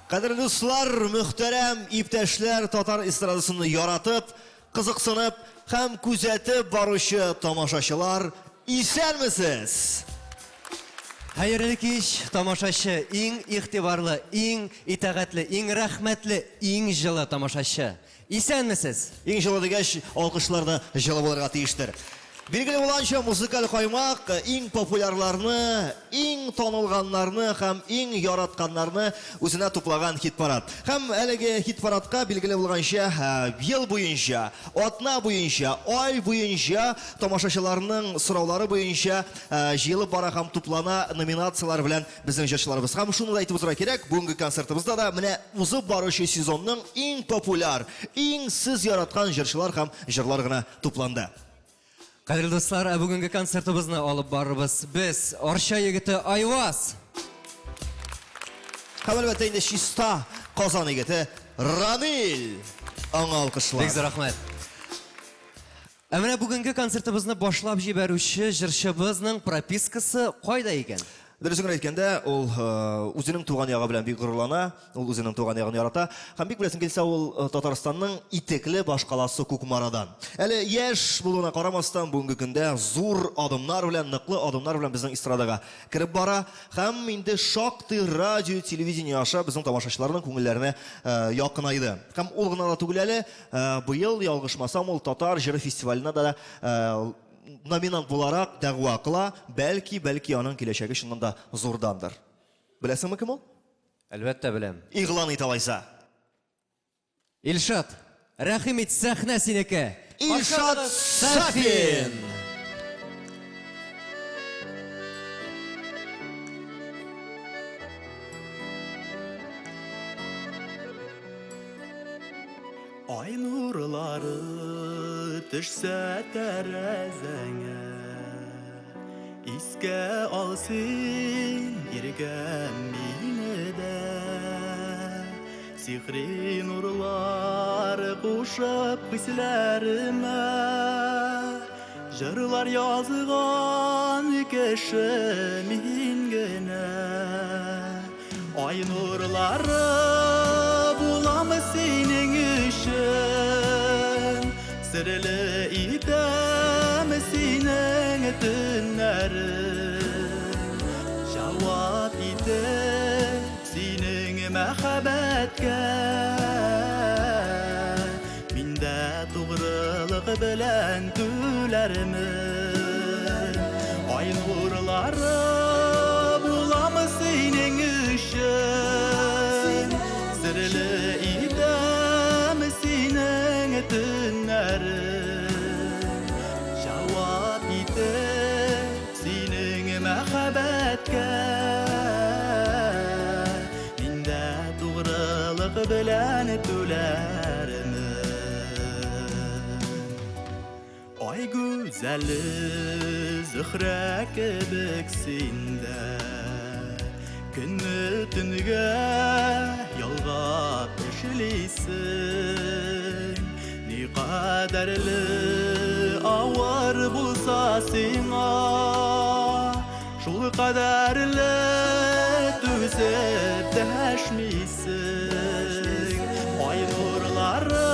Kadir dostlar, muhterem ipteşler Tatar estradasını yaratıp, kızıksınıp, hem küzetip barışı tamaşaşılar, isen misiniz? Hayırlı kiş, tamaşaşı, in ihtibarlı, in itaatli, in rahmetli, in жылы tamaşaşı. İsen misiniz? İn жылы degeç, alkışlarda жылы боларға тиіштір. Белгілі боланша музыкал қоймақ, ең популярларны, ең танылғанларны, һәм ең яратқанларны өзіне туплаған хит-парад. Һәм әлеге хит-парадқа белгілі болғанша, ел бойынша, атна бойынша, ай бойынша, тамашашыларның сұраулары бойынша жиылып бара һәм туплана номинациялар белән безнең җырчыларыбыз. Һәм шуны да әйтеп узарга кирәк, бүгенге концертыбызда да менә узып баручы сезонның ең популяр, ең сез яраткан җырчылар һәм җырлар гына тупланды. Kadirli dostlar, бүгінгі концертімізді алып барыбыз. Біз Орша егіті Айваз. Һәм әлбәттә инде чиста Казан егете Рамил. Аңа алкышлар. Бик зур рахмет. Менә бүгінгі концертімізді башлап җибәрүче җырчыбызның пропискасы кайда икән? Дөресен әйткәндә, ул үзенең туган ягы белән бик горурлана, ул үзенең туган ягын ярата. Һәм бик беләсен килсә, ул Татарстанның итекле башкаласы Кукмарадан. Әле яшь булуына карамастан, бүгенге көндә зур адымнар белән, ныклы адымнар белән безнең эстрадага кирип бара. Һәм инде шактый радио, телевидение аша безнең тамашачыларның күңелләренә якынайды. Һәм ул гына да түгел әле, быел ялгышмасам, ул Татар җыры фестиваленә дә номинант буларак дәгъва кыла, бәлки аның киләчәге чыннан да зурдандыр. Беләсеңме кем ул? Әлбәттә беләм. Игълан ит алайса. Илшат, рәхим ит, сәхнә синеке. Илшат Сафин. Ай нурлары төшсә тәрәзәңә, искә алсын иргәм мине дә. Сихри нурлар кушып хисләремә, җырлар язган кеше мин генә. Ай нурлары буламы синең өчен, серле итәм синең төннәрен. Җавап итеп синең мәхәббәткә, миндә тугрылык белән түләрмен. Ай нурлары буламы синең өчен, серле итәм синең төннәрен. Җавап итеп синең мәхәббәткә, миндә тугрылык белән түләрмен. Ай гүзәле Зөһрә кебек синдә, Көнне төнгә ялгап эшлисең, никадәрле авыр булса сиңа, шул кадәрле түзеп дәшмисең. Ай нурлары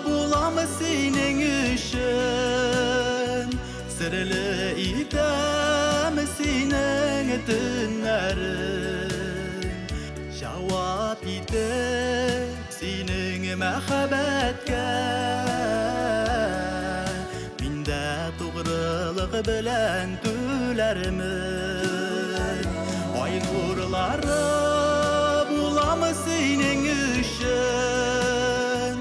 буламы синең өчен, серле итәм синең төннәрен. Җавап итеп синең мәхәббәткә, миндә тугрылык белән түләрмен. Ай нурлары буламы синең өчен,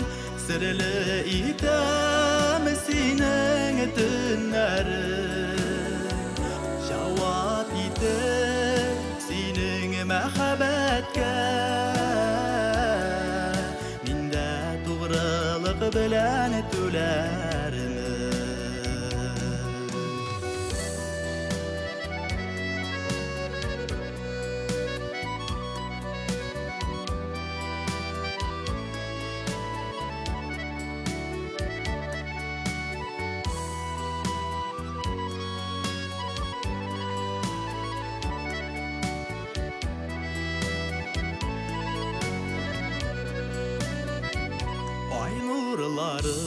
серле итәм синең төннәрен. Җавап итеп синең мәхәббәткә, миндә тугрылык белән түләрмен. nurları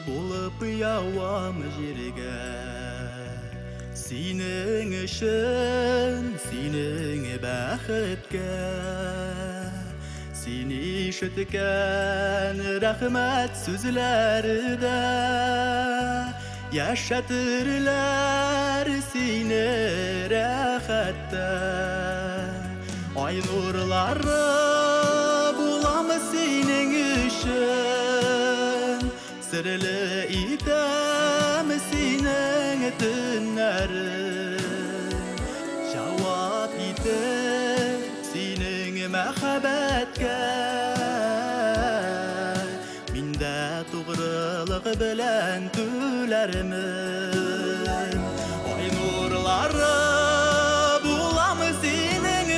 bulup yavam jirge Senin için, senin bäxetke Seni işitken rahmet sözlerde Yaşatırlar seni rahatta Ay nurları bulam senin için Sırlı idam senin tünlerin Cevap idam senin mehabetke Minde tuğrılık bilen tüylerimin Ay nurları bulam senin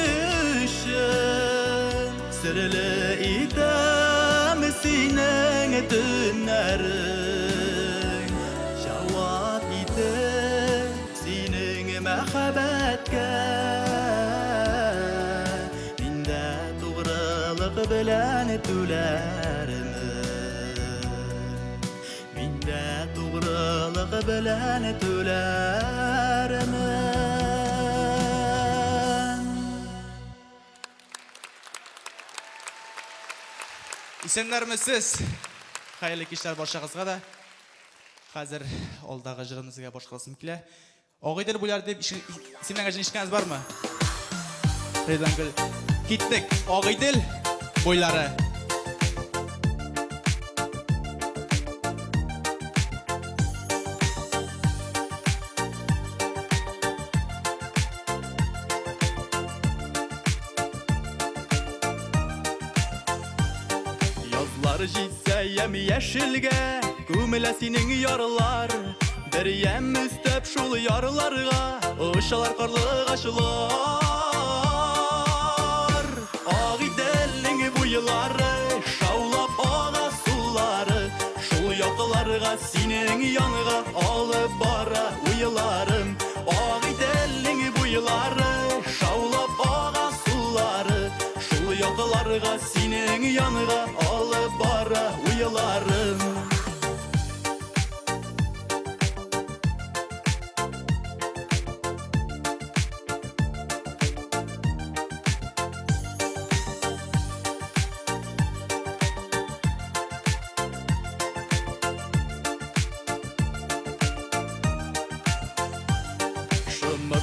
için Sırlı idam senin tünlerin Cevap idam senin mehabetke bilen tülermin Minde doğruluk bilen tülermin İsenlermisiz? Hayırlı kişiler barşağızға da. Hazır olдағы жырымызға башқаласым келе. Оғайдыр бұлар деп сенің ажын ішкәңіз бар ма? Рейдангүл. Кеттік. Оғайдыр boyları. Yazlar jitse yem yeşilge Kümüle senin yarlar Bir yem üstöp şul yarlarga Işalar karlı aşılar Yılları şaulap ağa suları Şul yakılarga senin yanıga alıp bara uyularım Ağa delin bu yılları şaulap ağa suları Şul yakılarga senin yanıga alıp bara uyularım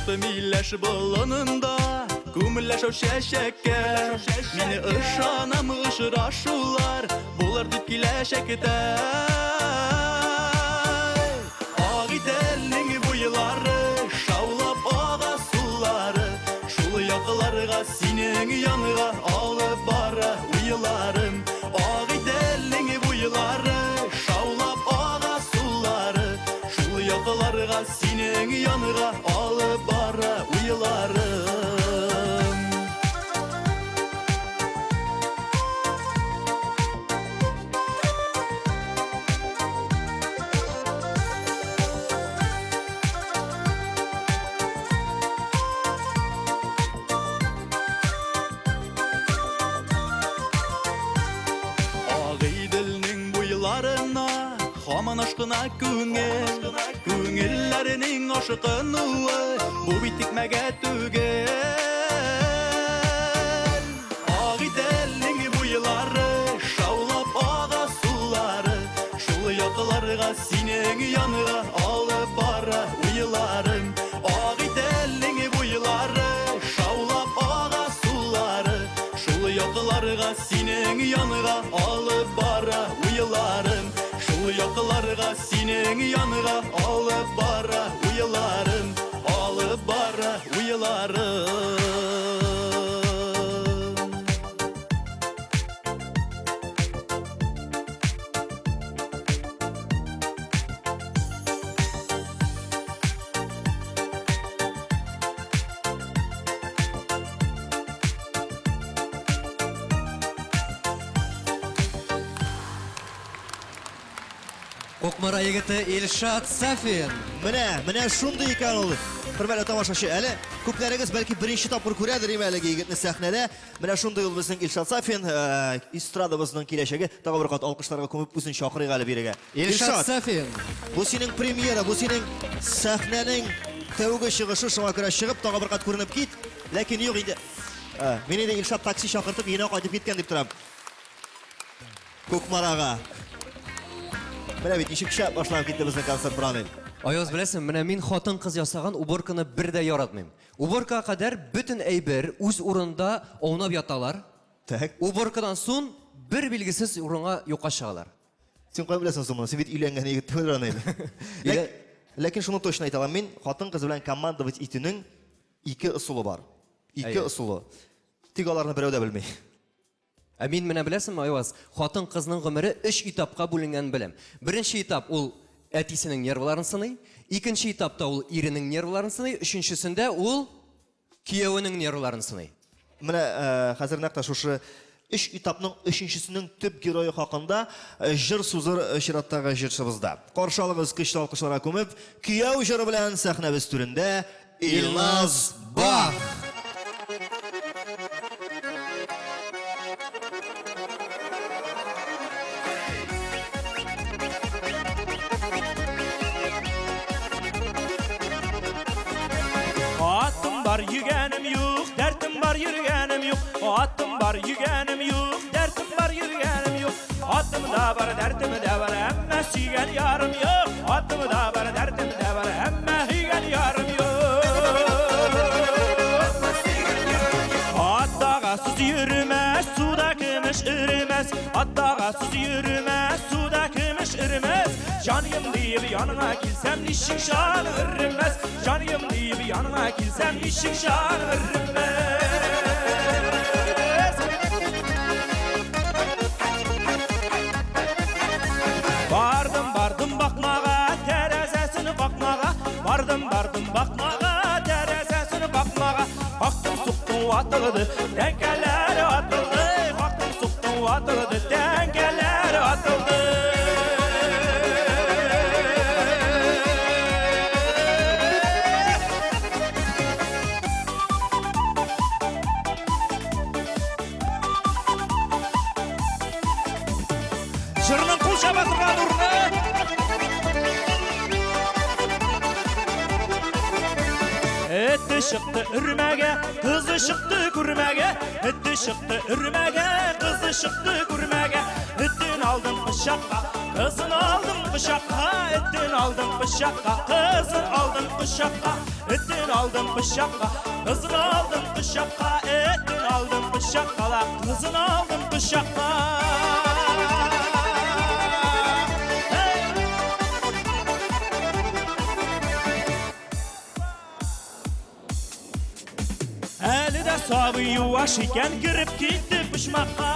Mileş bulununda Kumleşo şeşekke Mini ışanam ışıraşular Bular dipkileşekte Ağı delinin bu yılları Şaulap ağa suları Şulu yakılarga senin yanıga Alıp bara uyularım Ağı delinin bu yılları Şaulap ağa suları Şulu yakılarga senin yanıga Alıp bara uyularım Ağıydilnin bu yıllarına Haman aşkına Küngillerinin aşkını Bu bitikmege tügel Ağıydilnin bu yılları Şaulap ağa suları Şul yakılarga senin yanıga Alıp bara uyularım Ağıydilnin bu yılları Şaulap ağa suları Şul yakılarga senin yanıga Alıp bara uyularım Şul yakılarga senin yanıga Alıp bara uyularım Alıp bara uyularım Кукмара егеті Илшат Сафин. Менә шундый икән ул. Хөрмәтле тамашачы, әле күпләрегез бәлки беренче тапкыр күрәдер әлеге егетне сәхнәдә. Менә шундый ул безнең Илшат Сафин, эстрадабызның киләчәге. Тагы бер кат алкышларга күмеп үзен чакырыйк әле бирегә. Илшат Сафин. Бу синең премьера, бу синең сәхнәнең тәүге чыгышы, шуңа күрә чыгып, тагы бер кат күренеп кит. Ләкин юк инде. Мине дә Илшат такси чакыртып, өенә кайтып киткән дип торам. Кукмарага. Менә бит ничек шәп башлап китте безнең концерт Бранель. Аяз беләсең, менә мин хатын кыз ясаган уборканы бер дә яратмыйм. Уборка кадәр бөтен әйбер үз урында аунап яталар. Так. Уборкадан соң бер билгесез урынга юкка чыгалар. Сен кай беләсең соң, син бит өйләнгән егет түгел Бранель. Ләкин шуны точно әйтә алам, мин хатын кыз белән командовать итүнең ике ысулы бар. Ике ысулы. Тик аларны берәү дә белми. Ә мин менә беләсеңме, Аяз, хатын кызның гомере 3 этапка бүленгән беләм. Беренче этап ул әтисенең нервларын сыный, икенче этапта ул иренең нервларын сыный, өченчесендә ул киявенең нервларын сыный. Менә хәзер нәкъ шушы 3 этапның 3-нчесенең төп герое хакында җыр сүзер чираттагы җырчыбызда. Каршы алыгыз көчле алкышларга күмеп, кияү җыры белән сәхнәбез түрендә Илназ Бах. Atım var yügenim yok, dertim var yürügenim yok. Atım var yügenim yok, dertim var yürügenim yok. Atım da var, dertim de var, emme sügen yarım yok. Atım da var, dertim de var, emme sügen yarım yok. At dağasız yürümez, suda kımış ürümez. At dağasız yürümez, suda kımış ürümez. Canım deyip yanına gelsem nişik şan ürümez. Canım deyip yanına gelsem nişik şan ürümez. Bardım bakmağa, terezesini bakmağa. Bardım bakmağa, terezesini bakmağa. Baktım suktun atıldı, dengeler atıldı. Baktım suktun atıldı, dengeler atıldı. Жырның қол шабатырған ұрны. Etti çıktı ürmege, kızı çıktı kurmege. Etti çıktı ürmege, kızı çıktı kurmege. Ettin aldım bıçakka, kızın aldım bıçakka. Ettin aldım bıçakka, kızın aldım bıçakka. Ettin aldım bıçakka, kızın aldım bıçakka. Ettin aldım bıçakka, kızın aldım bıçakka. Eli de sabı yuvaş iken girip gitti pışmakka.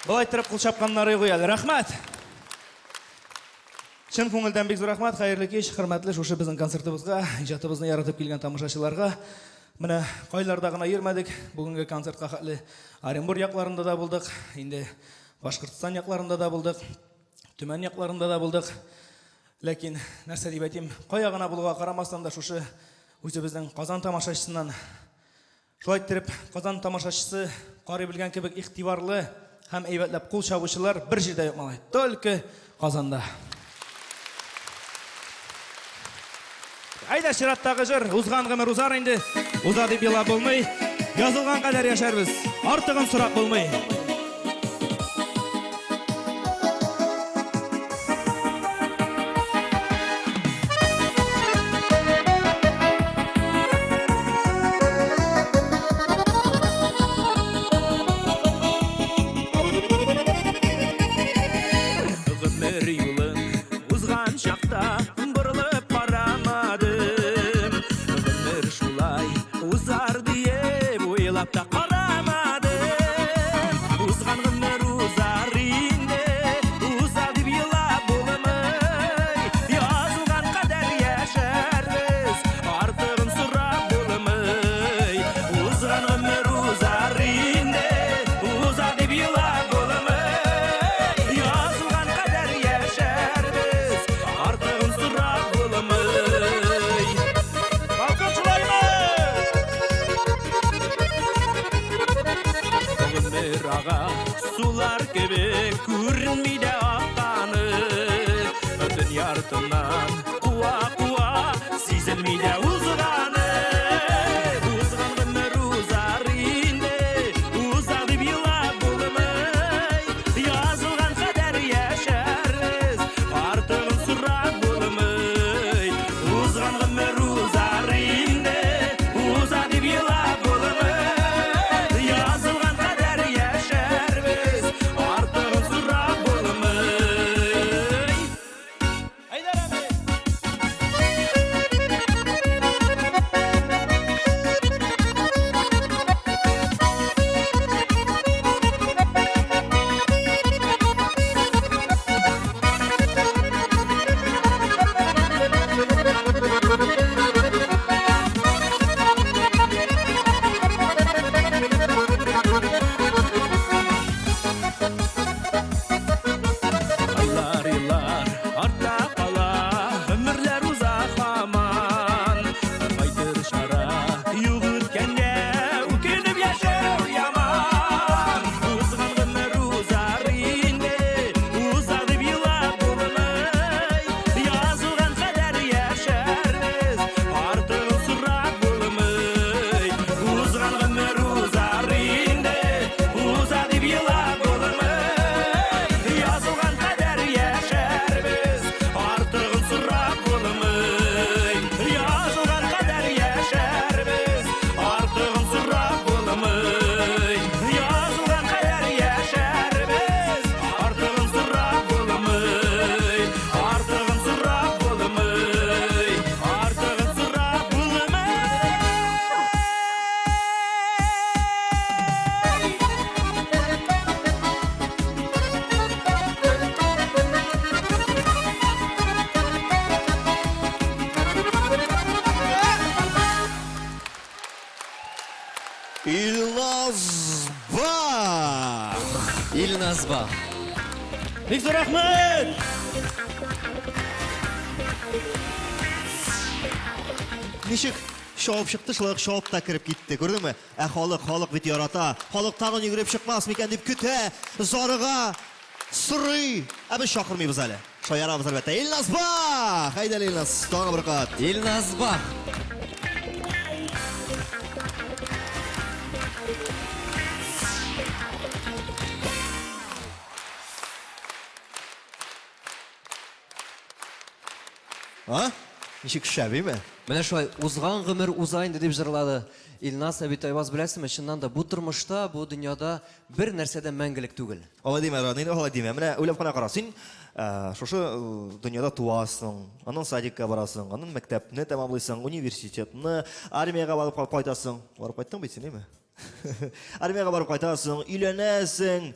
Былай тұрып қыл шапқанлары қояды. Рахмат. Шын көңілден бек зор рахмат, қайырлы кеш, хөрмәтле шушы біздің концертыбызға, ижадыбызны яратып келген тамашашыларға. Міне қайларда ғана ермәдік, бүгінгі концертқа хәтле Оренбур якларында да булдык, инде Башкортстан якларында да булдык, Төмән якларында да булдык. Ләкин нәрсә дип әйтим, кая гына булуга карамастан да шушы үзебезнең Казан тамашачысыннан шулай иттереп Казан тамашачысы карый белгән кебек игътибарлы һәм әйбәтләп кул чабучылар бер җирдә юк малай, только Казанда. Айда чираттагы җыр, узган гомер узар инде. Уза дип елап булмый, язылган кадәр яшәрбез. Артыгын сорап булмый. Гомер юлын узган чакта борылып карамадым. Гомер шулай узар диеп уйлап та карамадым. bir ağa sular gibi görünmeyde akkanı ötün yartından kuva kuva sizilmeyde uzganı uzgandım ruzar inde uzadı bila bulmay yazılgan kader yaşarız artığın surak bulmay uzgandım ruzar inde uzadı bila bulmay yazılgan kader yaşarız artığın surak bulmay Haydar abi. Aylar yıllar artta kala ömürler uzak aman Kaydır şara yuğurkenge ukinip yaşar yaman Uzgandım ruzar inde uzadı bila bulmay Yazılgan kader yaşarız artığın surak bulmay Uzgandım ruzar inde uzadı bila bulmay Yazılgan kader yaşarız artığın surak bulmay Yazılgan kader yaşarız artığın surak bulmay Yazılgan kader yaşarız artığın surak bulmay Artığın surak bulmay Artığın surak bulmay İlnaz Bak. Ilnazba. Bek zo'r rahmat. Nishik şovub chiqdi, shovubda kirib ketdi, ko'rdingmi? Xalq bit yarata. Xalq tag'in yugurib chiqmasmikan deb kuta, zorig'a, sirri. Biz shoqirmaymiz hali. Shoyaramiz albatta. Ilnaz Bak. Haydar Ilnaz, tog'a bir qat. Ilnazba. Ha? Nishik shabiymi? Менә шулай узган гомер уза инде дип җырлады Илназ Әбитайбаз, беләсезме, чыннан да бу тормышта, бу дөньяда бер нәрсәдә мәңгелек түгел. Алай димә, Ранил, алай димә. Менә уйлап кына кара, син шушы дөньяда туасың, аннан садикка барасың, аннан мәктәпне тәмамлыйсың, университетны, армияга барып кайтасың. Барып кайттың бит син, әйме? Армияга барып кайтасың, өйләнәсең.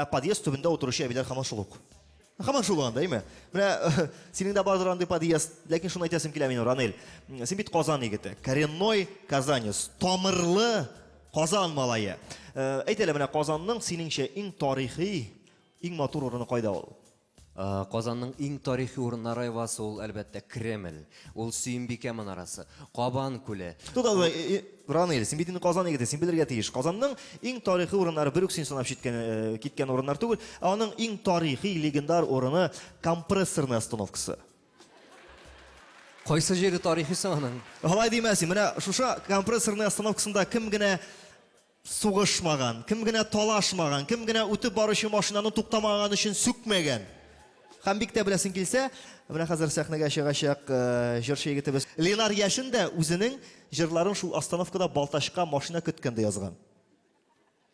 Подъезд төбендә утыручы әбиләр һаман шул ук. Һаман шул анда, әйме? Менә синең дә бардыр андый подъезд, ләкин шуны әйтәсем килә минем, Ранил. Син бит Казан егете, коренной казанец, тамырлы Казан малае. Әйт әле, менә Казанның синеңчә иң тарихи, иң матур урыны кайда ул? Казанның иң тарихи урыннары Айвасы ул әлбәттә Кремль, ул Сөембикә манарасы, Кабан күле. Туда, Ранил, син бит инде Казан егете, син белергә тиеш. Казанның иң тарихи урыннары бер үк син санап киткән урыннар түгел, аның иң тарихи легендар урыны компрессорный остановкасы. Кайсы җире тарихи соң аның? Алай димәсин, менә шушы компрессорный остановкасында кем генә сугышмаган, кем генә талашмаган, кем генә үтеп баручы машинаны туктамаган өчен сүкмәгән. Һәм бик тә беләсең килсә, менә хәзер сәхнәгә чыгачак җырчы егетебез Ленар Яшин дә үзенең җырларын шул остановкада Балташка машина көткәндә язган.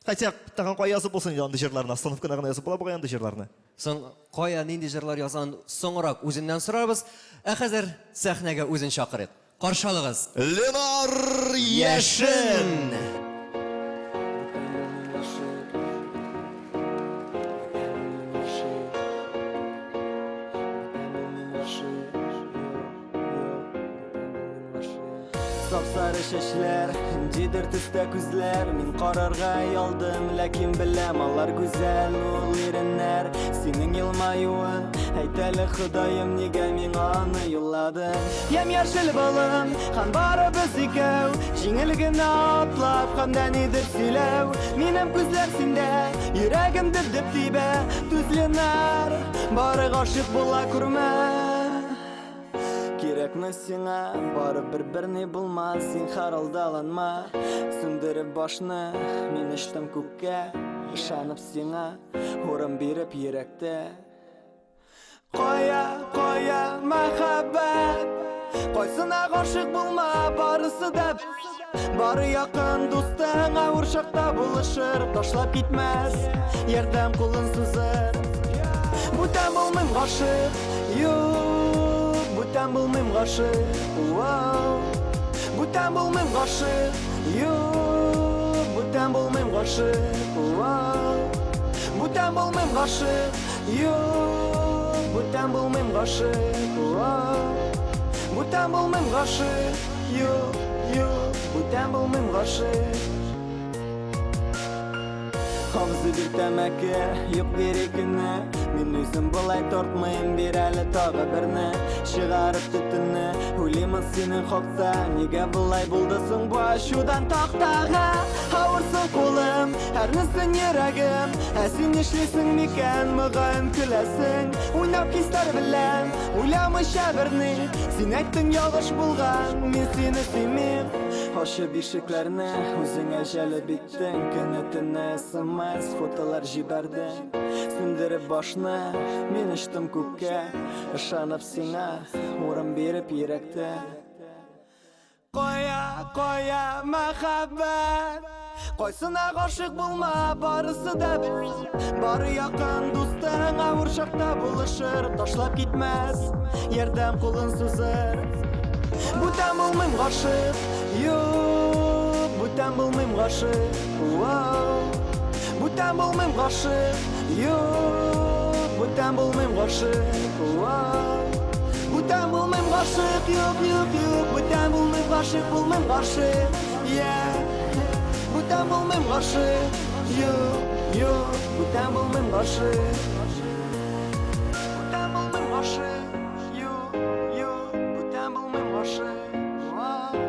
Хотя тагын кая язып булсын янды җырларны, остановкада гына язып була бу янды җырларны. Соң кая нинди җырлар язган соңрак үзеннән сорарбыз. Хәзер сәхнәгә үзен чакырыйк. Каршы алыгыз. Ленар Яшин. Sapsarı şeşler, cidir tüste küzler. Min kararga yaldım, lakin bilem allar güzel ol irinler. Senin yılmayuun, heyteli Xudayım nige min anı yolladın. Yem yaşıl balım, kan barı biz ikev. Jingilgini atlap, kandan idir silev. Minem küzler sinde, yüreğim dip dibe. Düzlener, barı gaşık bola kurma. Kerekmi sina, barı bir-birini bulma. Sen haraldalanma, sündürüp başını. Men içtim kökке, ışanıp sina. Horum berip yürekte. Koya mehabbet, koysuna gaşık bulma. Barısı da barı yakın dostuna urşakta buluşur. Taşlap gitmez, yerden kulun sızır. Butan bulmayım gaşık, yok. Butan bulmayım gaşık, wow. Butan bulmayım gaşık, yok. Butan bulmayım gaşık, wow. Butan bulmayım gaşık, yok. Butan bulmayım gaşık, wow. Butan bulmayım gaşık, yok. Butan bulmayım gaşık. Havzı bir temeki, yok gerekini. Men özüm bulay tortmayım bir әлі tağı birini. Шығарып tütünü, Huleyman senin hoksa. Nege bulay buldasın bu aşudan taqtağa. Havırsın kolum, her nısın yüreğim. Sen işlesin miken, mıgın külesin. Oynap hisler bilen, uylamış birini. Sen ayttın yalış bulgan, men seni sevmem. Hoşu bişiklerini, özün eceli bittin. Künetini sınmaz, fotolar jiberdin. Sündürüp başını, men içtim kökке. Işanıp sina, uğrum berip yürekte. Koya mehabbet, koysuna gaşık bulma. Barısı da barı yakın dostuna urşakta buluşur. Taşlap gitmez, yerden kulun sızır. Butan bulmayım gaşık, yok. Butan bulmayım gaşık, wow. Butan bulmayım gaşık, yok. Butan bulmayım gaşık, wow. Butan bulmayım gaşık, yok. Butan bulmayım gaşık, bulmayım gaşık, yeah. Butan bulmayım gaşık, yok. Butan bulmayım gaşık. Butan bulmayım gaşık, yok. Butan bulmayım gaşık, wow.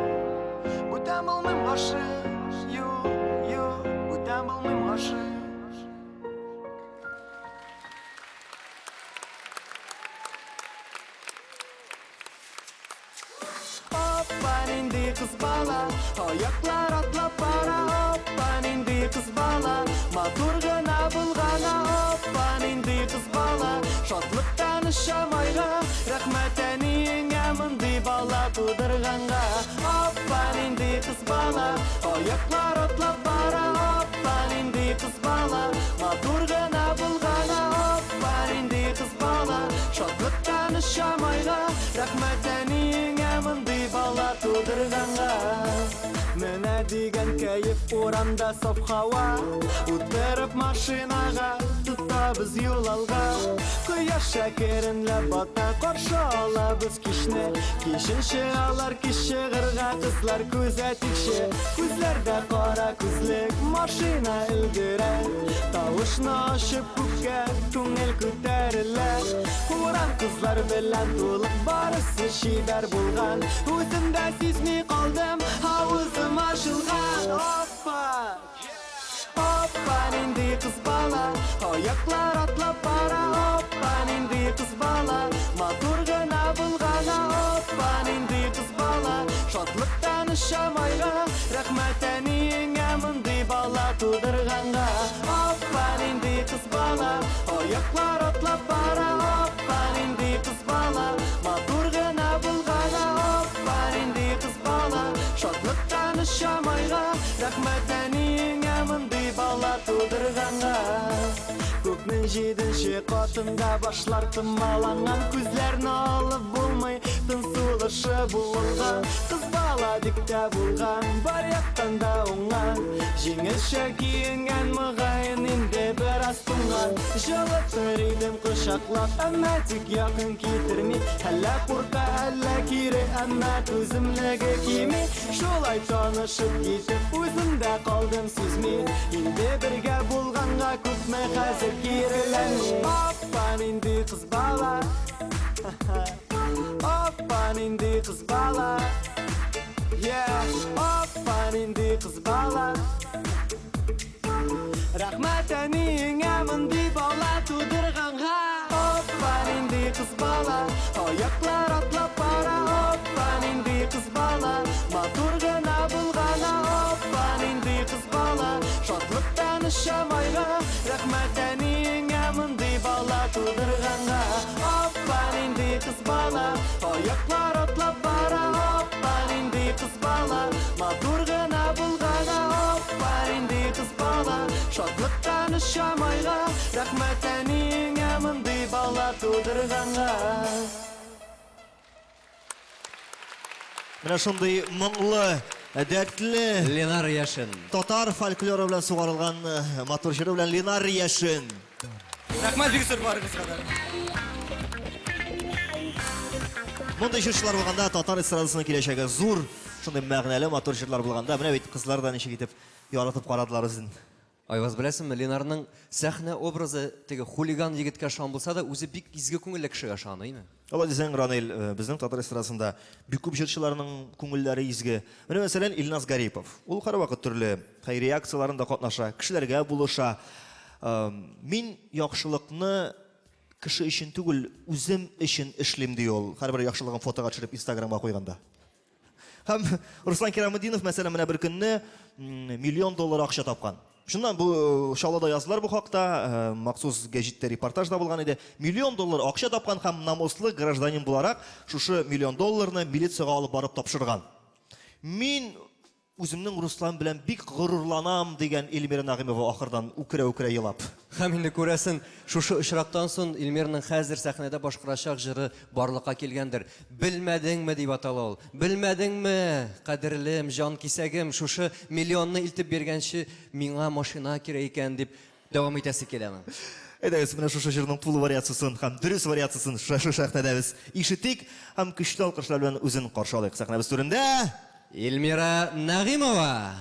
Butan bulmayım gaşık, yok. Butan bulmayım gaşık. Hoppan indi kız bala, ayaklar atlap para. Hoppan indi kız bala, maturgana bulgana. Hoppan indi kız bala, şatlıktan ışamayga. Rahmetenin emindi bala tudurganga. Hoppan indi kız bala, ayaklar atlap para. Hoppan indi kız bala, maturgana bulgana. Hoppan indi kız bala, şatlıktan ışamayga. Rahmetenin emindi bala tudurganga. Mene digen keyif uramda saf hava. Uttırıp maşinaga, tutabız yol alga. Kıyaş şekerinle bata karşı alabız kişne. Kişin şığalar kişi gırga kızlar köze tikşe. Küzlerde kara küzlük maşina ilgire. Tavuşna aşıp kukke tungel küteriler. Uran kızlar bilen tulup barısı şiber bulgan. Özümde sismi kaldım havuzum açılgan. Hoppa Hoppan indi kız bala, ayaklar atlap para. Hoppan indi kız bala, maturgana bulgana. Hoppan indi kız bala, şatlıktan ışamayga. Rahmetenin emindi bala tudurganga. Hoppan indi kız bala, ayaklar atlap para. Hoppan indi kız bala, maturgana bulgana. Hoppan indi kız bala, şatlıktan ışamayga. Rahmetenin emindi bala tudurganga. Köknün jedinşi katında başlar tımmalangan. Küzlerini alıp bulmay tınsulışı bulungan. Kız bala dikte bulgan, bar yaktanda ungan. Jengil şekiyingen mıgayın indi biraz астыңан Жылытыр идем құшақлап, әммә тик яқын китерми Әллә қурқа, әллә кире, әммә түзімлігі кими Шулай танышып кетіп, өзімдә қалдым сүзми Инде бірге болғанға күтмей қазір киреләнми Аппан инде қыз бала Аппан инде қыз бала Аппан инде қыз бала Рахмат әнеңе мындай бала тудырғанға Аппан инде қыз бала Аяқлар атлап бара Аппан инде қыз бала Матур ғана болғана Аппан инде қыз бала Шатлықтан ұшамайға Рахмат әнеңе мындай бала тудырғанға Аппан инде қыз бала Аяқлар атлап бара Аппан инде қыз бала Матур ғана болғана Аппан инде қыз бала Шатлықтан ұшамайға Рахмат әнеңе мындай бала тудырғанға Менә шундый моңлы, дәртле Ленар Яшин. татар фольклоры белән сугарылган матур җыры белән Ленар Яшин. Рахмат бик зур барыгызга да. Мондай җырчылар булганда татар эстрадасының киләчәге зур, шундый мәгънәле матур җырлар булганда, менә бит кызлар да ничек итеп яратып карадылар үзен. Айваз, беләсеңме, Ленарның сәхнә образы теге хулиган егеткә шан булса да, үзе бик изге күңелле кешегә шаный. Алай дисәң, Ранил, безнең татар эстрадасында бик күп җырчыларның күңелләре изге. Менә мәсәлән, Илназ Гарипов. Ул һәрвакыт төрле хәйри акцияларында катнаша, кешеләргә булыша. Мин яхшылыкны кеше өчен түгел, үзем өчен эшлим ди ул. Һәрбер яхшылыгын фотога төшереп Instagramга куйганда. Һәм Руслан Кираметдинов мәсәлән менә бер көнне $1 миллион акча тапкан. Шуннан бу шаулада язылар бу хакта, махсус гәҗиттә репортаж да булган иде. $1 миллион акча тапкан һәм намуслы гражданин буларак, шушы $1 миллион милициягә алып барып тапшырган. Мин үземнең Руслан белән бик горурланам дигән Эльмира Нагыймова ахырдан үкерә-үкерә елап. Һәм инде күрәсен, шушы очрактан соң Илмирның хәзер сәхнәдә башкарачак җыры барлыкка килгәндер. Белмәдеңме дип атала ул. Белмәдеңме, кадерлем, җан кисәгем, шушы миллионны илтеп биргәнче миңа машина кирәк икән дип дәвам итәсе киләме. Әйдәгез, менә шушы җырның тулы вариациясын һәм дөрес вариациясын шушы сәхнәдә без ишетик һәм көчле алкышлар белән үзен каршылыйк. Сәхнәбез түрендә Эльмира Нагыймова.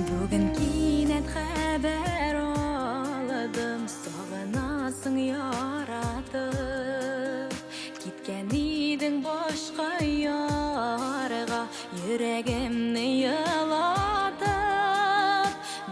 Бүгін кинәт хәбәр алдым, сағынасың яратып. Киткән идең башка ярга, йөрәгемне йылатып.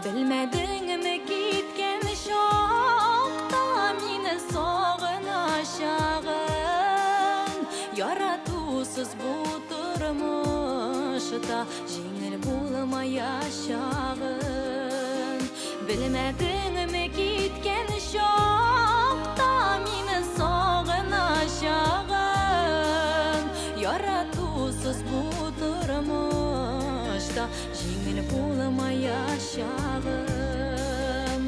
Белмәдеңме киткән чакта мине сагынашагын. Яратусыз бу тормышта җиңел булмаячагын. Белмәдеңме киткән чакта мине сагынашагын. Яратусыз бу тормышта җиңел булмаячагын.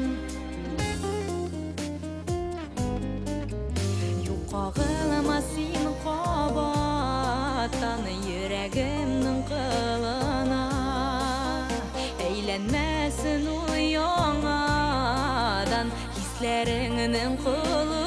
Юкагылма син кабаттан йөрәгемнең кылына. Әйләнмәсен ул яңадан хисләреңнең кылына.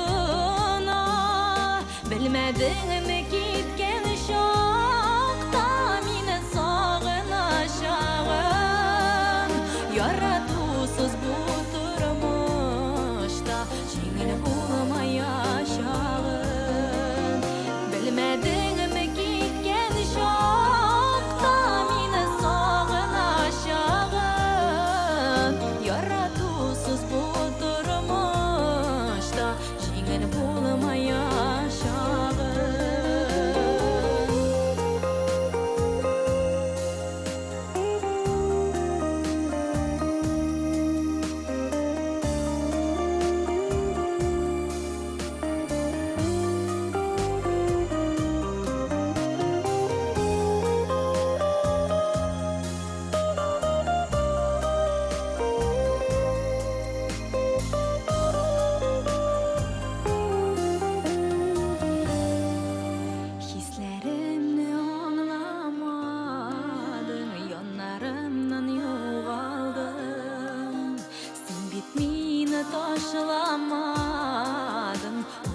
Белмәдеңме киткән чакта мине сагынашагын. Яратусыз бу тормышта җиңел булмаячагын. Белмәдеңме киткән чакта мине сагынашагын. Яратусыз бу тормышта җиңел булмаячагын. başlamadın,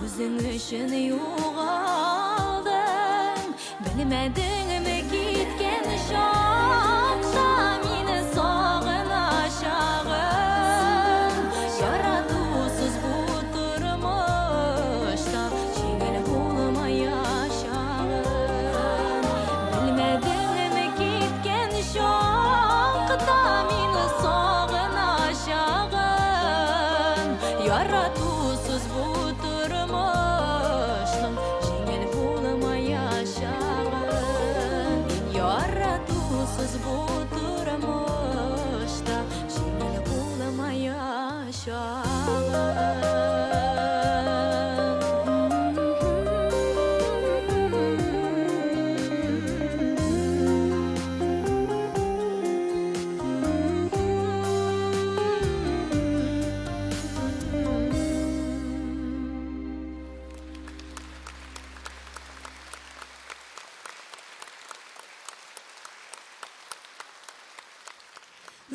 özün üçün yoğaldın. Bilmedin mi gitken şakta meni sağınacağım. Yaratusuz bu turmuşta jеңіл болмаяшağım. Bilmedin mi gitken şakta meni sağınacağım. Yaratusuz bu turmuşta jеңіл болмаяшağım. Yaratusuz bu turmuşta jеңіл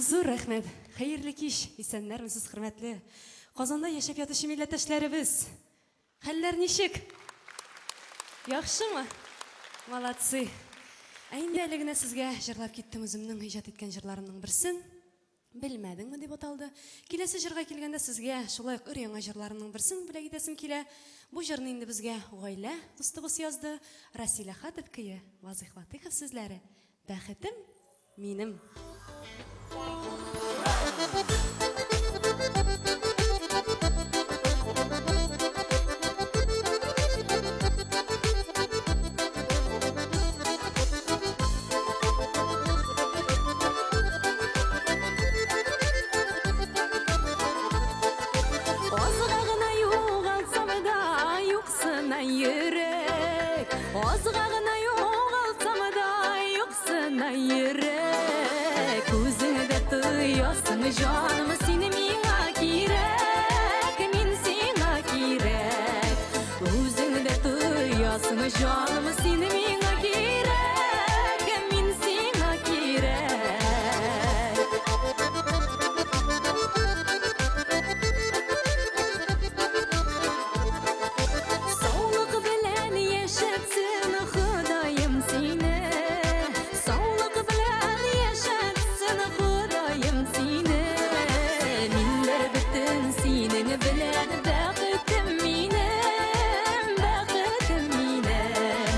Зур рәхмәт. Хәерле кич, исәннәрмесез, хөрмәтле Казанда яшәп ятучы милләттәшләребез. Хәлләр ничек? Яхшымы? Молодцы. Ә инде әле генә сезгә җырлап киттем үземнең иҗат иткән җырларымның берсен. Белмәдеңме дип аталды. Киләсе җырга килгәндә сезгә шулай ук өр-яңа җырларымның берсен белә китәсем килә. Бу җырны инде безгә гаилә дустыбыз язды. Расилә Хатипкия, Вазыйх Ватыйхов сүзләре. Бәхетем минем. Azığa gına yoğalsam da yoksuna yürek. Azığa gına yoğalsam da yoksuna yürek. Gözüne tıyasın canım seni mina kirek. Min sana kirek. Gözüne tıyasın canım seni mina kirek. Min sana kirek. Sağlık bilen yaşatsın Xudayım seni. Sağlık bilen yaşatsın Xudayım seni. Minler bütün senin bilen bəxtim minem, bəxtim minem.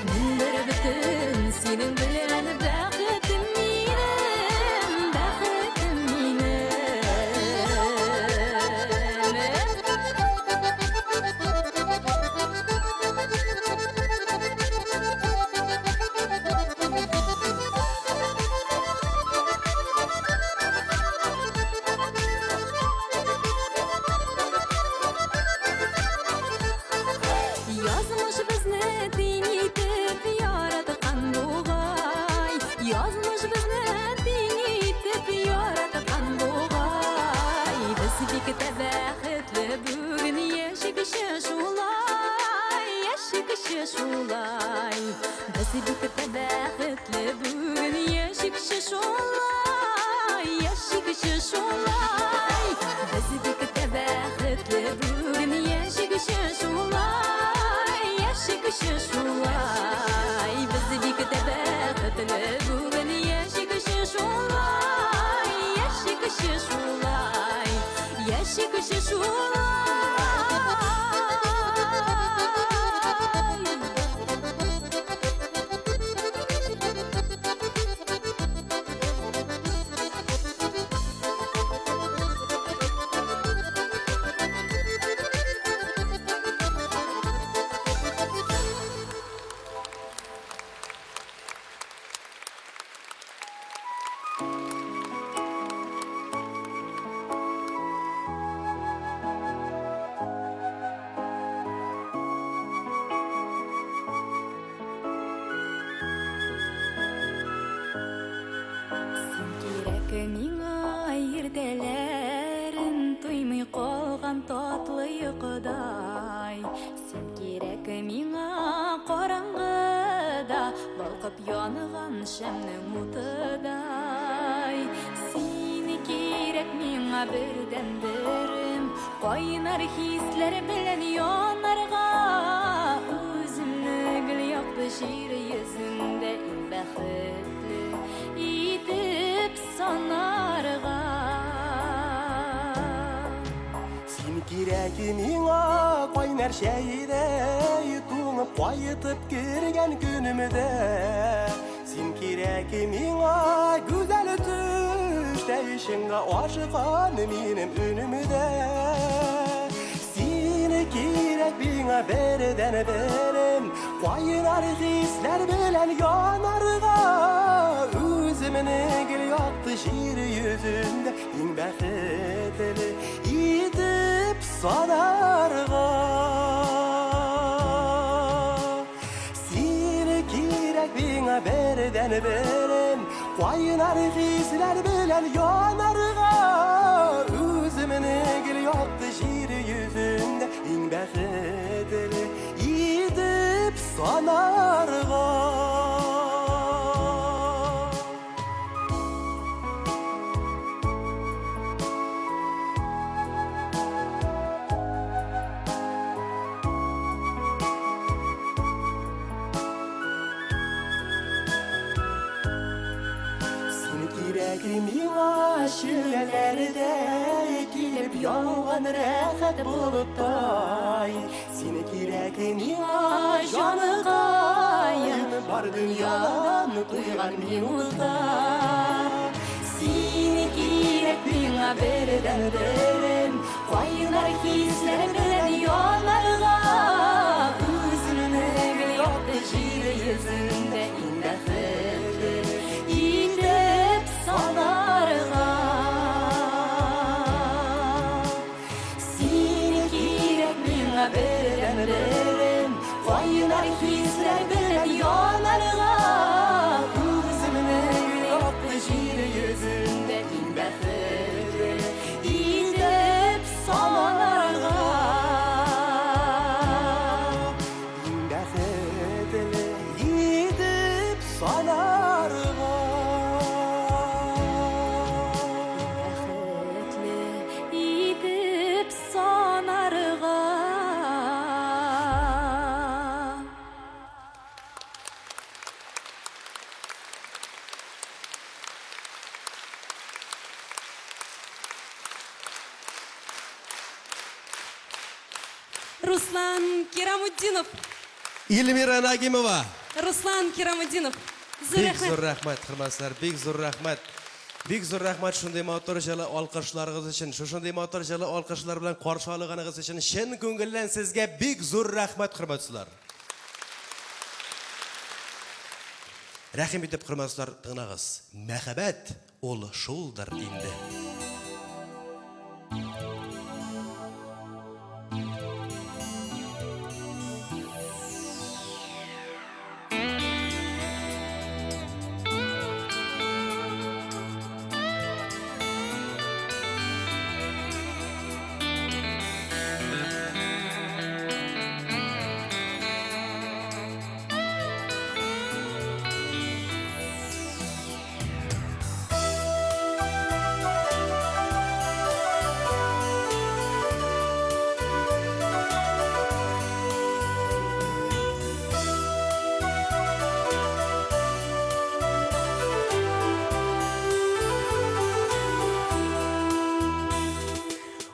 Minler bütün senin bilen bəxtim minem, bəxtim minem. Yazmış bizni dinitip yaratkan buğay. Yazmış bizni dinitip yaratkan buğay. Biz birlikte bəxtli bugün yaşıkışı şulay, yaşıkışı şulay. Biz birlikte bəxtli bugün yaşıkışı şulay, yaşıkışı şulay. Biz birlikte bəxtli bugün yaşıkışı şulay, yaşıkışı şulay. Biz birlikte bəxtli bugün yaşıkışı şulay, yaşıkışı şulay, yaşıkışı şulay. Миңа иртәләрен туймый калган татлы йокыдай. Сен кирәк миңа караңгыда балкып яныган шәмнең утыдай. Син кирәк миңа бердән берем Qaynar hisler bilen yanarga Özümni gül yaktı şiir yüzünde Bäxetli itip sanarga Sen kireki miňa qaynar şeýde Tuňup qayıtıp kirgen günümde Sen kireki miňa güzel düşde Şeňe aşykan menim önümde Seni kirek miňa berden berem Qaynar hisler bilen yanarga Özümni gül yaktı şiir yüzünde Iň bäxetli itip sanarga Seni kirek miňa berden berem Qaynar hisler bilen yanarga Özümni gül yaktı şiir yüzünde Iň bäxetli itip sanarga Miňa şiirlerde kilip yağan rəxət bulutday Seni kirek miňa janıqayın Bar dünyanı duygan minutda Seni kirek miňa berden berem Qaynar hisler bilen yanarga Özümni gül yaktı şiir yüzünde Bäxetli itip sanarga Seni kirek miňa berden berem Qaynar hisler bilen yanarga Özümni gül yaktı şiir yüzünde Bäxetli itip sanarga Bäxetli itip sanarga Bäxetli itip sanarga Руслан Керамуддинов. Ilmira Nagimova. Руслан Керамуддинов. Зур Бик рәхмәт. зур рәхмәт, хөрмәтләр, бик зур рәхмәт. Бик зур рәхмәт шундый матур җылы алкышларыгыз өчен, шундый матур җылы алкышлар белән каршы алганыгыз өчен чын күңелдән сезгә бик зур рәхмәт, хөрмәтләр. Рәхим итеп, хөрмәтләр, тыңлагыз. Мәхәббәт ул шулдыр инде.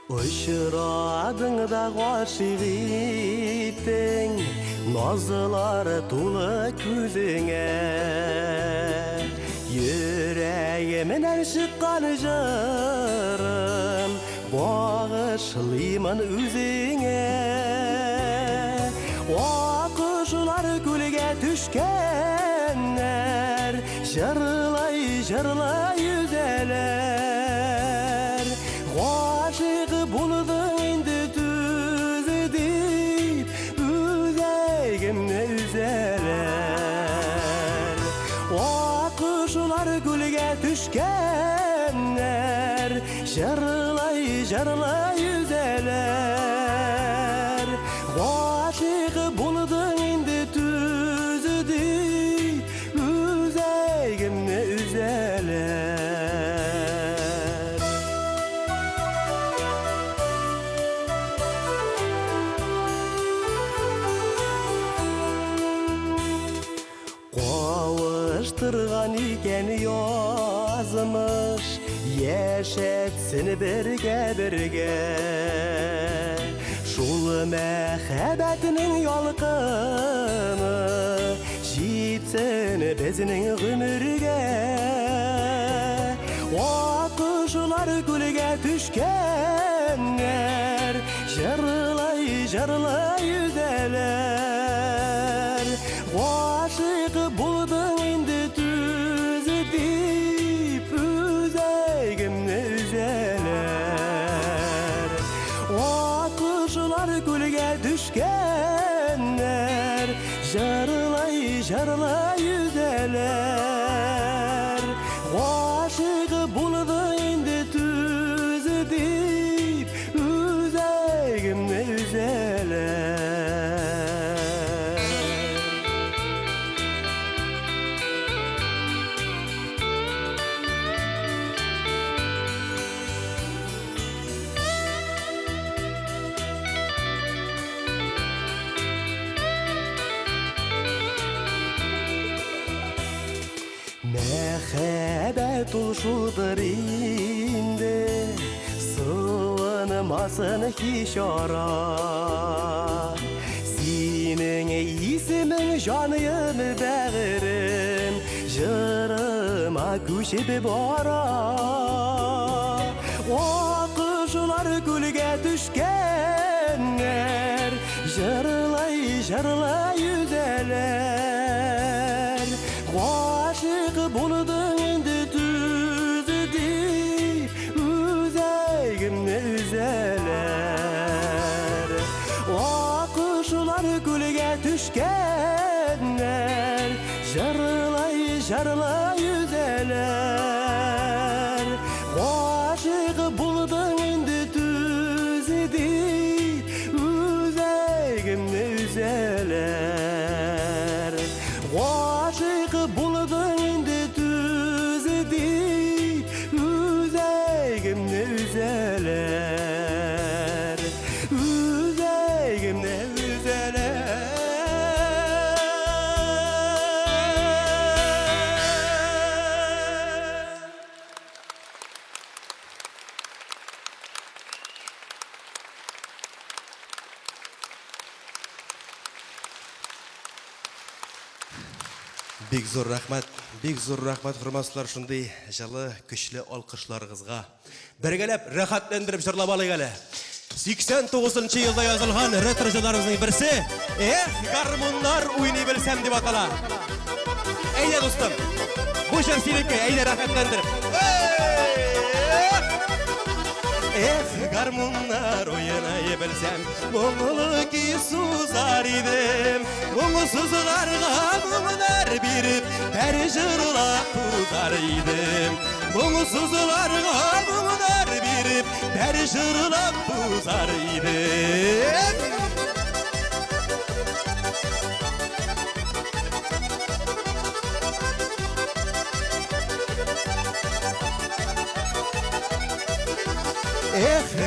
Uçuradın da gaşık ettin Nazlar tulu küzüne Yüreğimden çıkan jırım Bağışlayman üzüne Akışlar gülge düşkenler Jırlay jırlay yüzeler Aşık buldun indi tüzü deyip Üzegimne üzeler Akışlar gülge düşkenler Jırlay jırlay yüzeler Aşık buldun indi tüzü deyip Üzegimne üzeler etsin birge Şul mehabetinin yolkını Jitsin bizning gümürge O kuşlar gülge düşkenler Jarlay yüzeler Aşık buldun indi tüzü dip Üzegimni üzeler O kuşlar gülge düşkenler Jarlay yüzeler Aşık buldun indi tüzü dip Üzegimni üzeler Mehabet ulşudur indi Sığınmasın hiç ara Senin ismin canım bağırım Jırıma köşüp bara O kuşlar gülge düşkenler Jarlay yüzeler Aşık buldun indi tüzü dip Üzegimni üzeler O kuşlar gülge düşkenler Jarlay yüzeler Aşık buldun indi tüzü dip Üzegimni üzeler Aşık buldun indi tüzü dip Üzegimni üzeler Üzegimni üzeler Big zor rahmat hurmatlar şunday жылы күчле алкышларыгызга. Бергәләп рәхәтләндереп җырлап алыйк әле. 89 елда язылган ретро җырларыбызның берсе гармуннар уйный белсәм дип атала. Әйдә дустым, бу җыр синеке, әйдә рәхәтләндереп. Гармуннар уйнай белсәм, моңлы ки сузар идем. Моңсызларга моңнар биреп, бер җырлап тузар идем. Моңсызларга моңнар биреп, бер җырлап тузар идем.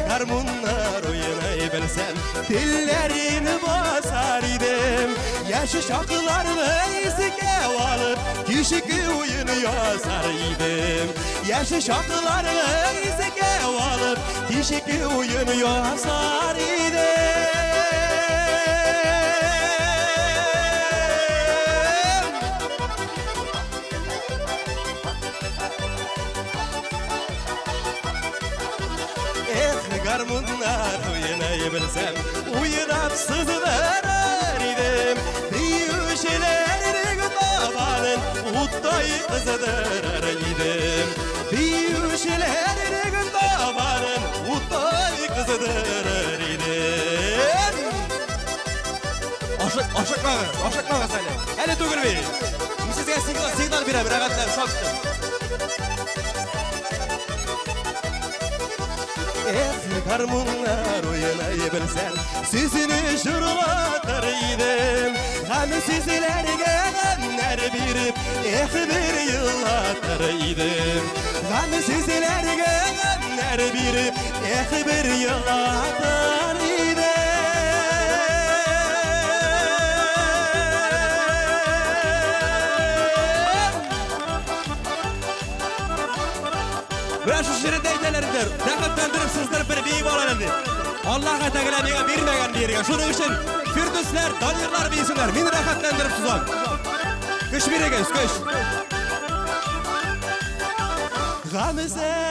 Гармуннар уйнай белсәм, телләрен басар идем. Яшы чакларны исекә алып, кичеге уен ясар идем. Яшы чакларны исекә алып, кичеге уен ясар идем. Гармуннар уйнай белсәм, уйнап сызлар идем. Биючеләрнең табанын уттай кыздырыр идем. Биючеләрнең табанын уттай кыздырыр идем. Ашыкмагыз әле. Әле түгел бер. Мин сезгә сигнал бирәм, рәхәтлән, шаттым. Гармуннар уйнай белсәм, сезне җырлатыр идем. Һәм сезләргә гамнар биреп, бер еллатыр идем. Һәм сезләргә гамнар биреп, бер еллатыр идем. Менә шу җирдә әйтәләр sizdir. Raqatlandırıp sizdir bir bey bolanadi. Allah'a Teala mega bermegen bergen. Şunun için Firduslar, Daniyarlar beysinler. Meni raqatlandırıp sizlar. Güç beregen, güç. Gamize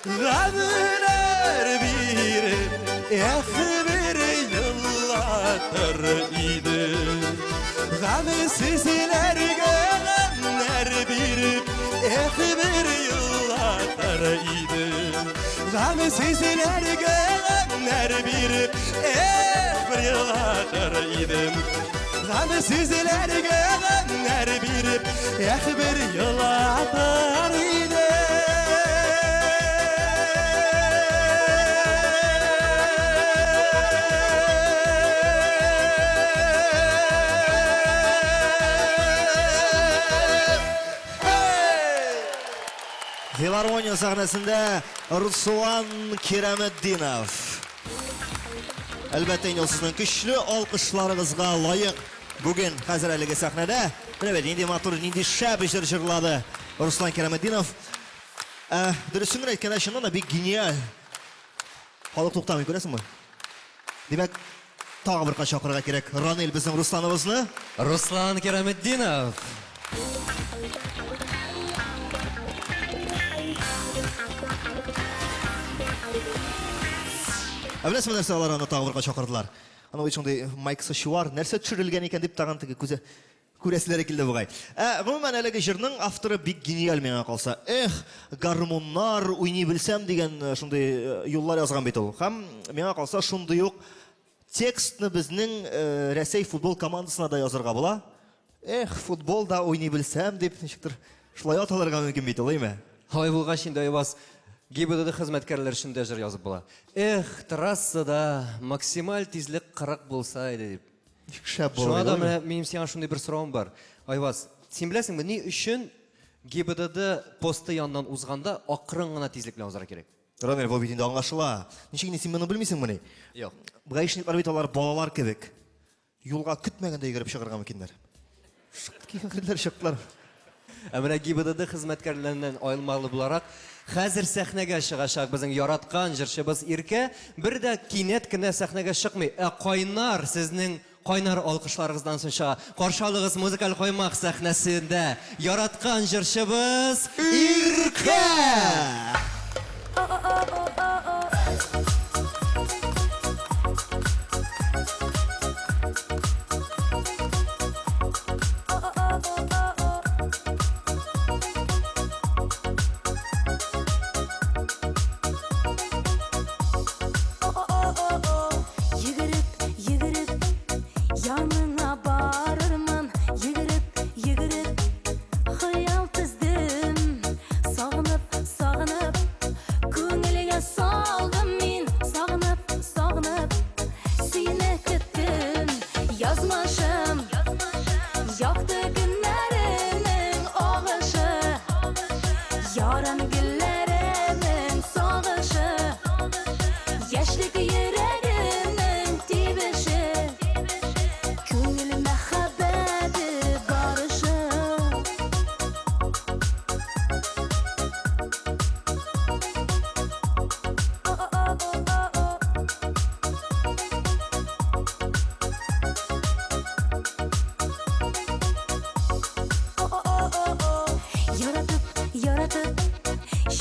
Gamiler bir ehbir yıllardır idi. Gamsizler görenler bir ehbir yıllardır idi. Gamsizler görenler bir ehbir yıllardır idi. Gamsizler görenler bir ehbir yıllardır idi. Filarmoniya sahnasında Ruslan Keremedinov. Albatta endi sizning kuchli olqishlaringizga loyiq bugun hozir haligi sahnada nima endi motor endi shab ishtirladi Ruslan Keremedinov. Durustini aytganda shundan da bir genial. Xalq to'xtamay ko'rasizmi? Demak, tog'i bir qancha chaqirga kerak. Ronel bizning Ruslanimizni. Ruslan Keremedinov. Bilasizmi narsalar ana tog'i bir qancha chaqirdilar. Ana o'shunday mayksi shuvar narsa tushirilgan ekan deb tag'in ko'zi ko'rasizlar ekildi bug'ay. Umuman haligi jirning avtori big genial menga qolsa. Garmonlar o'ynay bilsam degan shunday yo'llar yozgan bit u. Ham menga qolsa shunday yo'q tekstni bizning Rossiya futbol komandasına da yozarga bo'la. Futbolda o'ynay bilsam deb nechikdir shulay atalarga mumkin bit o'laymi? Hoy bulgaç şimdi ayvaz. GBD'de hizmetkarlar için de yazıp bula. Trassada maksimal tezlik 40 bolsaydı deyip. Şuna da benim sana şunday bir sorum var. Ayvaz, sen bilesin mi ne üçün GBD'de posta yandan uzganda akırın gana tezlikle uzara gerek? Ronel, bu bitinde anlaşıla. Nişekini sen bunu bilmeysin mi ne? Yok. Bu işinlikler bitalar balalar kebek. Yolga kütmegende yigirip çıkargan ekenler. Şıktılar şıktılar. Әміне GBD'de hizmetkarlarından ayrılmalı bularak hazır sahnege çıkacak bizim yaratkan jırşımız İrke. Bir de kinet kine sahnege çıkmay. Qaynar sizning qaynar alkışlarınızdan sonra karşılığınız müzikal koymak sahnesinde yaratkan jırşımız İrke.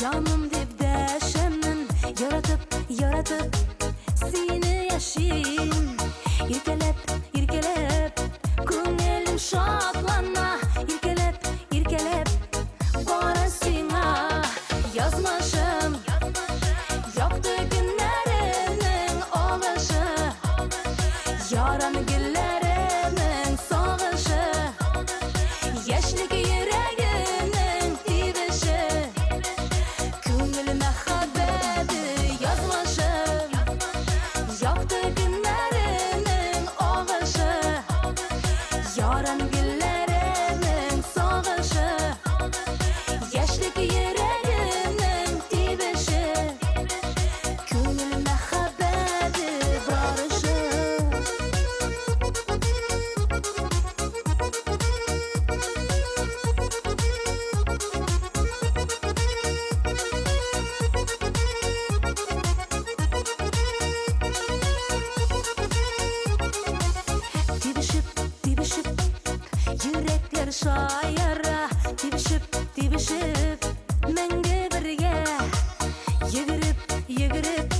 Canım dibdeşemin yaratıp seni yaşayayım. İrkelep könlüm şatlana. İrkelep barasına yazmışım. Yoktu günlerimin oğışı, yaran gillerimin soğışı, yaşlık yüreğimin tibişi. Könlüme haberi yazmışım. Yoktu günlerimin oğışı, yaran gillerimin şayara Tibişip Menge birge Yigirip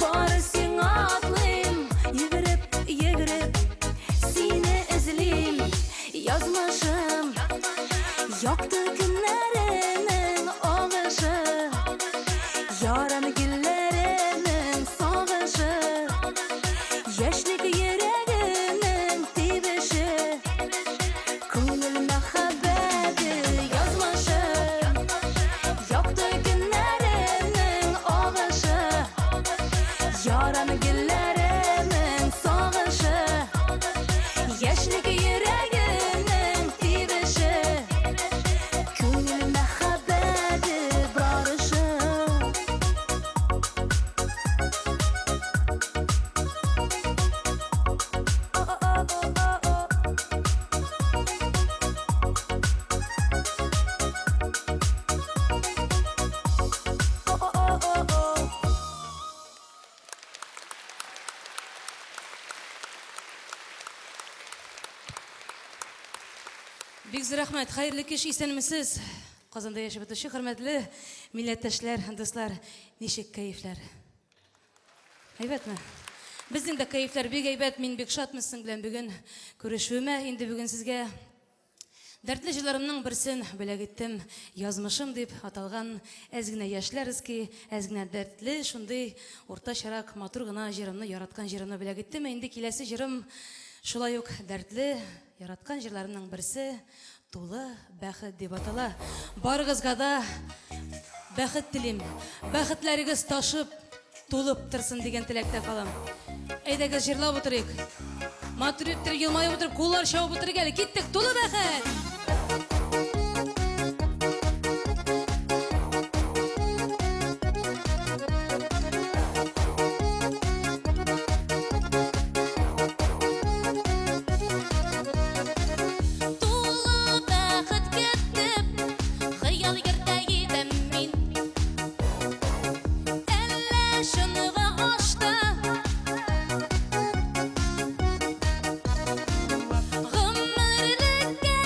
Bari sen atlayım Yigirip Seni izleyim Yazmışım Yaktı günlerimin ağışı Yaran gillerimin sağışı Yaşlık yüreğimin tibişi Koynulma haberi yazmışım Yaktı günlerimin ağışı Yaran gillerimin sağışı Yaşlık yüreğimin tibişi Koynulma haberi barışı Бик зур рәхмәт. Хәерле кич, исәнмесез? Казанда яшәп торучы хөрмәтле милләттәшләр, дуслар, ничек кәефләр? Әйбәтме? Безнең дә кәефләр бик әйбәт. Мин бик шатмын синең белән бүген күрешүемә. Инде бүген сезгә дәртле җырларымның берсен бүләк иттем. Язмышым дип аталган әз генә яшьләрский, әз генә дәртле, шундый уртачарак матур гына җырымны яраткан җырымны бүләк иттем. Инде киләсе җырым шулай ук дәртле, яраткан җырларымның берсе тулы бәхет дип атала. Барыгызга да бәхет телим. Бәхетләрегез ташып, тулып торсын дигән теләктә калам. Әйдәгез җырлап утырыйк. Матур итеп, елмаеп утырып, куллар чабып утырыйк әле. Киттек, тулы бәхет. Тулы бәхет кетеп, хыял йөртә идем мин. Әллә шуныга ашты. Гомерлеккә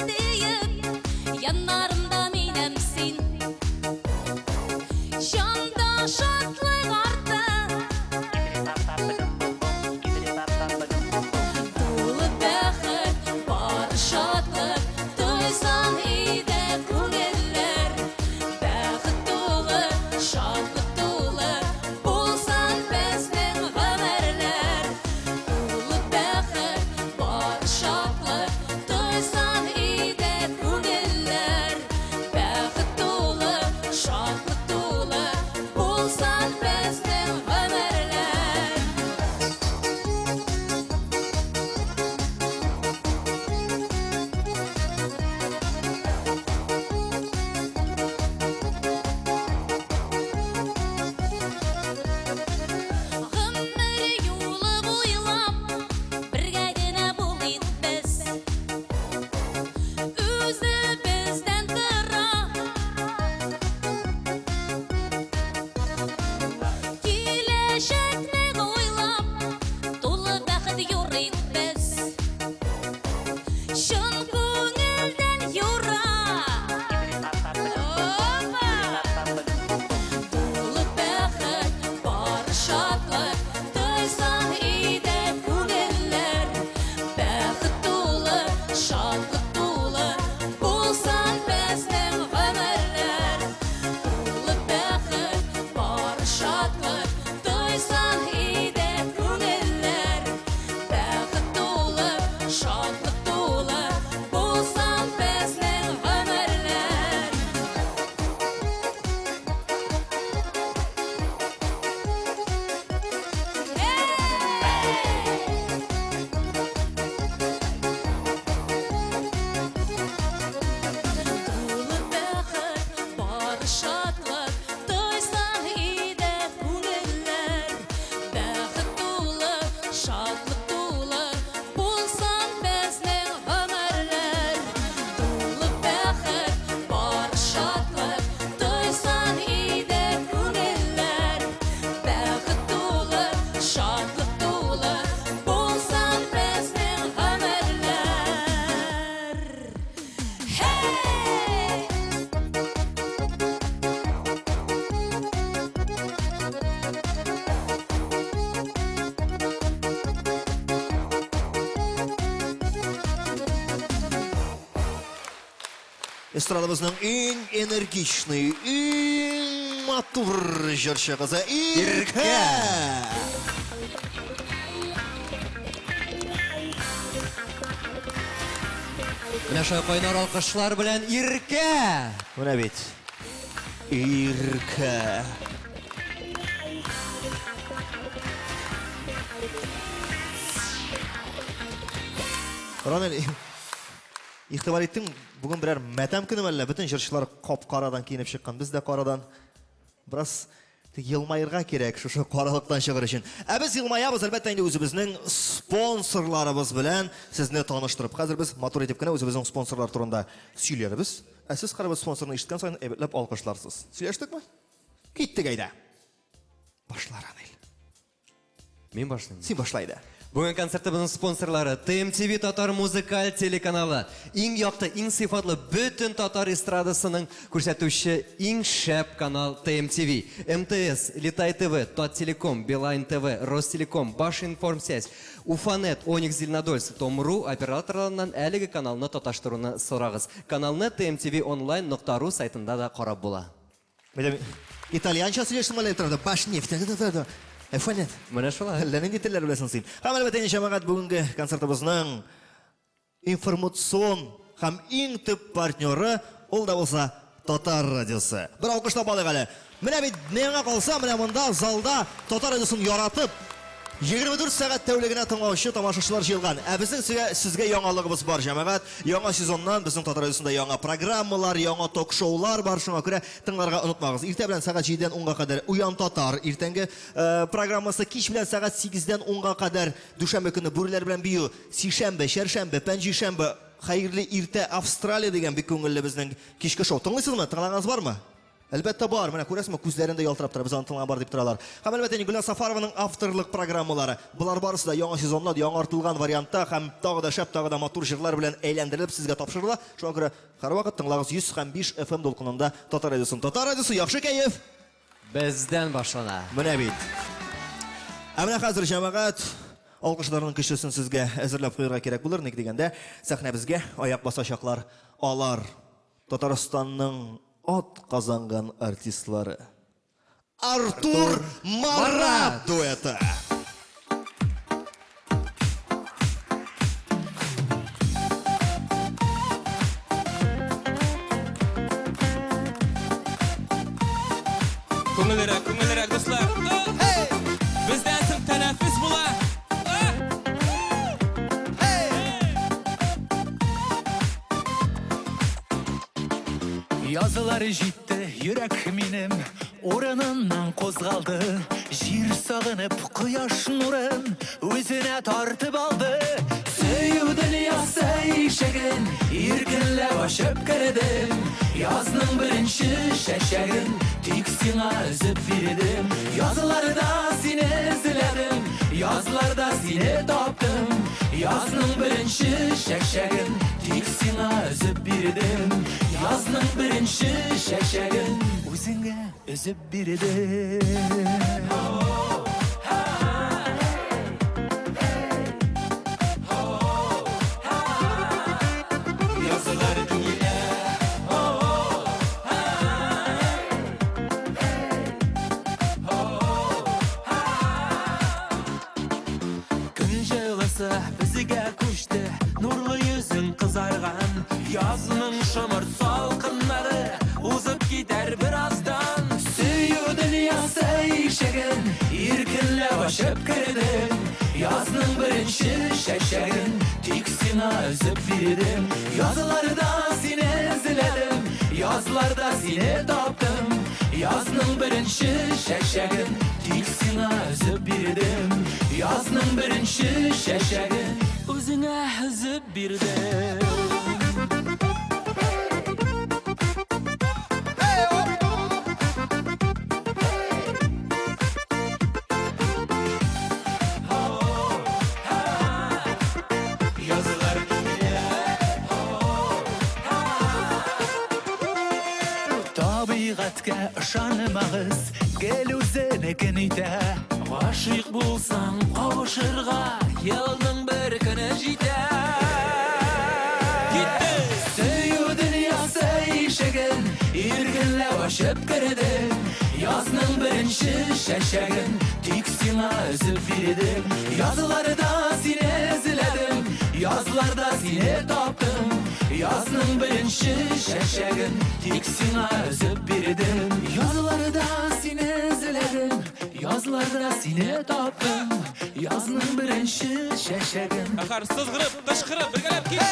Эстрадабызның иң энергичный, иң матур җырчы кызы Иркә. Менә шулай кайнар алкышлар белән Иркә. Менә бит. Иркә. Ронel, ихтимал иттең, бүген берәр матәм көне мәллә, бөтен җырчылар кап-карадан киенеп чыккан, без дә карадан. Бераз елмайырга кирәк шушы каралыктан чыгыр өчен. Ә без елмаябыз, әлбәттә инде үзебезнең спонсорларыбыз белән сезне таныштырып. Хәзер без матур итеп кенә үзебезнең спонсорлар турында сөйләрбез. Ә сез карабыз спонсорны ишеткән саен әйбәтләп алкышларсыз. Сөйләштекме? Киттек әйдә. Башла, Ронel. Мин башлыйм. Син башла әйдә. Бүгін концертыбының спонсорлары ТМТV Татар музыкаль телеканалы, иң яқты, иң сыйфатлы бүтін татар эстрадасының күрсәтүче иң шәп канал ТМТV, МТС, Летай ТВ, Таттелеком, Билайн ТВ, Ростелеком, Башинформсвязь, Уфанет, Оникс Зеленодольск, Том.ру операторларынан әлеге каналны таташтыруны сорагыз. Каналны tmtvonline.ru сайтында да карап була. Итальянча сөйләшсең әле торды. Башнефть. Фонет. Менә шулай. Әллә нинди телләр беләсең син. Һәм әлбәттә җәмәгать бүгенге концертыбызның информацион һәм иң төп партнеры ул да булса Татар радиосы. Бер алкышлап алыйк әле. Менә бит миңа калса, менә монда залда Татар радиосын яратып 24 сәгать тәүлегенә тыңлаучы тамашачылар җыелган. Ә безнең сезгә яңалыгыбыз бар, җәмәгать. Яңа сезоннан безнең Татар радиосында яңа программалар, яңа ток-шоулар бар. Шуңа күрә тыңларга онытмагыз. Иртә белән сәгать 7-дән 10-га кадәр Уян Татар, иртәнге программасы кич белән сәгать 8-дән 10-га кадәр дүшәмбе көне бүреләр белән бию, сишәмбе, чәршәмбе, пәнҗишәмбе, хәерле иртә Австралия дигән бик күңелле безнең кичке шоу. Тыңлыйсызмы? Тыңлагансыз бармы? Әлбәттә бар. Менә күрәсезме, күзләрендә ялтырап тора, без аны тыңлап бар дип торалар. Һәм әлбәттә Гөлнар Сафарованың авторлык программалары. Булар барысы да яңа сезонда, яңартылган вариантта һәм тагы да шәп, тагы да матур җырлар белән әйләндерелеп сезгә тапшырыла. Шуңа күрә һәрвакыт тыңлагыз 105 FM дулкынында Татар радиосын. Татар радиосы яхшы кәеф. Бездән башлана. Менә бит. Ә менә хәзер җәмәгать алкышларның көчлесен сезгә әзерләп куярга кирәк булыр, ник дигәндә, сәхнәбезгә аяк басачаклар алар Татарстанның ат казанган артистлары. Артур Марат дуэты. Күңеллерәк, дуслар. Бездән соң тәнәфес була. Yazıları җитте, йөрәк минем урыныннан кузгалды. Җир сагынып, кояш нурын үзенә тартып алды. Сөю дөньясы ишеген иркенләп ачып кердем. Язның беренче шәшәген тик сиңа өзеп бирдем. Язларда сине эзләдем, язларда сине таптым. Язның беренче шәшәген тик сиңа өзеп бирдем. Язның беренче шәшәген үзеңә өзеп бирдем. Bizga күчте, нурлы йөзең кызарган. Язның шымыр салкыннары узып китәр бераздан. Сөю дөньясы ишеген иркенләп ачып кердем. Язның беренче шәшәген тик сиңа өзеп бирдем. Язларда сине эзләдем, язларда сине таптым. Язның беренче шәшәген тик сиңа өзеп бирдем. Язның беренче шәшәген үзеңә өзеп бирдем. Табигатькә ышанмагыз, гел үзенекен итә. Гашыйк булсаң, кавышырга елның бер көне җитә. Сөю дөньясы Irkınlep aşıp kirdim Yazның birinci şəşəgin Tük sina özüp birdim Yazılarda seni izledim Yazlarda seni tapdım Yazның birinci şəşəgin Tük sina özüp birdim Yazılarda seni izledim Yazlarda seni tapdım Yazның birinci şəşəgin Axar sızgırıp, kışkırıp, birgelep gitti.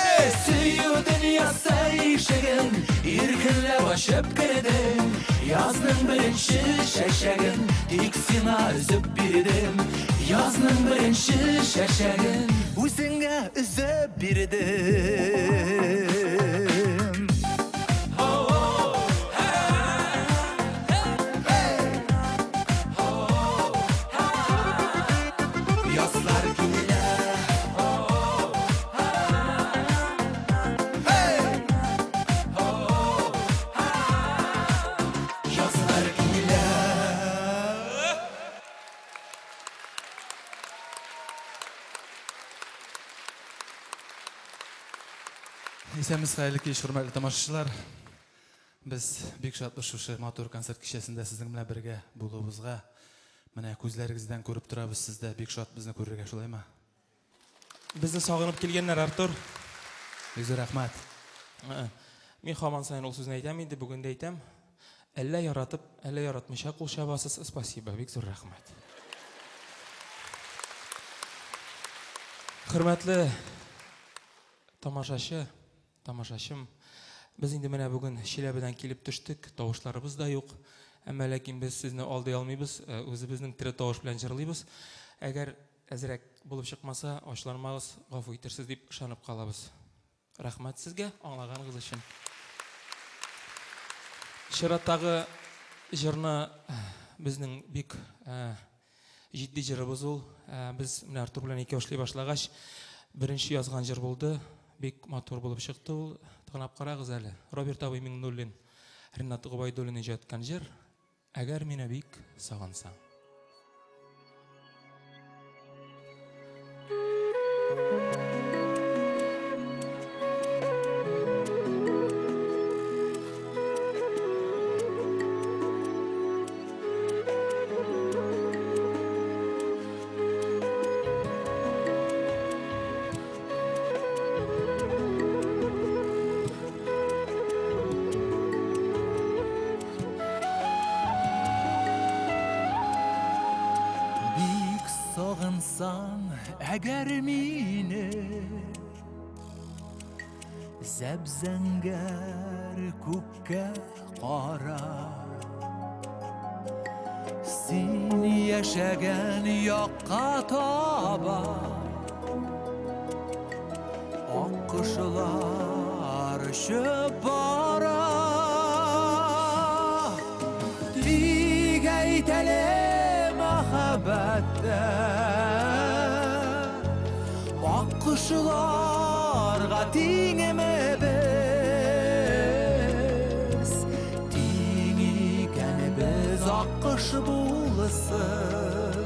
Süyü dünya sayışıgın İrkınlep aşıp kirdim Yazның birinci şəşəgin Tek sina üzüp birdim Yazның birinci şəşəgin Üzüңə üzüp birdim Yazlar güller Yazlar güller Esemiz hayırlı kеш, hürmetli tamaşaçılar. Biz bek şatlıq şuшы motor konsert kişəsində sizin bilan birgə bulubuzğa Менә күзләрегездән күреп торабыз, сездә бик шат безне күрергә, шулаймы? Bizni sog'inib kelganlar Artur. Бик зур рәхмәт. Men hamon sayin ol so'zni aytam, endi bugun aytam. Alla yaratib, alla yaratmasa qo'l shabasiz spasiba, bek zo'r rahmat. Hurmatli tomoshachi, biz endi mana bugun Shelabidan kelib tushdik, tovushlarimiz da yo'q. Ammo lekin biz sizni olday olmaymiz, o'zimizning tiri tovush bilan jirlaymiz. Agar azrak bo'lib chiqmasa, ochlanmaymiz, g'afur etirsiz deb ishonib qolamiz. Rahmat sizga anglaganingiz uchun. Shiratdagi jirni bizning bek jiddiy jirimiz ol. Biz mana Artur bilan ikki yoshli boshlagach birinchi yozgan jir bo'ldi. Bek motor bo'lib chiqdi u. Tig'nab qarag'iz hali. Robert Abimin Nullin, Rinat G'ubaydulin ijodkan jir. Agar meni bek sog'insang. Sağınsan əgər məni Zəbzəngər kukka qara Sin yaşagən yoqqa taba Oqquşlar şöp bara Digəytəli mahabbatda Oqquşlarga tengimi biz Teng ekan biz oqqush bo'lsin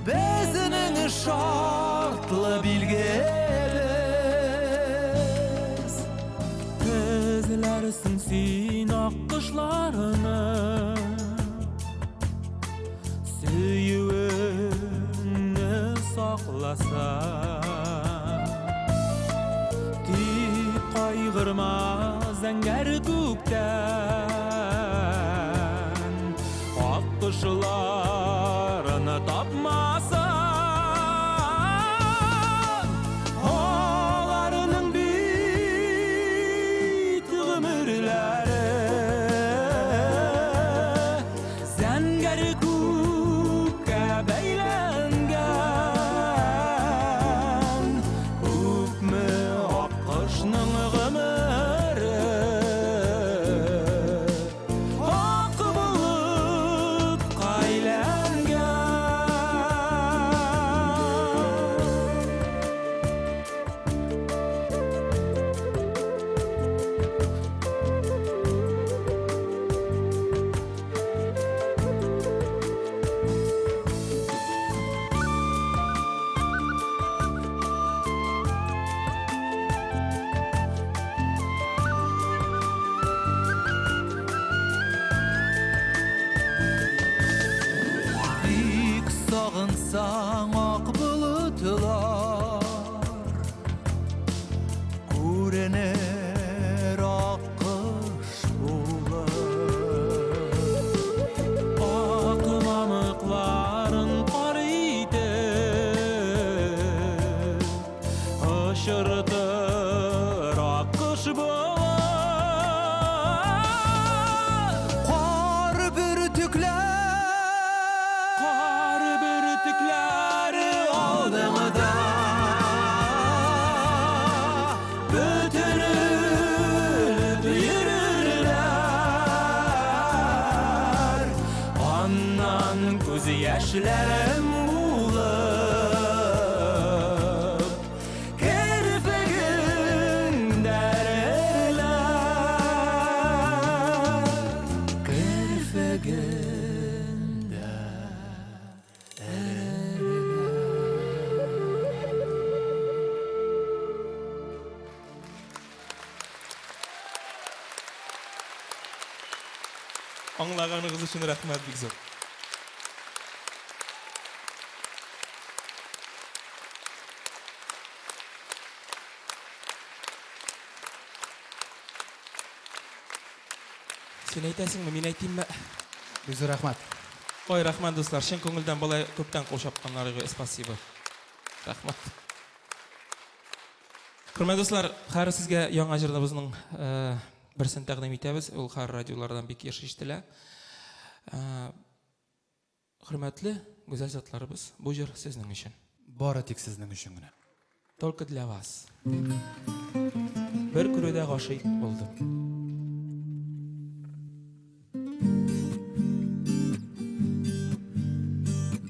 Bizning shartli bilgimiz Ko'zlarsin sen oqqushlarini Suyuğunu saklasa Dik kaygırma zəngər gökten Oqquşlarını tapmasa Onlarının büyük ömürləri Zəngər beylengen Hükmü oqquşның gımırı Oqqı bulup Язсаң ақ бұлытлар Көрінер ақ қыш болып Ақ мамықларын қаритып Ұшыртыр ақ қыш болып Қар бүртіклері алдыңда Бүтіріліп үйірілер Аннан көзі яшілерім болып Кірпігін дәрілер Кірпігін Аңлағаныңыз үшін рахмет бик зор. Сен әйтәсіңме, мен әйтейінме? Бик зур рахмат. Ой, рахмат достар, шын көңілден былай көптен қол шапқанларыңызға спасибо. Рахмат. Құрметті достар, қары сізге яңа жырыбызның бірсін тәқдим етеміз. Ол қары радиолардан бек еш естілі. Құрметті, güzel затларыбыз, бұл жыр сіздің үшін. Бары тек сіздің үшін генә. Только для вас. Бір күрөдә ғашик болдым.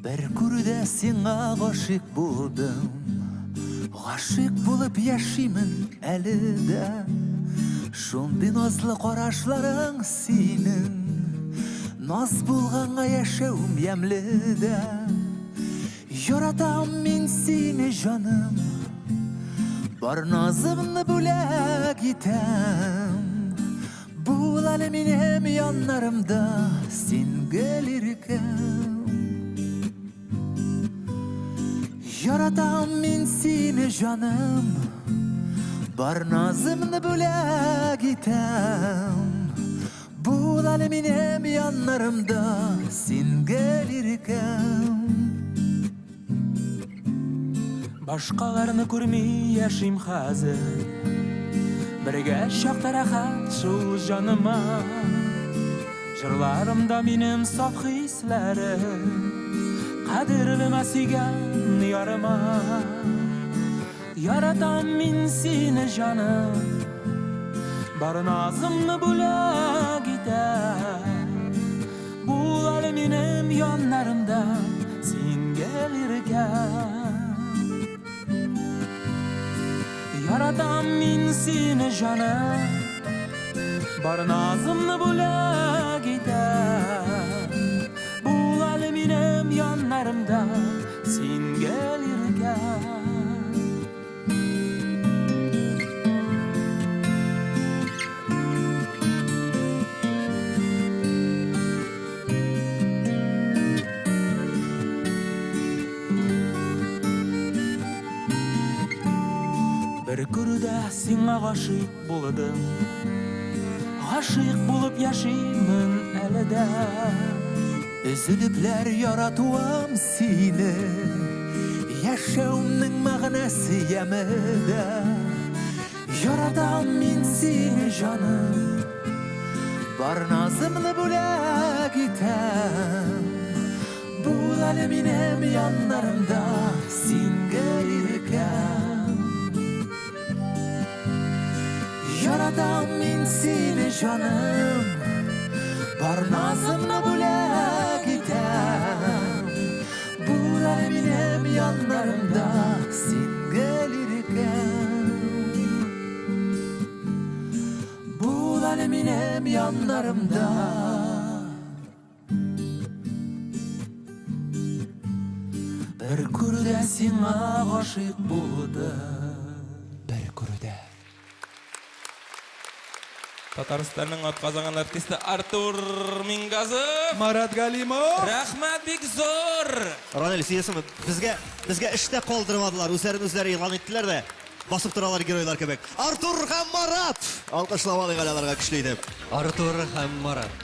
Бір күрүдә сиңа ғашик булдым. Ғашик булып яшимін әлі дә. Шундый назлы карашларың синең. Наз булганга яшәүм ямле дә. Яратам мин сине җаным. Бар назымны бүләк итәм. Бул әле минем яннарымда син гөлиркәм. Яратам мин сине җаным. Бар назымны бүләк итәм. Бул әле минем яннарымда син гөлиркәм. Башкаларны күрмей яшим хәзер. Бергә чакта рәхәт шул җаныма. Җырларымда минем саф хисләрем. Кадерлемә сөйгән ярыма. Яратам мин сине җаным. Бар назымны бүләк итәм. Бул әле минем яннарымда син гөлиркәм. Яратам мин сине җаным. Бар назымны бүләк итәм. Бул әле минем яннарымда син гөлиркәм. Бір күрүдә сиңа ғашик булдым. Ғашик булып яшимін әле дә. Üzülüpler yaratуым сине. Яшәүмнең мәгънәсе ямәдә. Яратам мин сине җаным. Бар назымны бүләк итәм. Бул әле минем яннарымда син гөлиркәм. Яратам мин сине җаным. Бар назымны бүләк итәм. Бул әле минем яннарымда син гөлиркәм. Бул әле минем яннарымда. Бір күрүдә сиңа ғашик булдым. Бір күрүдә. Татарстанның атказанган артисты Артур Мингазов. Марат Галимов. Рахмат бик зор. Ранел, сиесімі, бізге іште қалдырмадылар, өздері илан еттілер де, басып тұралар геройлар кебек. Артур һәм Марат! Алқышлавалы ғалаларға күшлі едіп. Артур һәм Марат.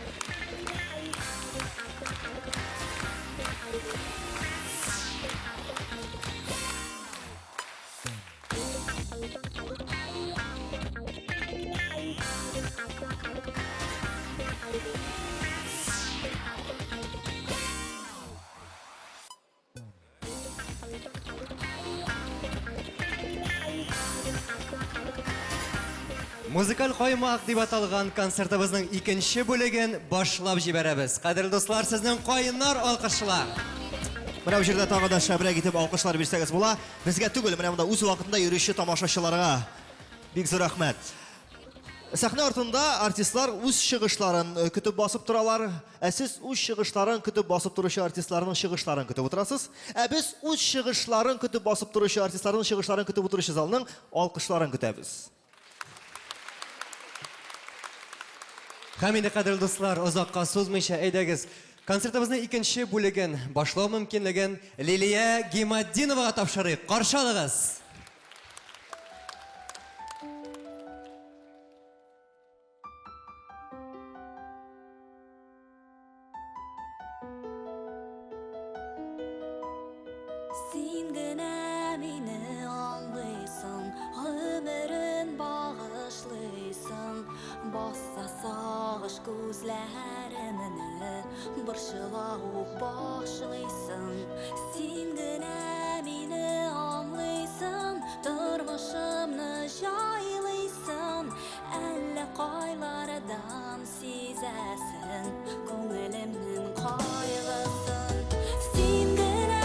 Музыкаль каймак дип аталган концертыбызның икенче бүлеген башлап җибәрәбез. Кадерле дуслар, сезнең кайнар алкышлар. Менә бу җирдә тагы да шәбрәк итеп алкышлар бирсәгез була. Безгә түгел, менә монда үз вакытында йөрүче тамашачыларга бик зур рәхмәт. Сәхнә артында артистлар үз чыгышларын көтеп басып торалар. Сез үз чыгышларын көтеп басып торучы артистларның чыгышларын көтеп утырасыз. Без үз чыгышларын көтеп басып торучы артистларның чыгышларын көтеп утыручы залның алкышларын көтәбез. Һәм инде, кадерле дуслар, озакка сузмыйча әйдәгез, концертыбызның икенче бүлеген башлау мөмкинлеген Лилия Гимаддиновага тапшырыйк. Каршы алыгыз. Син генә мине аңлыйсың, гомерен багышлыйсың. Басса сагыш күзләремне, борчылау башлыйсың. Син генә мине аңлыйсың, тормышымны җайлыйсың. Әллә кайлардан сизәсең, күңелемнең кайгысын. Син генә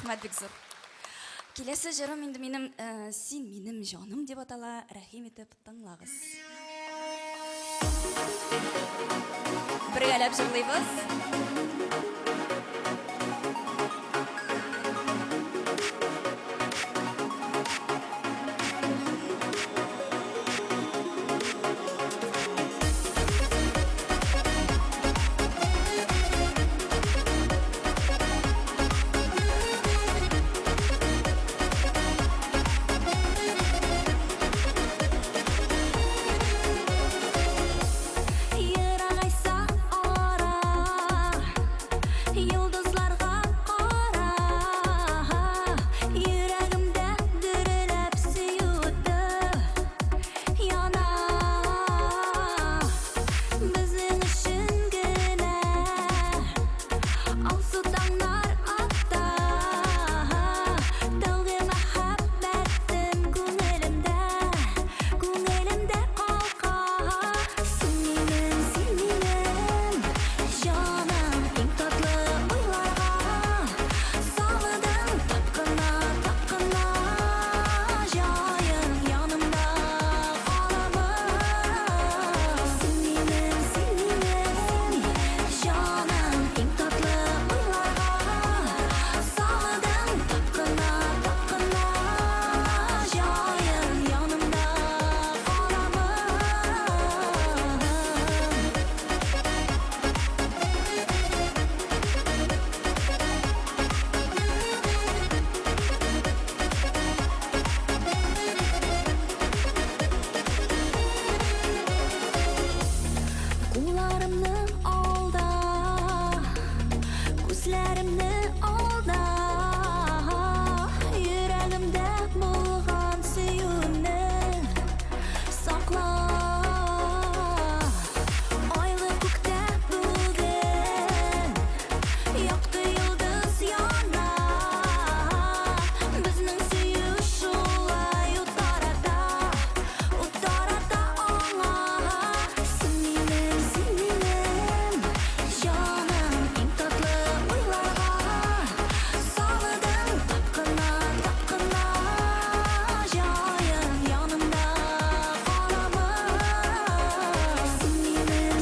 Рәхмәт бик зур. Киләсе җырым инде минем син минем җаным дип атала. Рәхим итеп тыңлагыз. Бергәләп җырлыйбыз. Ерагайса ара, йолдызларга кара, йөрәгемдә дөрләп сөюде яна. Безнең өчен генә алсу таңнар атта, тәүге мәхәббәтем күңелемдә калка. Син минем җаным, иң татлы уйларга салдың тапкына җаем янымда каламы. Син минем җаным, иң татлы уйларга салдың тапкына җаем янымда каламы. Кулларымның алда, күзләремне алда, йөрәгемдә булган сөюне сакла. Айлы күктә бүген якты йолдыз яна, безнең сөю шулай утарата аңа. Син минем җаным, иң татлы уйларга салдың тапкына җаем янымда каламы. Син минем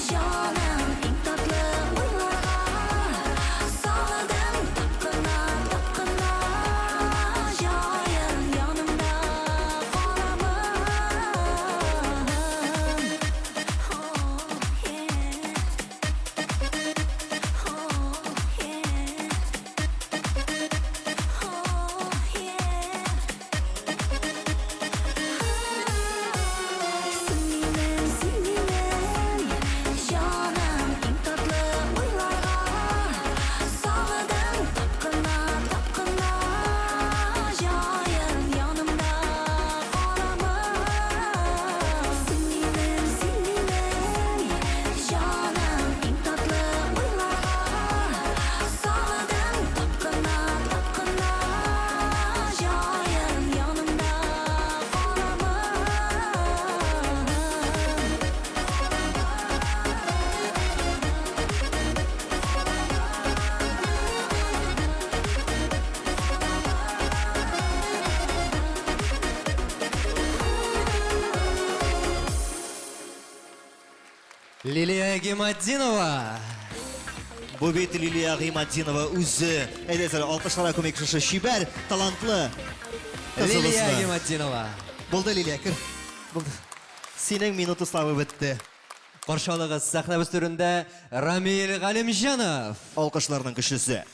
җаным, иң татлы уйларга салдың тапкына җаем янымда каламы. Җаным, иң татлы уйларга салдың тапкына җаем янымда каламы. Син минем җаным, иң татлы уйларга салдың тапкына җаем янымда каламы. Лилия Гимаддинова. Бу бит Лилия Гыймаддинова үзе. Әйдәсәр, алкышларга күмәкчесе шибәр, талантлы. Лилия кызыбызны. Гимаддинова. Булды, Лилия, кер. Булды. Синең минуты славы бетте. Каршылыгыз сәхнәбез түрендә Рамил Галимҗанов. Алкышларның көчлесе.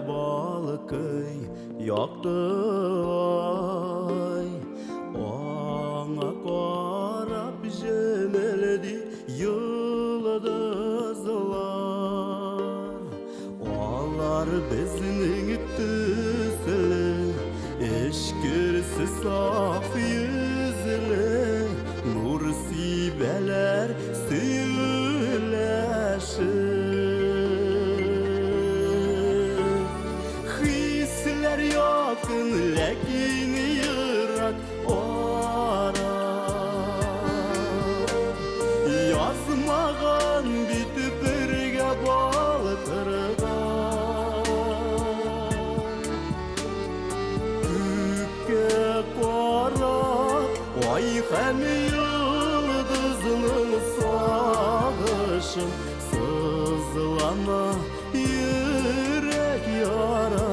балкый яқты ай, аңа карап бар безнең төсле, эшкерсе саф йөзле, нур сибәләр сөйләшер. Хисләр якын, ләкин ерак ара. Язмаган бит бергә балкырган. Күккә карап, ай һәм йолдызның сагышын сызлана йөрәк яра.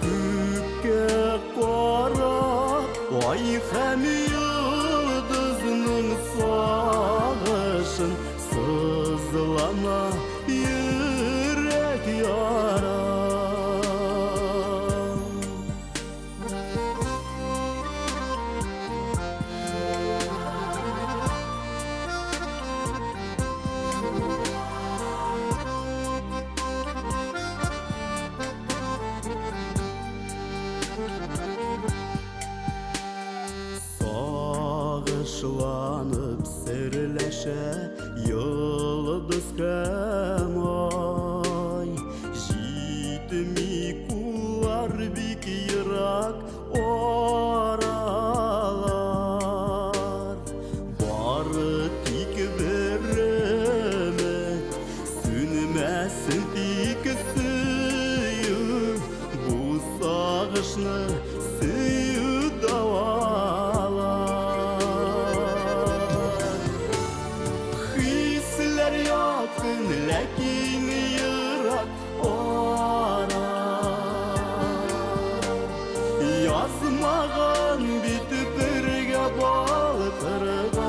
Күккә карап, ай һәм йолдызның сагышын сызлана йөрәк яра. Сагышланып серләшә йолдыз һәм ай. Җитми куллар бик ерак аралар. Бары тик бер өмет, сүнмәсен тик сөю. Бу сагышны сөю давалар. Хисләр якын, ләкин ерак ара. Язмаган бит бергә балкырган.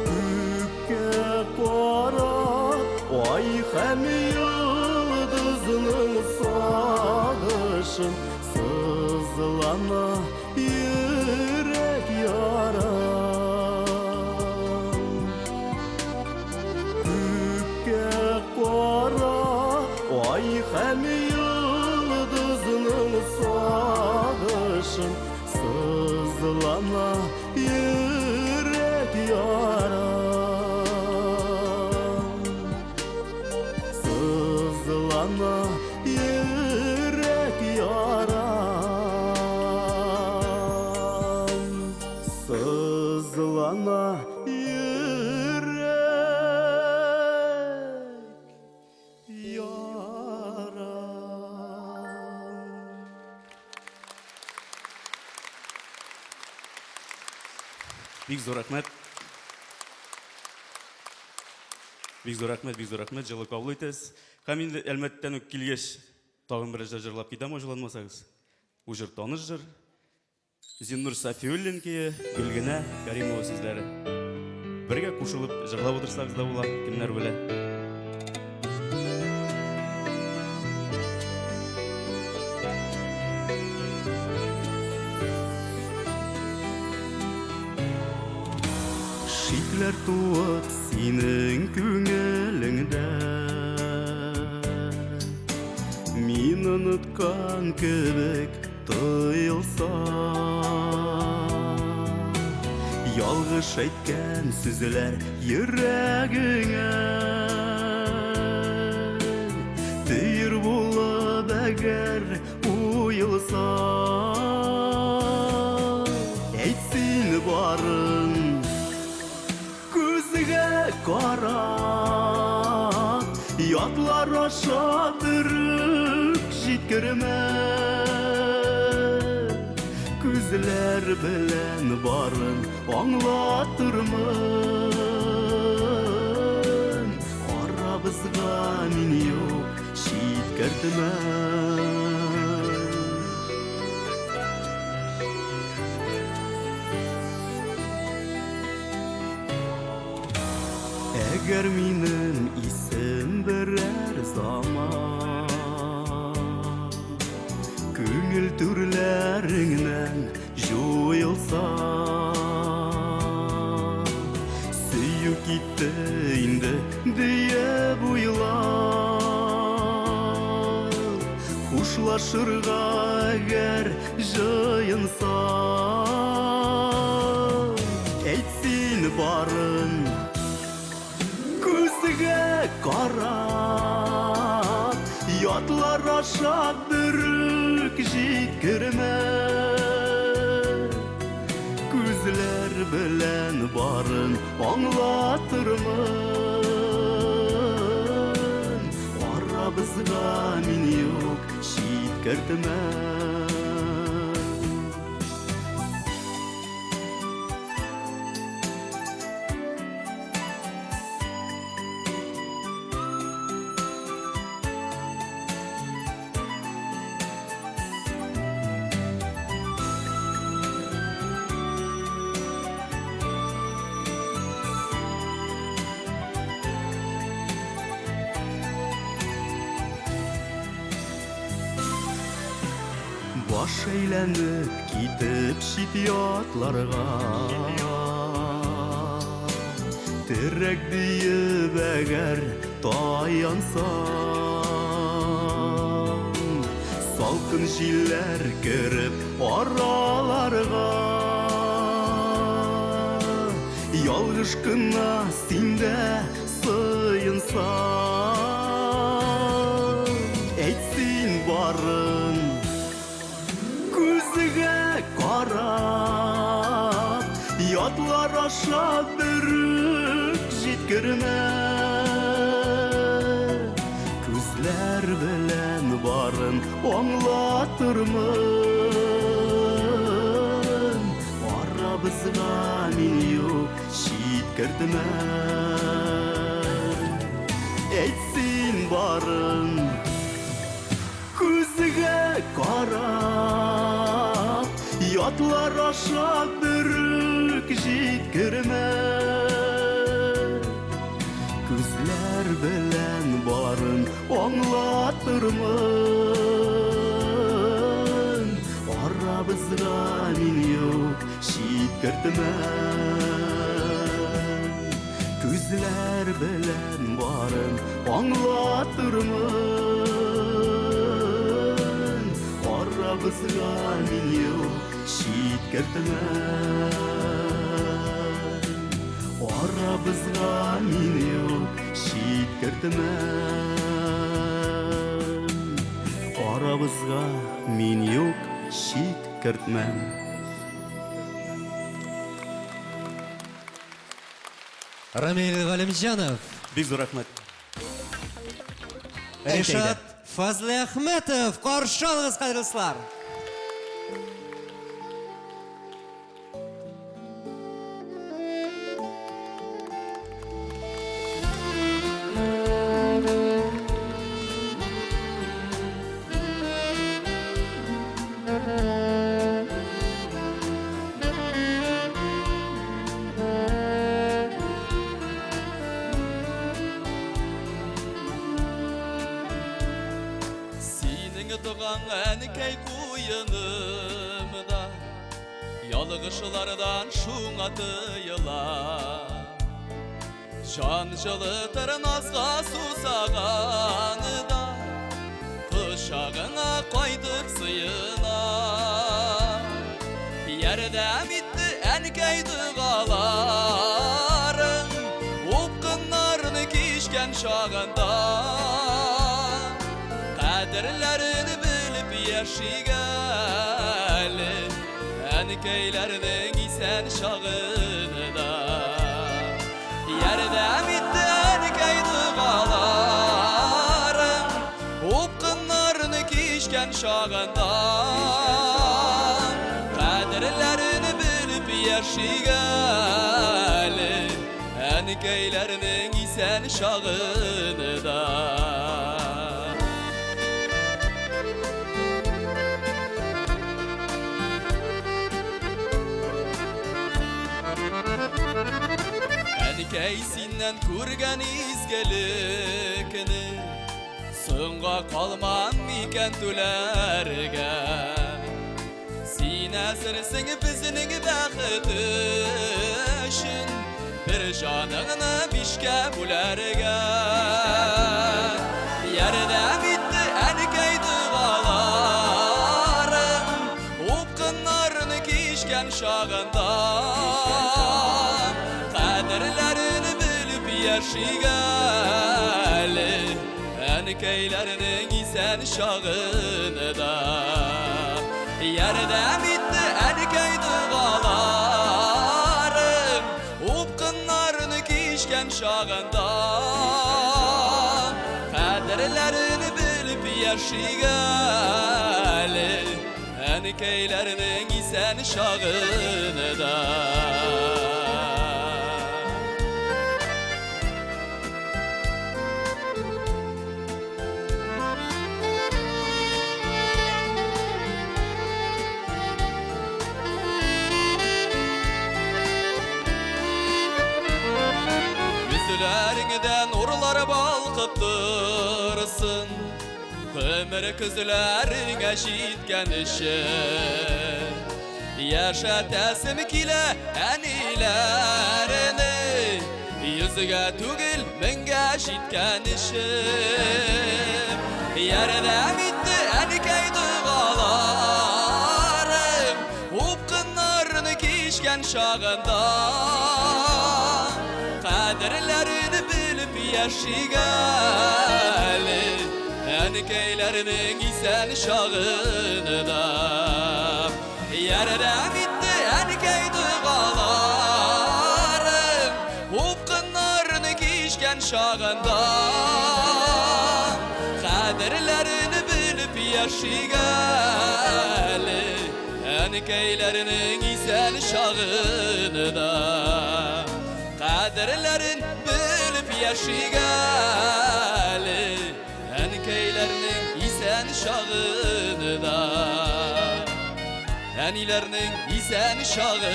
Күккә карап, ай һәм йолдызның сагышын сызлана йөрәк яра. Күккә карап, ай һәм йолдызның сагышын сызлана йөрәк яра. Сызлана йөрәк яра. Сызлана йөрәк яра. Бик зур рәхмәт. Бик зур рәхмәт, җылы кабул итәсез. Һәм инде әлбәттә үк килгәч, тагын бер җырлап китәм, җырланмасагыз. Бу җыр таныш җыр. Зиннур Сафиуллин кие, Гөлгенә Каримова сүзләре. Бергә кушылып җырлап утырсагыз да була, кемнәр белә. Шикләр туып синең күңелеңдә, мин оныткан кебек тоелса. Ялгыш әйткән сүзләр йөрәгеңә төер булып әгәр уелса. Әйт син барын күзгә карап, ятлар аша төреп җиткермә. Күзләр белән барын аңлатырмын. Арабызга мин юк, читкәртмә. Әгәр минем исем берәр заман күңел түрләреңнән җуелса, китті инде дие буйлап хушлашырга әгәр жыйынса әйтсин барын күзгә карап ятлар аша бүрек җиткермә күзләр белән барын аңлатырмын арабызга мин юк җиткертмә Баш әйләнеп китеп чит ятларга Терәк диеп әгәр таянсаң Салкын җилләр кереп араларга Ялгыш кына синдә сыйынсаң Әйтсин барын күзгә карап ятлар аша бүрек җиткермә күзләр белән барын аңлатырмын арабызга мин юк җиткертмә әйтсин барын күзгә карап ятлар аша бүрек җиткермә күзләр белән барын аңлатырмын арабызга мин юк җиткертмә күзләр белән барын аңлатырмын арабызга мин юк җиткертмә арабызга мин юк җиткертмә арабызга мин юк җиткертмә Рамил Галимҗанов, Бик зур рәхмәт. Ришат Фазли Әхмәтов, каршы алыгыз, кадерле дуслар. Doğan әнекей куйынымда ялгышлардан шуңа тыйыла жан жылытыр назга сусаганда кушагыңа кайтып сыйына ярдәм итте әнекей дұғаларың упкыннарны кишкән шагында Қадірлерін біліп яшигәлі Әнекейлердің исән шағында Ярдәм итті әнекей дұғаларың Упқынларыны кишкән шағында Қадірлерін біліп яшигәлі Әнекейлердің исән шағында Әнекей синнән күргән изгелекне Соңга калмам микән түләргә Син әзерсең безнең бәхет өчен bir canını bişke bulergen. Yerde bitti erkey dağlarım, upkınlarını kişken şağından, kaderlerini bilip yaşaygali, erkeylerinin isen şağında. Yerde bitti erkey dağlarım, upkınlarını kişken şağından, kaderlerini bilip yaşaygali, erkeylerinin isen şağında. Yüzlerinden nurlar balkıttırsın, ömür kızlarına şitken işe. Yaşatasım kile enilerini, yüzüge tügül menge şitken işe. Yerde bitti erkey dağlarım, upkınlarını kişken şağında, kaderlerini bilip yaşaygali, erkeylerinin isen şağında. Yerde bitti erkey dağlarım, upkınlarını kişken şağında, kaderlerini bilip yaşaygali, erkeylerinin isen şağında. Kaderlerin bilip yaşaygali, erkeylerinin isen şağında, enilerinin isen şağında.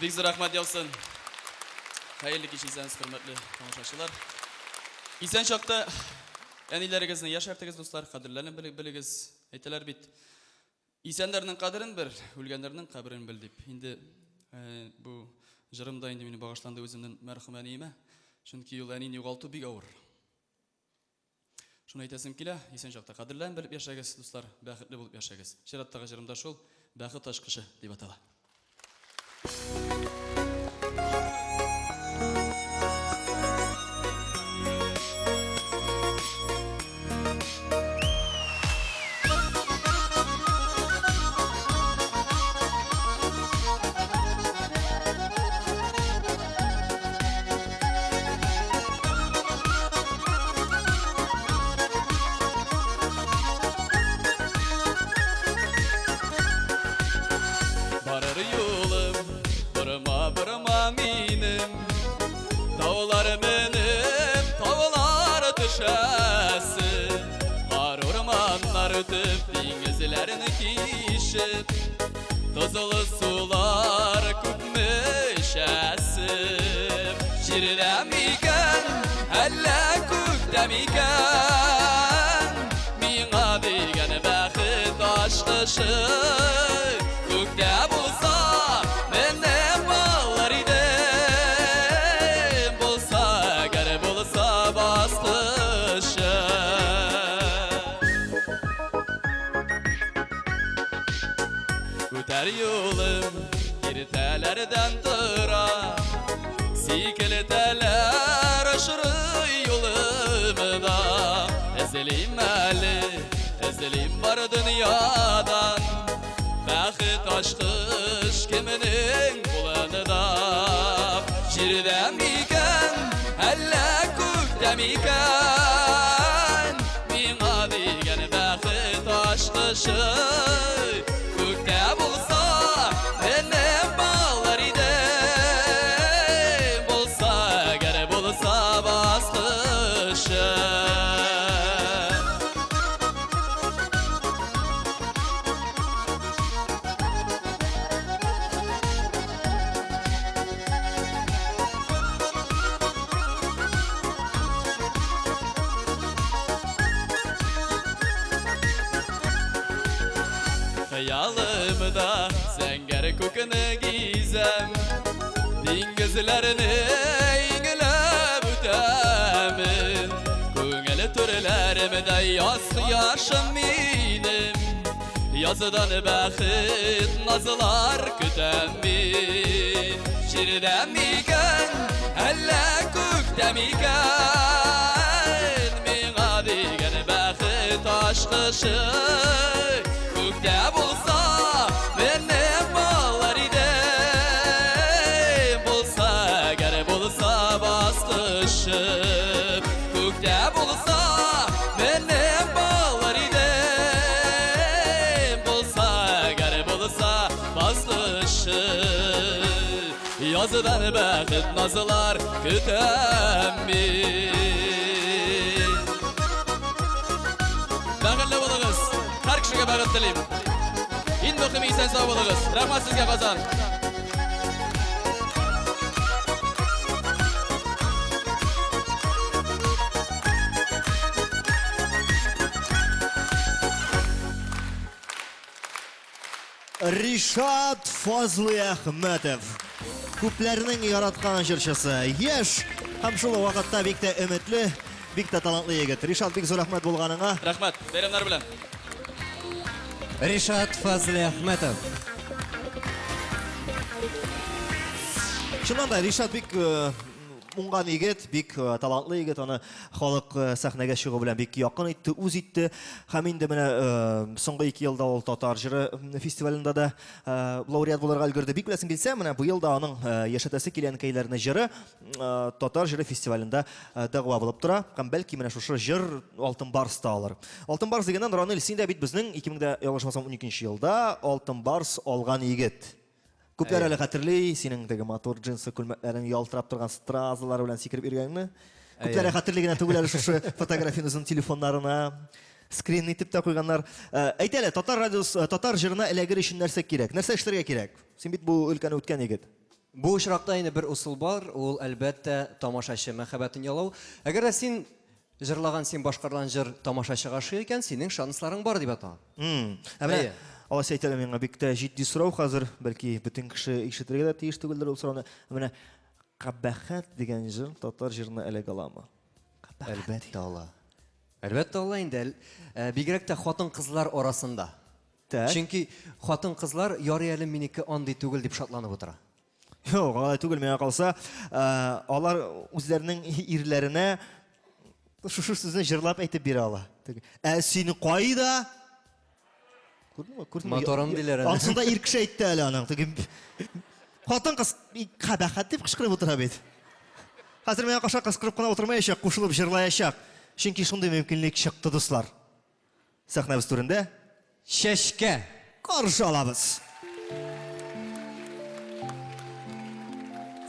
Big zor rahmat yapsın. Hayırlı kişiyseniz hürmetli tamamlaşılar. İnsan çakta enilerinizni yaşartınız dostlar, kadirlerini biliniz. Ayteler bit. İnsanların kadırın bir, ölgenlerinin kabrini bil dip. Şimdi bu jırımda indi meni bağışlandı özümden merhum enime. Çünkü yol enin yoğaltı big ağır. Şunu aytasım kile, insan çakta kadirlerini bilip yaşayınız dostlar, bäxetli bulup yaşayınız. Şerattağı jırımda şol, bäxet taşkışı dip atala. Barır yolum, barıma minim, dağlar benim, tağlar düşesi. Har ormanlar ötüp, denizlerini kişip, tuzlu sular köpmüşesip. Şirdemiken, elle köktemiken, miňa degen bäxet aşkışı. Kökte bulsa mende bağlar idim, bulsa gar bulsa bastışı. Öter yolum girtelerden tıra, sikilteler aşırı yolumda. Ezelim eli, ezelim var dünyadan, bäxet aşkış kiminin bulanıda. Şirdemiken, elle köktemiken, miňa degen bäxet aşkışı. Kökte bulsa mende bağlar idim, bulsa gar bulsa Hayalımda zenger kokunu gizem Dingizlerini ingilep ütemin Köngeli türlerimde yaz yaşım benim Yazıdan bəxit nazılar kütem min Şirden miken, elle kökten miken Mina digen bəxit aşkışı Kökte bulsa benim ballar idem Bulsa gere bulsa bastışıp Kökte bulsa benim ballar idem Bulsa gere bulsa bastışıp Yazıdan bəxit nazılar kütem min Bəxilli bolunuz, her kişiye bəxit dileyim İndi oxum iyisen sağ bolunuz, rahmat sizge qazan Ришат Фазлы Ахметов. Күпләрнең яраткан җырчысы. Яшь һәм шул ук вакытта бик тә өметле, бик тә талантлы егет. Ришат, бик зур рәхмәт булганыңа. Рахмат, бәйрәмнәр белән Ришат Фазли Ахметов. Шуннан да Ришат бик уңган егет, бик талантлы егет. Аны халык сәхнәгә чыгу белән бик якын итте, үз итте. Һәм инде менә соңгы 2 елда ул Татар җыры фестивалендә да лауреат булырга өлгерде. Бик беләсең килсә, менә бу елда аның яшәтәсе килгән көйләрне җыры Татар җыры фестивалендә дәгъва булып тора. Һәм бәлки менә шушы җыр Алтын Барс та алыр. Алтын Барс дигәндән Ранил, син дә бит безнең 2012 елда Алтын Барс алган егет. Күпләр әле хәтерли, синең теге матур джинсы күлмәкләрең ялтырап торган стразалар белән сикереп йөргәнне. Күпләр хәтерли генә түгел әле шушы фотографияны үзенең телефоннарына скрин итеп тә куйганнар. Әйт әле, татар җырына эләгер өчен нәрсә кирәк? Нәрсә эшләргә кирәк? Син бит бу өлкәне үткән егет. Бу очракта инде бер усул бар, ул әлбәттә тамашачы мәхәббәтен ялау. Әгәр дә син җырлаган, син башкарган җыр тамашачыга ошый икән, синең шансларың бар дип аталар. Әмма Алла әйтәле миңа бик тә җитди сорау хәзер, бәлки бөтен кеше ишетергә дә тиеш түгелдер ул сорауны. Менә Кабахат дигән җыр татар җырына эләгә аламы? Әлбәттә ала. Әлбәттә ала инде. Бигрәк тә хатын-кызлар арасында. Чөнки хатын-кызлар ярый әле минеке андый түгел дип шатланып утыра. Юк, алай түгел, миңа калса, алар үзләренең ирләренә шушы сүзне җырлап әйтеп бирә ала. Син кайда? Моторым диләр. Ансында ир кеше әйтте әле аның. Хатын-кыз Кабахат дип кычкырып утыра бит. Хәзер миңа каша кычкырып кына утырмаячак, кушылып җырлаячак. Чөнки шундый мөмкинлек чыкты, дуслар. Сәхнәбез түрендә Чәчкә каршы алабыз.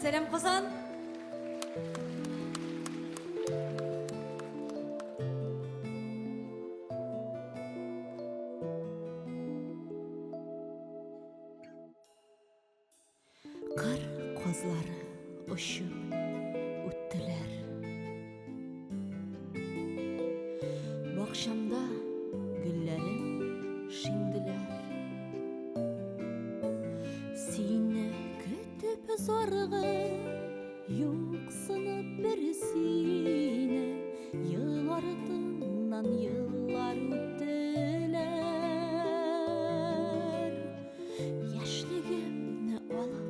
Сәлам Казан. Кар казлары ұшып үттілер. Бақшамда гүлләрем шиңділер. Сине көтіп зорғы, юқсынып бір сине. Йыл артынан йыллар үттілер. Яшьлегемне алып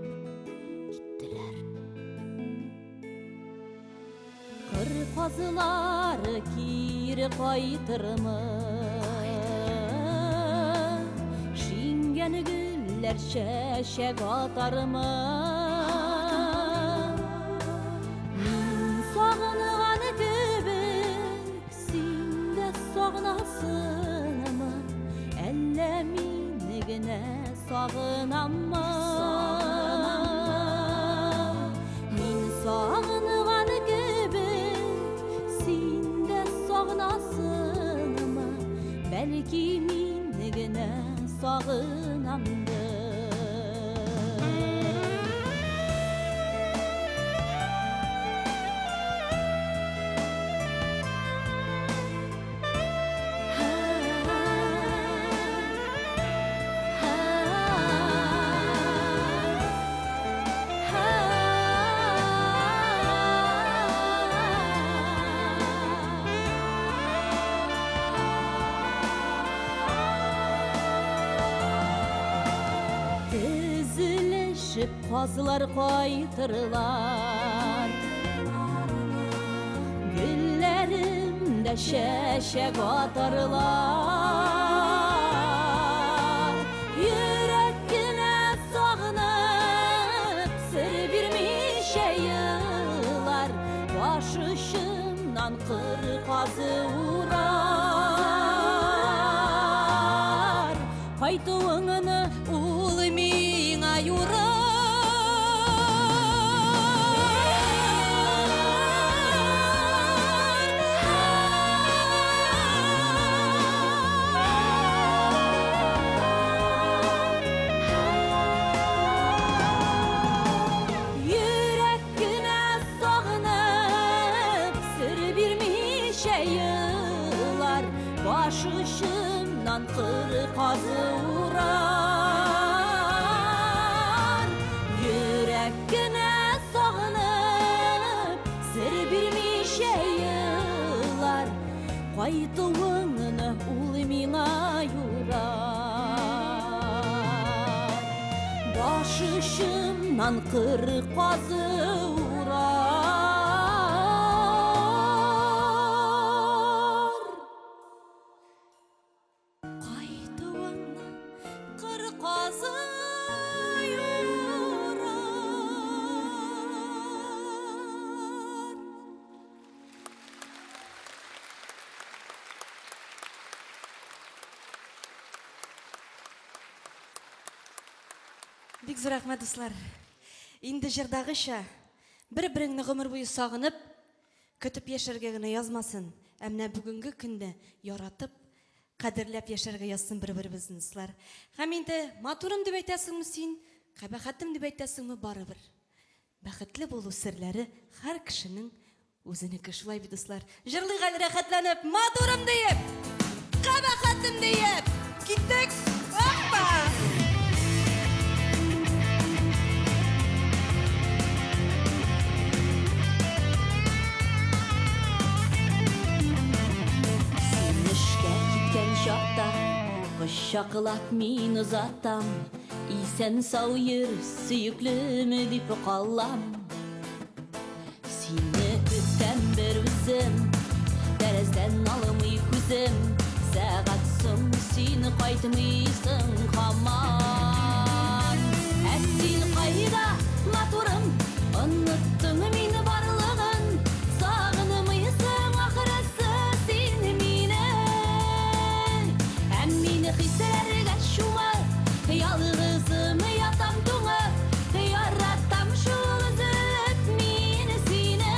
Кыр казылары кире кайтырмы? Шиңгән гүлләр чәчәк атармы? Мин сагынган кебек, син дә сагынасыңмы? Әллә мин генә сагынаммы? Мин сагынган сагынасыңмы? Бәлки мин генә сагынамдыр. Дәшіп қазылар қайтырылар Гүлләрімдә шәшәк атарылар Йөрәк кенә сағынып Сыр бирмичә еллар Баш ұшымнан қыр қазы урар Қайтуыңыны ул миңа Йөрәк кенә сағынып Сыр бирмичә еллар Баш ұшымнан қыр қазы урар Йөрәк кенә сағынып Сыр бирмичә еллар Кайтуыңны ул миңа юрар Баш ұшымнан қыр қазы урар Кайтуыңны қыр қазы юрар Бик зур рәхмәт, дуслар. Инде җырдагыча бер-береңне гомер буе сагынып, көтеп яшәргә генә язмасын, ә менә бүгенге көндә яратып, кадерләп яшәргә язсын бер-беребезне, дуслар. Һәм инде матурым дип әйтәсеңме син, кабахәтем дип әйтәсеңме барыбер. Бәхетле булу серләре һәр кешенең үзенеке шулай бит, дуслар. Җырлыйк әле рәхәтләнеп, матурым диеп, кабахәтем диеп, киттек. Оппа! Құшақлап мен ұзаттам Исән сау ер сүйіклім деп қалам Сені күттәм бір өзім Тәрізден алымый күзім Сәғат сұм сені қайтмайсың қаман Әсін қайда матурым Ұнныттың мені барлығын Сағынымайсың ақырысы сені мені Әммені қисәрге шумы Ялғызым ятам туңы Яраттам шулызып мені сені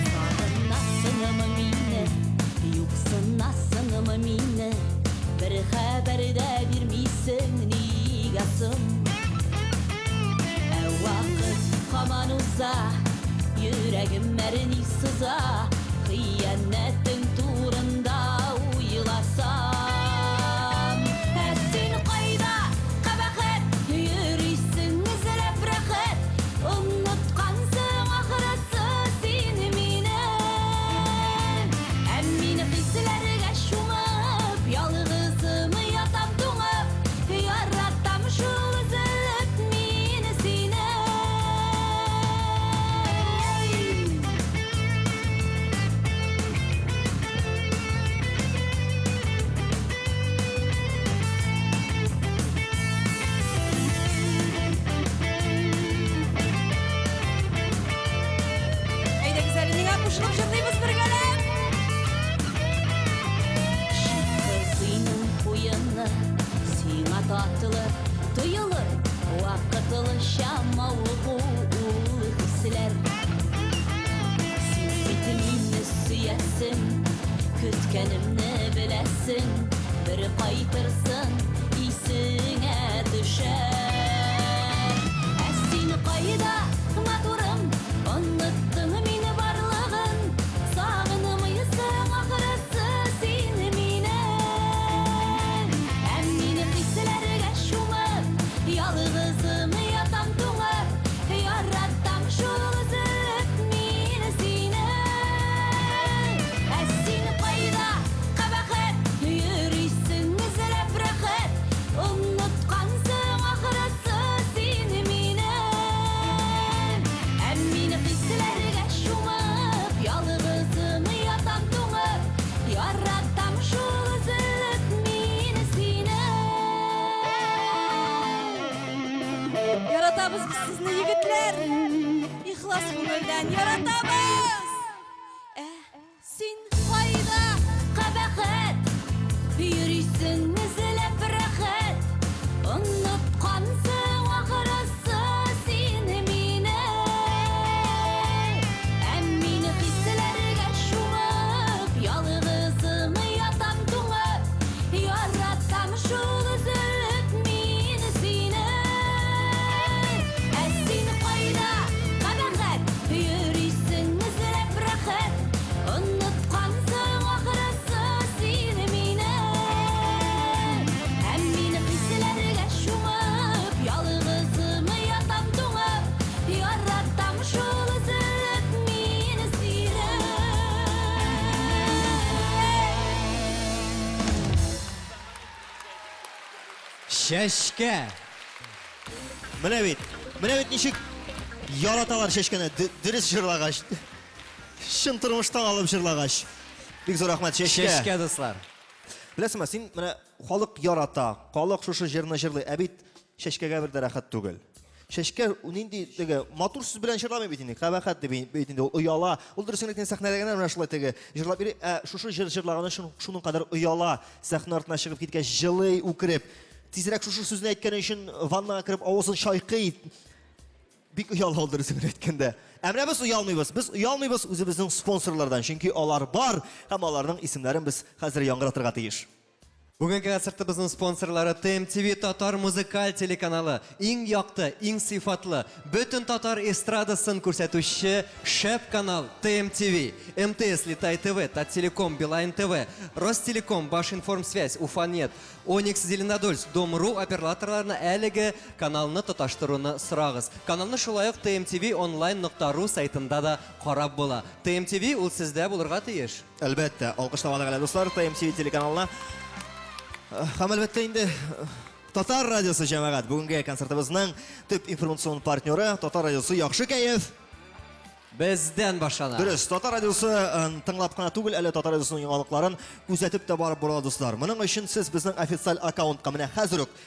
Сағынасыңымы мені Юқсынасыңымы мені Бір хәбәрді бермейсің нигасым Әуақыт қаман ұза Йөрәгім әріні сыза Қиянәттің турында уйласам Әсін қайда қабақет Йөрейсің ізләп рәхет Ұмытқансың ақырысы сені мені Әммені қисілерге шумып Ялғызым ятам туңып Яраттам шул үзіліп мені сені Қушылып жырлаймыз біргәлеп Қызының қойыны Сиңа татылы Тұйылы Уақытылы шамауы ұлы кісілер Сен бетімені сүйәсің Күткәнімні біләсің Бір қайтырсың Исіңә düşер Әсін қайда матурым Ұнныттың мені барлығын Сағынымайсың ақырысы сені мені Әммені қисілерге шумып Ялғызым ятам туңып Яраттам шул үзіліп мені сені Әсін қайда қабақет Йөрейсің ізләп рәхет белән яратабыз. Син кайда кабахәт, йөрисең эзләп рәхәт, оныткансың ахырысы сине мине. Мин хисләргә шуып, ялгызым ятам туңып, яратам шул үзелеп мин сине. Син кайда кабахәт, йөрисең эзләп рәхәт, оныткансың ахырысы сине мине. Мин хисләргә шуып, ялгызым ятам туңып, яратам шул үзелеп мин сине. Шәшкә. Менә бит ничек яраталар шешкәне дөрес җырлагач. Шын тормыштан алып җырлагач. Бик зур рәхмәт шешкә. Шәшкә дуслар. Беләсеңме, син менә халык ярата, халык шушы җырны җырлый, ә бит шешкәгә бер дә рәхәт түгел. Шешкә нинди теге матур сүз белән җырламый бит инде, кабахәт дип бит инде, ул ояла. Ул дөресенлекне сәхнәдәгенә менә шулай теге җырлап бирә, ә шушы җыр җырлаганы шуның кадәр ояла, сәхнә артына чыгып киткәч җылый, үкереп, тизрәк шушы сүзне әйткән өчен ваннага кереп авызын шайкый. Бик ояла ул дөресен әйткәндә. Ә менә без оялмыйбыз үзебезнең спонсорлардан, чөнки алар бар һәм аларның исемнәрен без хәзер яңгыратырга тиеш. Бүгенге концертыбызның спонсорлары ТМТV Татар музыкаль телеканалы, иң якты, иң сыйфатлы, бөтен татар эстрадасын күрсәтүче шәп канал ТМТV, МТС Литай ТВ, Таттелеком, Билайн ТВ, Ростелеком, Башинформсвязь, Уфанет, Оникс Зеленодольск, Дом.ру операторларына әлеге каналны тоташтыруны сорагыз. Каналны шулай ук tmtvonline.ru сайтында да карап була. TMTV ул сездә булырга тиеш. Әлбәттә, алкышлавыгыз әле дуслар, ТМТV телеканалына. Һәм әлбәттә инде Татар радиосы җәмәгать бүгенге концертыбызның төп информацион партнеры Татар радиосы яхшы кәеф. Бездән башлана. Дөрес, Татар радиосы тыңлап кына түгел, әле Татар радиосының яңалыкларын күзәтеп тә барып бара дуслар. Моның өчен сез безнең официаль аккаунтка менә хәзер үк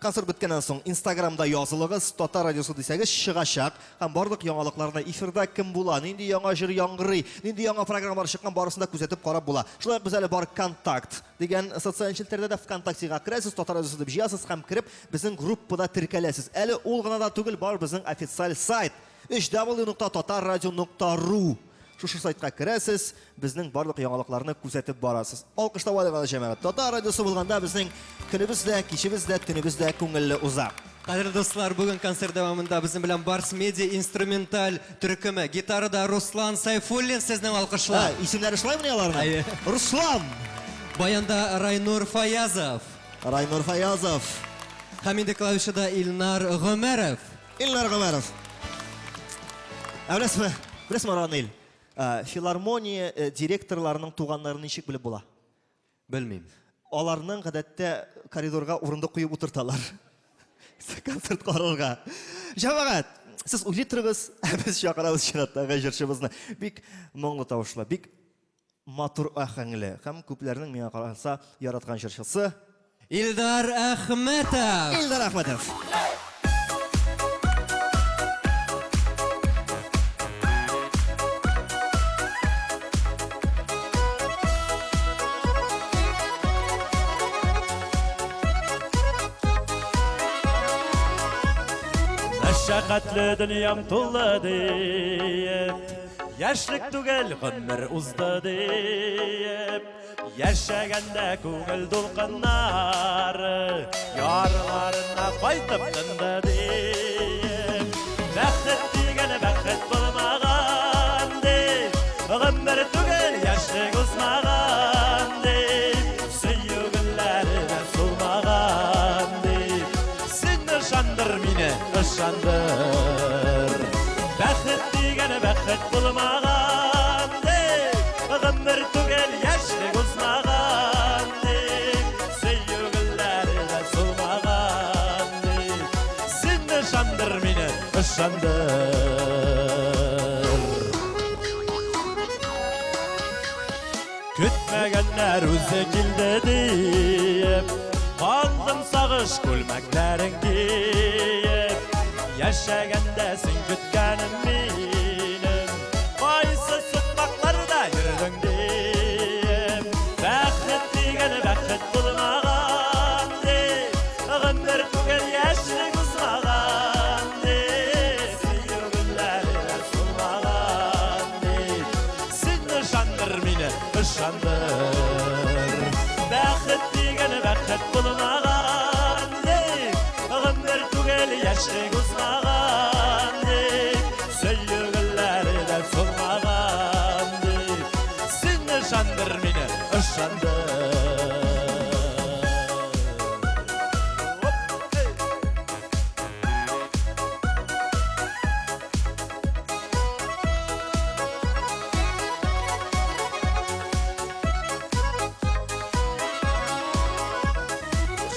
концерт биткәннән соң Instagramда язылыгыз, Татар радиосы дисәгез чыгачак һәм барлык яңалыкларны эфирда кем була, нинди яңа җыр яңгырый, нинди яңа программалар чыккан барысын да күзәтеп карап була. Шулай ук без әле бар контакт дигән социаль челтәрдә дә ВКонтактега керәсез, Татар радиосы дип җыясыз һәм кирип безнең группада теркәләсез. Әле ул гына да түгел, бар безнең официаль сайт www.tatarradio.ru. Шушы сайтка керәсез, безнең барлык яңалыкларны күзәтеп барасыз. Алкышлап алыгыз җәмәгать. Татар радиосы булганда безнең көнебез дә, кичебез дә, төнебез дә күңелле уза. Кадерле дуслар, бүген концерт дәвамында безнең белән Барс Медиа инструменталь төркеме, гитарада Руслан Сайфуллин, сезнең алкышлар. Исемнәре шулаймы аларның? Руслан, баянда Райнур Фаязов. Һәм инде клавишада Илнар Гомәров. Беләсезме, Ранил? Филармония директорларының туганнарын ничек белеп була? Белмим. Аларның гадәттә коридорга урындык куеп утырталар. Концерт карарга. Җәмәгать, сез уйлый торыгыз, без чакырабыз чираттагы җырчыбызны. Бик моңлы тавышлы, бик матур ахәңле һәм күпләрнең миңа караса яраткан җырчысы Илдар Әхмәтов. Мәшәкатьле дөньям тулы дип, яшьлек түгел гомер узды дип, яшәгәндә күңел дулкыннары ярларына кайтып тынды дип, бәхет дигән бәхет булмаган дип, гомер түгел яшьлек узмаган дип, сөю гөлләренә сулмаган дип, син ышандыр мине, ышандыр. Бәхет дигән бәхет булмаган дип, гомер түгел яшьлек узмаган дип, сөю гөлләренә сулмаган дип, син ышандыр мине, ышандыр. Көтмәгәннәр үзе килде дип, калдым сагыш күлмәкләрен киеп, яшәгәндә син көткәнем минем, ышанdır. Бәхет деген бәхет bulmağan deyip, ömür tügel yaşlık uzmağan deyip, söylüğülleri de solmağan deyip, sen ышанdır meni, ышанdır.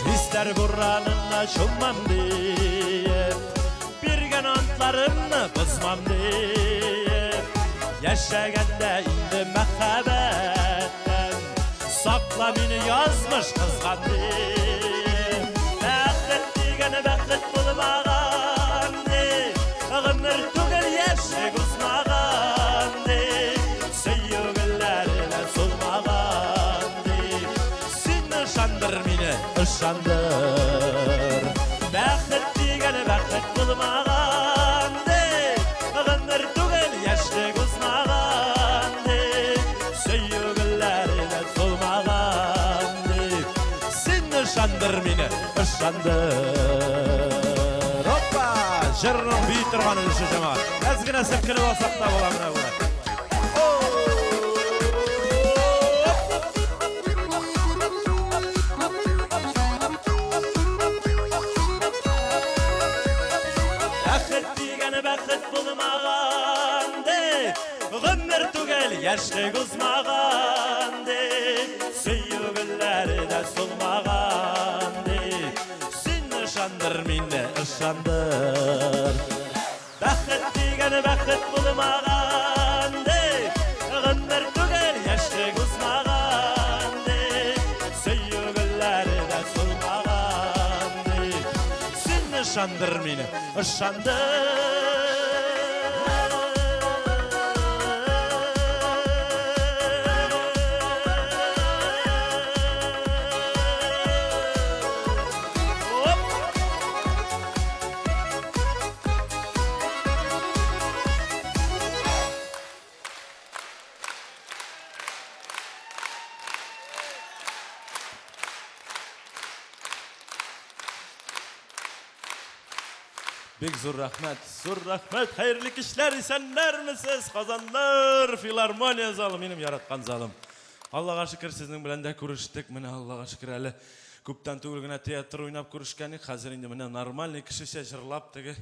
Hisler buranına şummam deyip, birgen antlarımı bızmam deyip, yaşaganda indi mehabetten, sakla beni yazmış kızgan deyip, bәхет degeni bәхет bulmağan deyip, ömür tügel yaşlık uzmağan deyip, söylüğüllerine solmağan deyip, sen ышанdır meni, ышанdır. Бәхет degeni bәхет bulmağan deyip, ömür tügel yaşlık uzmağan deyip, söylüğüllerine solmağan deyip, sen ышанdır meni, ышанdır. Hoppa! Jırның büyük тұрған өлші жамаат. Әзгіне сілкініп алсақ та бола мына бұлар. Бәхет дегені бәхет bulmağan deyip, ömür tügel yaşlık uzmağan deyip, söylüğülleri de solmağan deyip, sen ышанdır meni, ышанdır. Бәхет degeni bәхет bulmağan deyip, ömür tügel yaşlık uzmağan deyip, söylüğülleri de solmağan deyip, sen ышанdır meni, ышанdır. Bek zor rahmet, hayırlı kişiler, esenlermisiz, kazanlar, filarmoniya zalım, benim yaratkan zalım. Allah'a şükür sizin bilen de görüştük, mine Allah'a şükür әлі көптен түгілгіне театр ойнап көрішкені, қазір енді міне нормальный кішіше жырлап, тегі,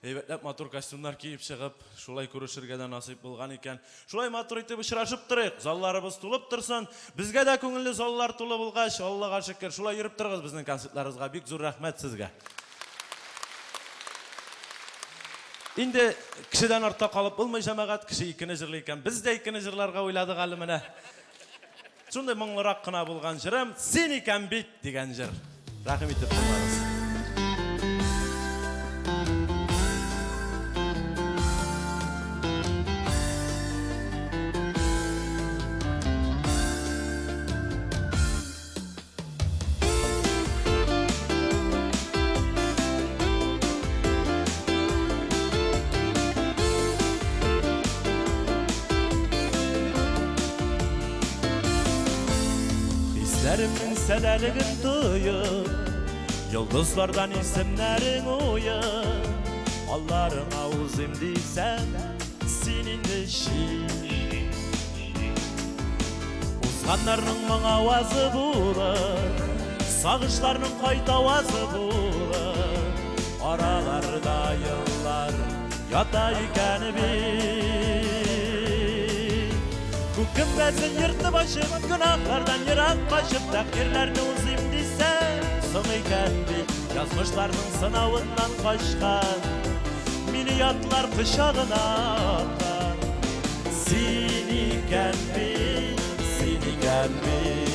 eybetlep матур костюмдар киіп шығып, шулай көрішірге де насип болған екен. Шулай матур етіп ұшырашып тұрық, залларыбыз тұлып тұрсын, бізге де көңілі заллар тұлы болғаш, Allah'a şükür, шулай еріп тұрғыз біздің концертларымызға, бек зор рахмет сізге. Şimdi kişiden orta kalıp olmay cemaat kişi ikini jırlayken biz de ikini jırlarga oyladık әлі mine. Şunday мұңлырақ қына болған жырым sen iken bit деген жыр. Рахим етіп тұрмаңыз. Hislerim'in sedeligin duyup, yıldızlardan isimlerin uyup, Allah'ın ağzım değilsen senin işin. Uzganlarının bana avazı bulur, sağışlarının kayıt avazı bulur, aralarda yıllar yatayken bil. Hüküm bezin yırtı başım, günahlardan yırak başım, takdirlerini uzayım diysen, sığıyken bil, yazmışlarının sınavından kaçkan, miliyatlar kışağına atan, siniken bil, siniken bil.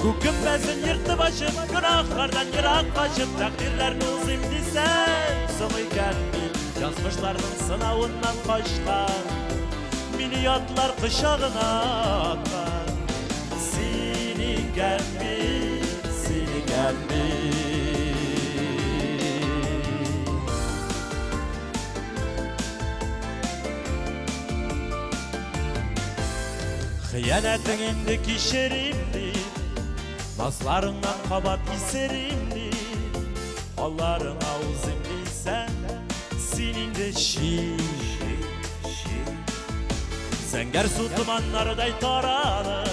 Hüküm bezin yırtı başım, günahlardan yırak başım, takdirlerini uzayım diysen, sığıyken bil, yazmışlarının sınavından kaçkan, miliyatlar kışağına atan, siniken bil, siniken bil. Hıyanetin indi kişerimdi, nazlarından kabat iserimdi. Kolların ağzımdı sen, senin de Sen ger su tumanlarday taradı,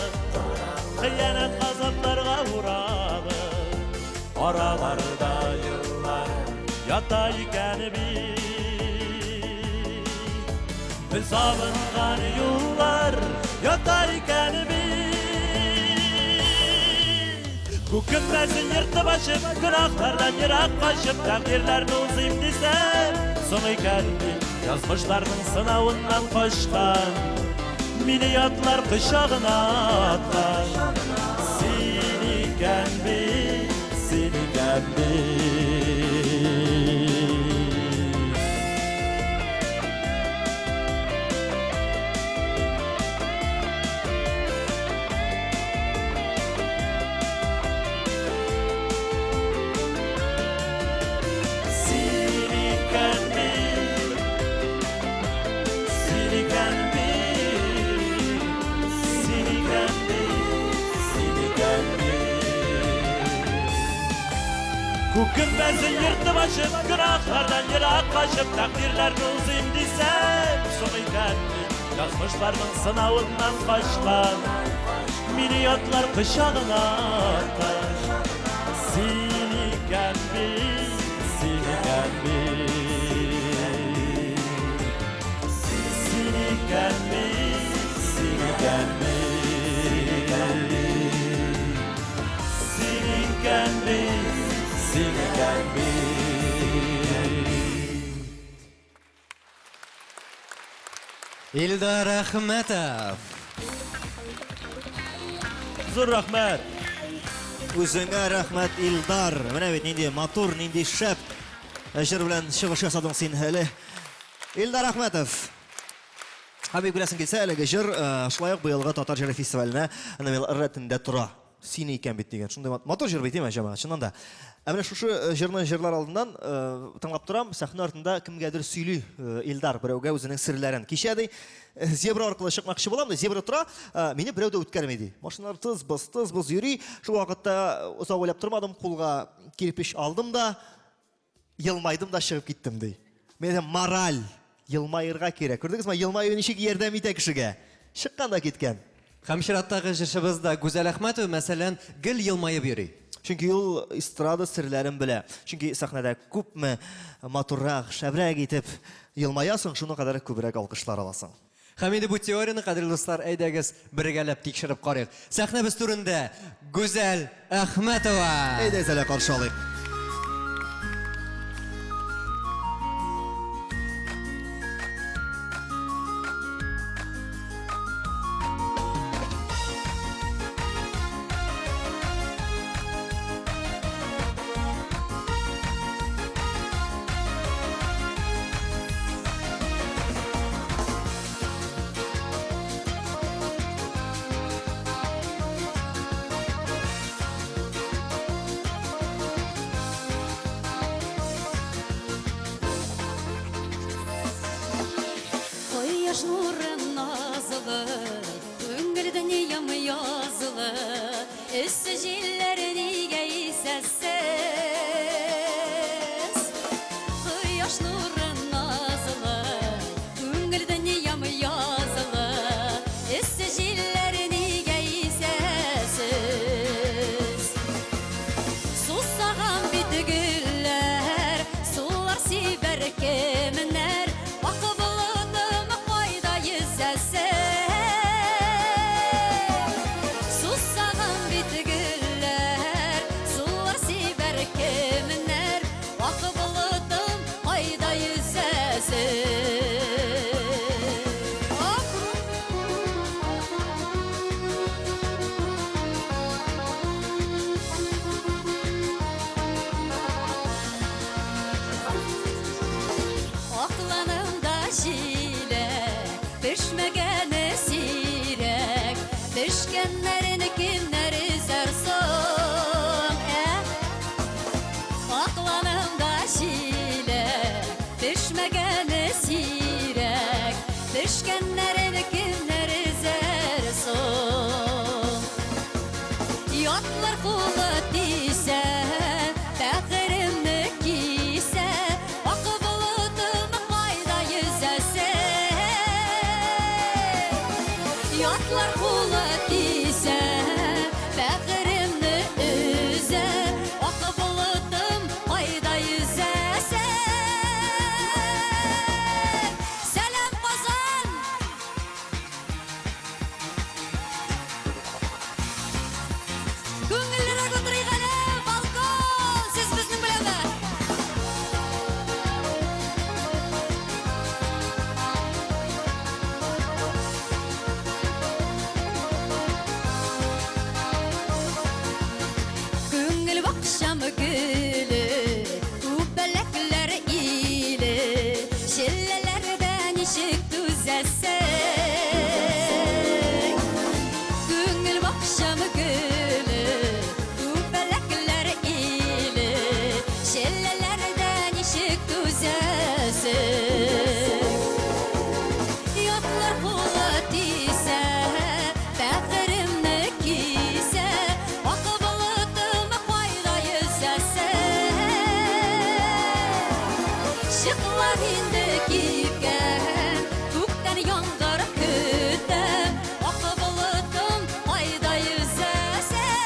hıyanet gazaplarga vuradı. Aralarda yıllar yata iken biz avıngan yıllar yata iken Bugünmezin yırtıp açıp, günahlardan yırak kaçıp, takdirlerini uzayım desem, son iken yazmışlarının sınavından koşkan, milyatlar kışağına atlar. Seni iken seni iken Hükümetin yırtıp açıp, günahlardan yırak kaçıp, takdirlerini uzayım desem, son iken yazmışlarının sınavından kaçtan, milyatlar kışağına atar. Seni iken seni iken seni iken seni iken seni iken Ildar Ahmetov. Zor rahmet. Үзеңә рәхмәт, Илдар. Менә бит нинди матур, нинди шәп җыр белән чыгыш ясадың син әле. Илдар Ахметов. Хәбиб беләсең килсә, әлеге җыр шулай ук быелгы Татар җыры фестиваленә номинал рәтендә тора. Сине икән бит дигән. Шундай матур җыр бит, җәмәгать, чыннан да. Ә менә шушы җырны җырлар алдыннан тыңлап торам, сәхнә артында кемгәдер сөйли Илдар берәүгә үзенең серләрен. Кичә ди зебра аркылы чыкмакчы булам ди, зебра тора, мине берәү дә үткәрми ди. Машиналар тыз-быз йөри. Шул вакытта озак уйлап тормадым, кулга кирпич алдым да, елмайдым да чыгып киттем ди. Менә мораль, елмайырга кирәк. Күрдегезме, елмаю ничек ярдәм итә кешегә? Чыккан да киткән. Һәм чираттагы җырчыбыз да Гүзәл Әхмәтова мәсәлән гел елмаеп йөри. Чөнки ул эстрада серләрен белә. Чөнки сәхнәдә күпме матуррак, шәбрәк итеп елмаясың, шуны кадәр күбрәк алкышлар аласың. Һәм инде бу теорияны, кадерле дуслар, әйдәгез бергәләп тикшереп карыйк. Сәхнәбез турында Гүзәл Әхмәтова. Әйдәгез әле каршы алыйк. Кояш нуры назлы, күңелдән ямы язлы, эссе җилләр нигә исәсез. Кояш нуры назлы, күңелдән ямы язлы, эссе җилләр нигә исәсез. Сусаган бит гөлләр, сулар сибәр кемнәр, Sussagan bit güller, sular siber keminler, vakı bulutum ayda yüzesiz. Aklanımda şilek, düşmegen esirek, düşkenlerini kimler üzer son? Aklanımda şilek, düşmegen esirek, düşkenlerini kimler üzer son? Yatlar kula dise Fəxrimni üzə Akı bulutım ayda yüzəsən Selam Qazan Көңіллері көтірейғаны балкон Сіз біздің білемі Көңіл бақшамы гүлі Үбәләкләр илі Шеллелерден ишік түзәсің Көңіл бақшамы гүлі Үбәләкләр илі Шеллелерден ишік түзәсің Ятлар қолы тисе Фәқірімні кисе Ақы болытымы қайда yüzәсің Шықлар енді кипкен Көктен яңғыр күтем Ақы болытым қайда yüzәсің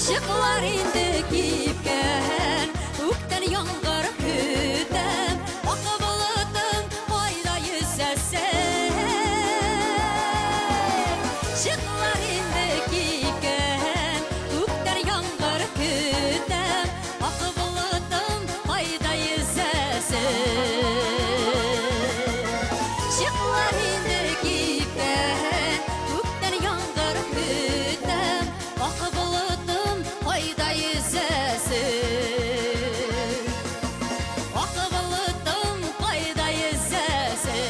Шықлар енді кипкен Көктен яңғыр күтем Ақы болытым қайда yüzәсің Шықлар енді кипкен Көктен яңғыр күтем Ақы болытым қайда yüzәсің Шықлар енді кипкен Көктен яңғыр күтем Ақы болытым қайда yüzәсің Ақы болытым қайда yüзәсің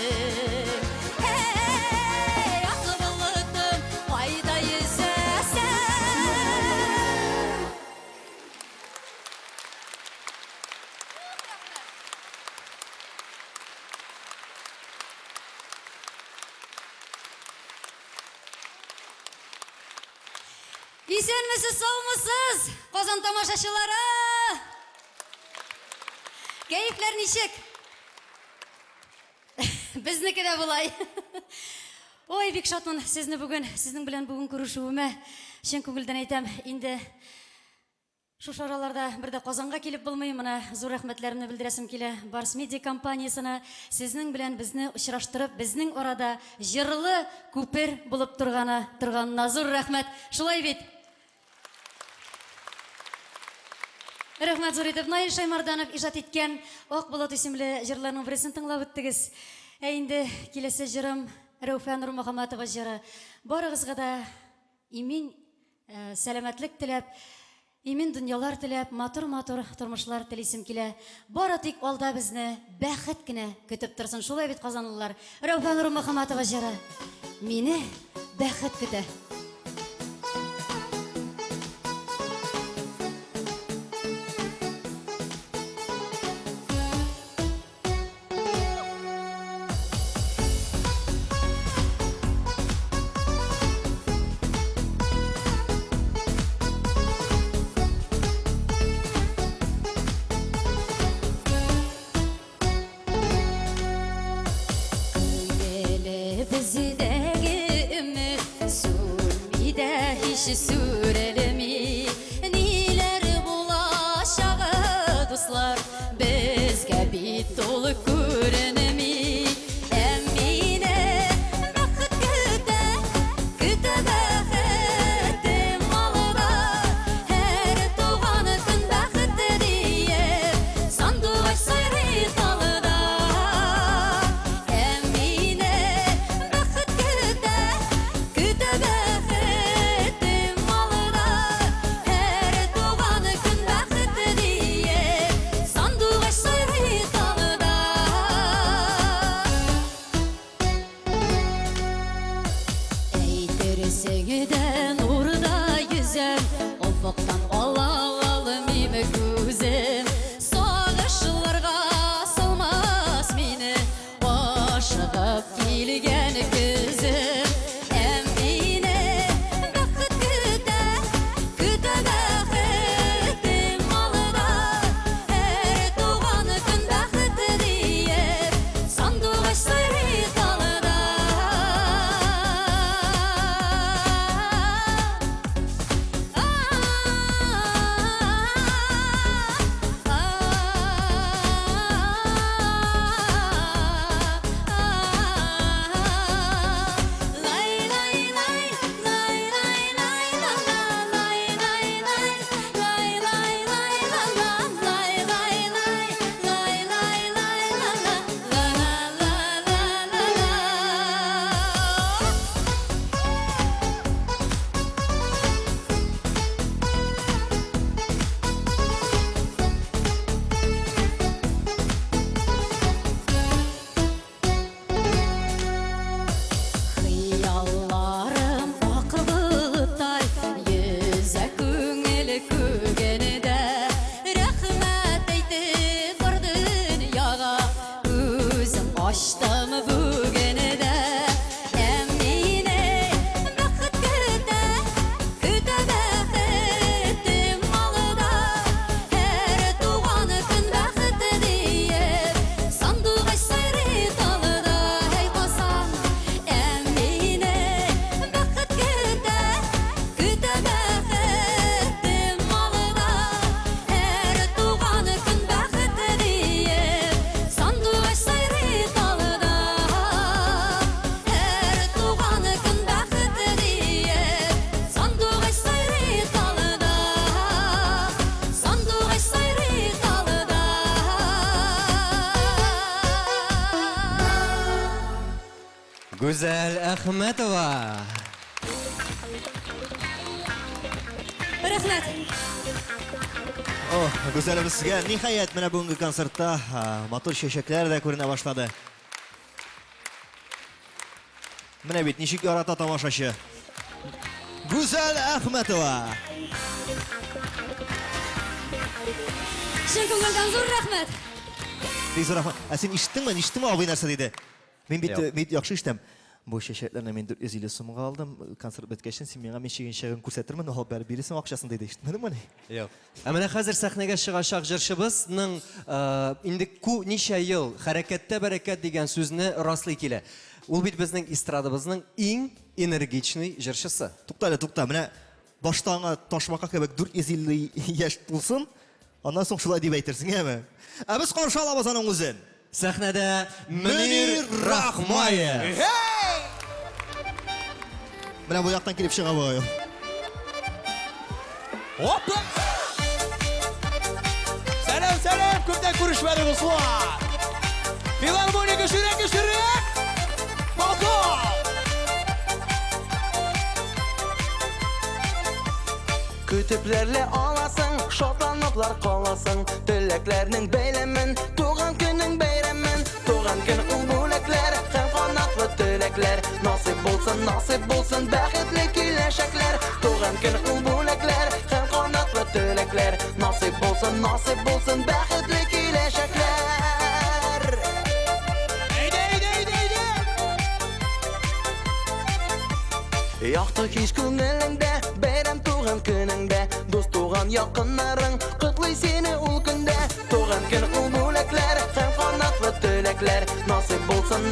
Ақы болытым қайда yüzәсің Исенмісіз, саумысыз, Қазан тамашашылары! Кәйіфлер нешек? Біздікі де бұлай. Ой, бек шатмын сіздің білен бүгін көрішуіме. Шын көңілден айтам, енді шуш араларда бірді Қазанға келіп болмай, мұна зор рахметлерімні білдіресім келі Барс Медиа компаниясына сіздің білен бізні ұшыраштырып, біздің орада жырлы көпір болып тұрғанына зор рахмет. Шулай бет. Рахмет зор етіп, Найын Шаймарданов ижат еткен Ақ болат исемлі жырларының бірісін тыңлап өттігіз. Әйінді келесі жырым Рәуфә Нұрмұхаматова жыры. Барығызға да имен сәлемәтлік тілеп, имен дүниялар тілеп, матур-матур тұрмышлар тілесім келе. Бары тек алда бізні бәхет кіне күтіп тұрсын. Шулай бет қазанылар. Рәуфә Нұрмұхаматова жыры. Мені бәхет күті. Bizdeki ümit Sürmide hiç sürelemi Niler bulaşağı dostlar Bizge bit dolu kürenemi Emine bakıt küte bakıtım malıda Her doğanı gün bakıtı diye Sandığı sayri talıda Sandığı sayri talıda Güzel Ahmetova. Рәхмәт. Oh, güzelimiz sizge nihayet mene bugünkü konsertta motor şeşekler de görüne başladı. Mene bit nişik yarata tamaşaşı. Güzel Ahmetova. Шын күңелдән зур рәхмәт. Biz rahmet. Sen işittin mi abi nerse dedi. Ben Yok. bit yakşı iştem. Bu şeşeklerine men 450 so'mga aldım. Konsert bitkeşin sen menga men şegin şegin ko'rsatirman, hop berib berasan akçaсын dedi. Işitmadingmi? Yo'q. Mana hozir sahnaga chiqashaq jirshibizning endi necha yil harakatda barakat degan so'zni rostli kela. Ул bit bizning estradabizning eng energichniy jirshisi. To'xta. Mene baştağına taşmaka kebek 450 yaş bulsun. Ondan so'ng şulay deb aytirsin, mi? Biz qarshi olamiz aning o'zin. Sahnada Munir Rahmayev. Mene bu yoqdan kelib chiqa boy. Hoppa! Selam, ko'pdan ko'rishmadik do'stlar. Filarmoniyga shirak. Balkon! Kütüplerle alasın, şotlanıplar kalasın. Dileklerinin beylemin, doğan günün beyremin. Doğan gün umulekler, hem kanatlı dilekler. Nasip bulsun, bəxtli güləşəklər. Doğan gün umulekler, hem kanatlı dilekler. Nasip bulsun, bəxtli güləşəklər. Eydi! Yaxtı hiç көңіліңде, бәйрәм туған күніңде. Дос туған якынларың, құтлый сені ул күнде. Туған күн ул бүләкләр, һәм канатлы теләкләр. Насип булсын,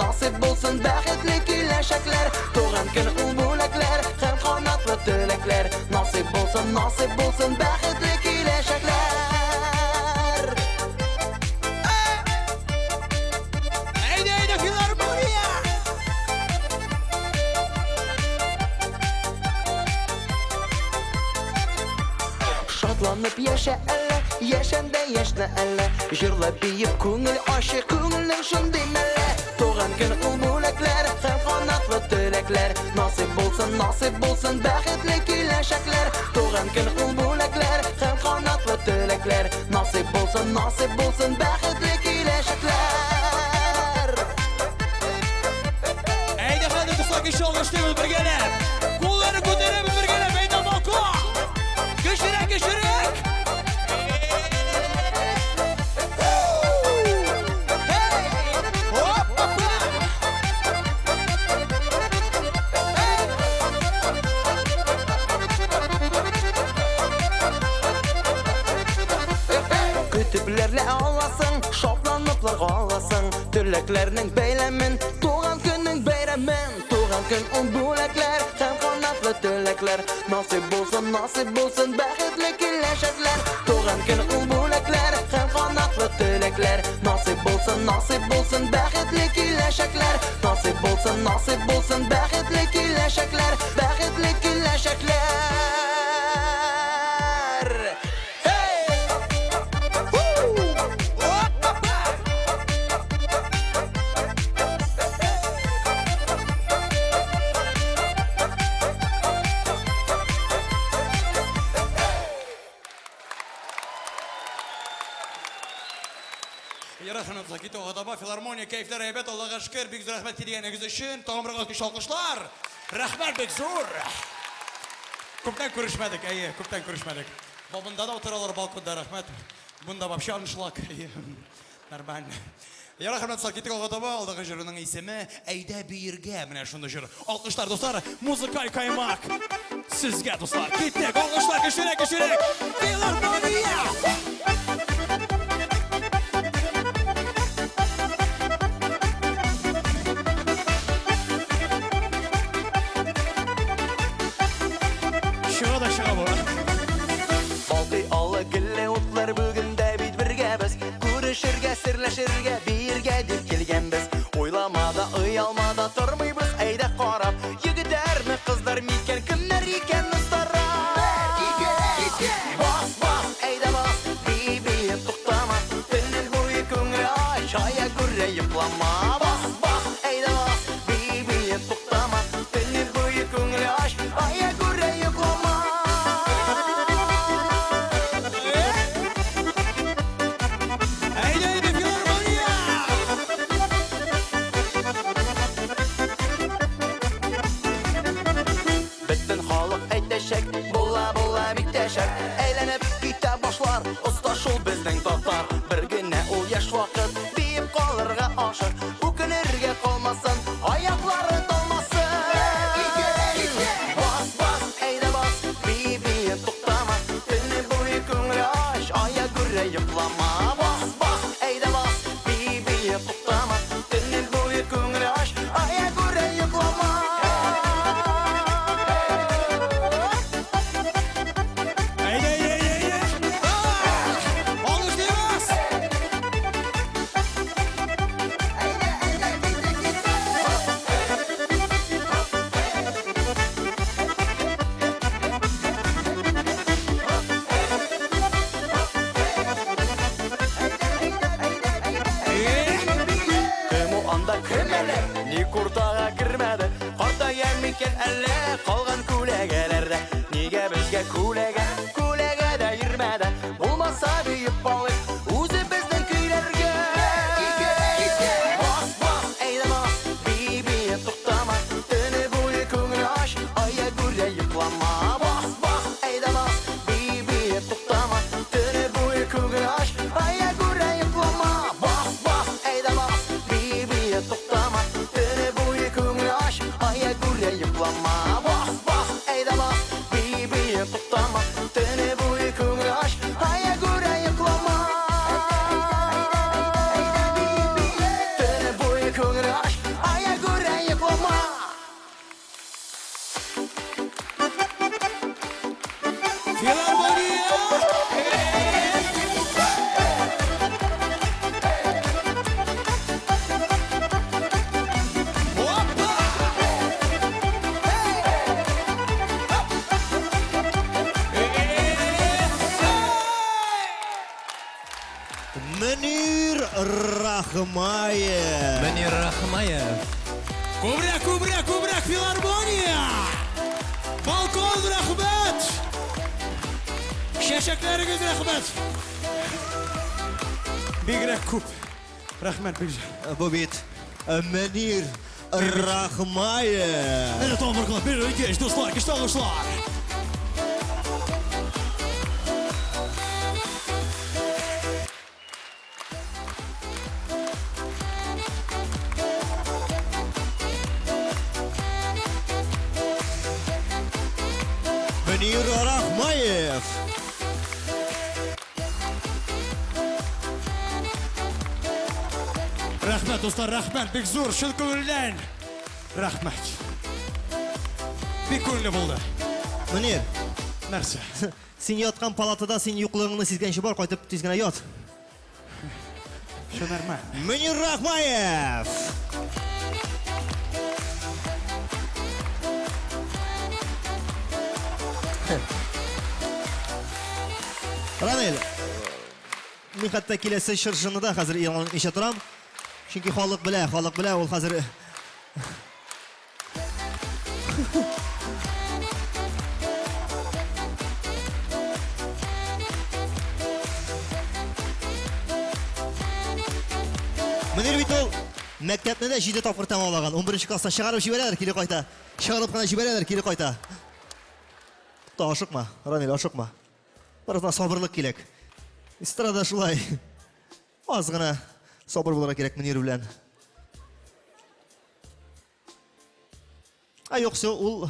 бәхетле киләчәкләр. Туған күн ул бүләкләр, һәм канатлы теләкләр. Насип булсын, бәхетле киләчәкләр. Eydi Filarmoniya! Şatlanıp yaşa elle, yaşanda yaşna elle. Jırla biyip көңіл aşı, көңілнің şunday мәlle. Туған күн ул бүләкләр, һәм канатлы теләкләр. Насип булсын, бәхетле киләчәкләр. Туған күн ул бүләкләр, һәм канатлы теләкләр. Насип булсын, бәхетле киләчәкләр. Eydi hadi do'stlar, kishi olg'ishlaymiz birgalab. Qo'llarni ko'tarib birgalab maydon balkon. Shirak. Kütüplerle alasın, şoplanıplar kalasın. Türleklerinin beylemin, doğan günün beyremin. Doğan gün ol bülekler, hem kanatlı türlekler. Nasip bulsun, bəxtli güləşəklər. Doğan gün ol bülekler, hem kanatlı türlekler. Nasip bulsun, bəxtli güləşəklər. Nasip bulsun, bəxtli güləşəklər. Bəxtli güləşəklər. Yarasınız Zakito Adaba Filarmoniya keyifler heybet Allah'a şükür. Büyük rahmet dileyeniz için. Tamam alkış alkışlar. Rahmet bek zor. Köpten görüşmedik. Köpten görüşmedik. Babında da oturalım balkonda rahmet. Bunda вообще anışlak. Normal. Yarasınız Zakito Adaba Allah'a jürünün ismi Eyde Birge. Mine şunda jürü. Alkışlar dostlar. Muzikal kaymak. Sizge dostlar. Gittik. Alkışlar köşürek. Filarmoniya. Sirleşirge birge dip kelgenbiz. Oylamada, ıyalmada durmaybız eyde qarab. Yigitler mi kızlar miken, kimler iken ıstarab. яшәр, әйләнеп китә башлар, оста шул безнең татар. Бер генә ул яшь вакыт, биеп калырга ашык, үкенергә калмасын, аяклары талмасын. Бас, бас, әйдә бас, бии туктама, төне буе күңел аш, ая күрә йоклама. Бас, бас, әйдә бас, бии туктама, төне буе күңел аш, ая күрә йоклама. Ник уртага кирмәде, картая микән әллә калган күләгәләрдә. Нигә безгә күләгә дә йөрмәде, булмаса биеп балык, үзе безнең көйләргә. Бас, бас, әйдә бас, бии туктама, төне буе күңел аш, ая күрә йоклама. Бас, бас, әйдә бас, бии туктама, төне буе күңел аш, ая күрә йоклама. Бас, бас, әйдә бас, бии туктама, төне буе күңел аш, ая күрә йоклама. Бас, бас, әйдә бас, бии туктама, төне буе күңел аш, ая күрә йоклама. Төне буе күңел аш, ая күрә йоклама. Мөнир Рахмаев. Мөнир Рахмаев. Күбрәк, филармония! Балкон рәхмәт! Шәшәкләрегез рәхмәт! Бигрәк күп. Рәхмәт Бигҗан. Бу бит Мөнир Рахмаев. Әнә тамырга бер геш дуслар, кыштагышлар. Мөнир Рахмаев. Рәхмәт дуслар, рәхмәт. Бик зур шул күңелдән. Рәхмәт. Бик күңелле булды. Мөнир, Нәрсә? син яткан палатада син юклыгыңны сизгәнче бар, кайтып тиз генә ят. Шөнәрмә. Мөнир Рахмаев. Ранел, мин хәтта киләсе шыршыны да хәзер ялган ишә торам. Чөнки халык белә, ул хәзер Мөнир бит ул мәктәпне дә 7 тапкыр тәмамлаган. 11 класста чыгарып җибәрәләр, кире кайта. Чыгарып кына җибәрәләр, кире кайта. Ашыкма, Ранел, ашыкма. Барысына сабырлык кирәк. Эстрада шулай. Аз гына сабыр булырга кирәк Мөнир белән. Юкса, ул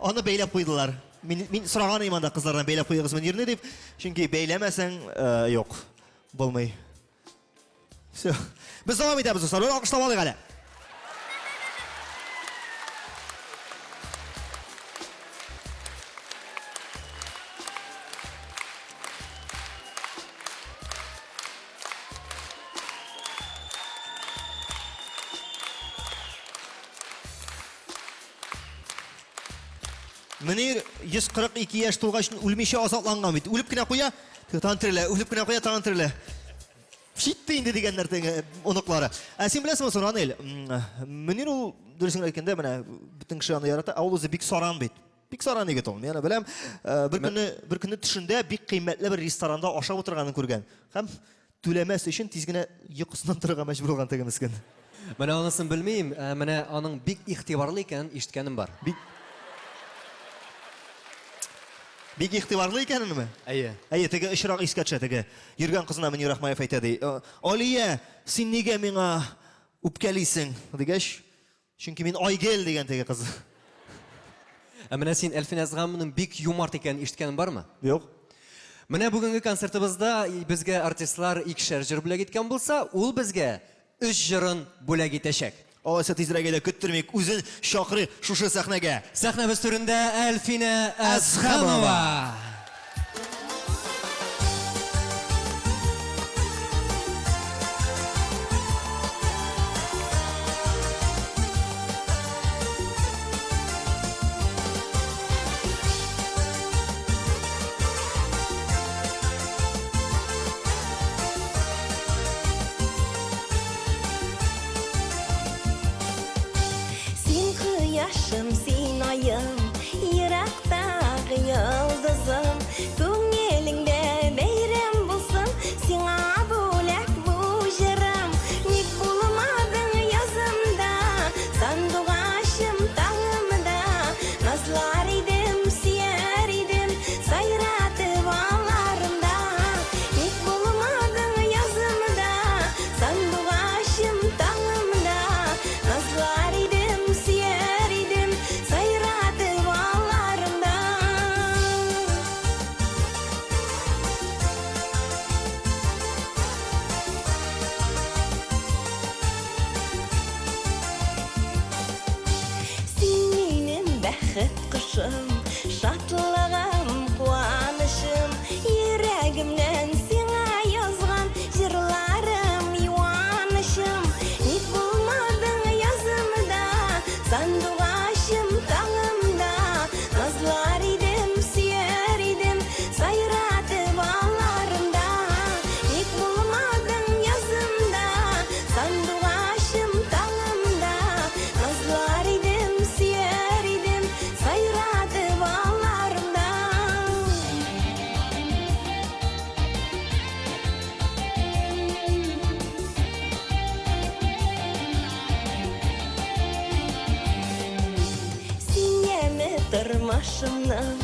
аны бәйләп куйдылар. Мин сораган идем анда кызлардан бәйләп куйыгыз Мөнирне дип, чөнки бәйләмәсәң, юк, булмый. Все. Без дәвам итәбез, достар. Алкышлап алыйк әле. Мөнир 142 яшь тулгач үлмичә азапланган бит. Үлеп кенә куя, тагын терелә, үлеп кенә куя, тагын терелә. Шитте инде дигәннәр тәңе оныклары. Син беләсеңме, Ранел? Мөнир ул дөресен әйткәндә менә бөтен кеше аны ярата, ул үзе бик саран бит. Бик саран егет ул. Мен беләм, бер көнне төшендә бик кыйммәтле бер ресторанда ашап утырганын күргән. Һәм түләмәс өчен тиз генә йокысыннан торырга мәҗбүр булган тәге мескен. Менә анысын белмим, менә аның бик игътибарлы икән ишеткәнем бар. Бик игътибарлы икәнме? Әйе. Әйе, теге ишрак искә төшә теге. Йөргән кызына Мөнир Рахмаев әйтә ди. Алия, син нигә миңа үпкәлисең? Дигәч, чөнки мин Айгел дигән теге кыз. Менә син Әлфин Әзгамның бик юмарт икәнен ишеткәнең бармы? Юк. Менә бүгенге концертыбызда безгә артистлар икешәр җыр бүләк иткән булса, ул безгә 3 җырын бүләк итәчәк. Алайса тизрәк әйдә көттөрмик, үзен шакыры шушы сәхнәгә. Сәхнәбез түрендә Әлфинә Әзгамова. Син кояшым, син айым, йырактагы йылдызым, күңелеңдә бәйрәм булсын, сиңа бүләк бу җырым. Ник булмадың язымда, сандугачым таңымда, назлар идем, сөяр идем, сайратып аларымда. Ник булмадың язымда, сандугачым таңымда, назлар идем, сөяр идем, сайратып аларымда. Син минем бәхет кошым, шатлыгым, куанышым, йөрәгемнән сиңа язган җырларым, юанышым. Ник булмадың язымда, сандугачым таңымда, назлар идем, сөяр идем, сайратып аларымда. Ник булмадың язымда, сандугачым таңымда, назлар идем, сөяр идем, сайратып аларымда. Син яме тормышымның,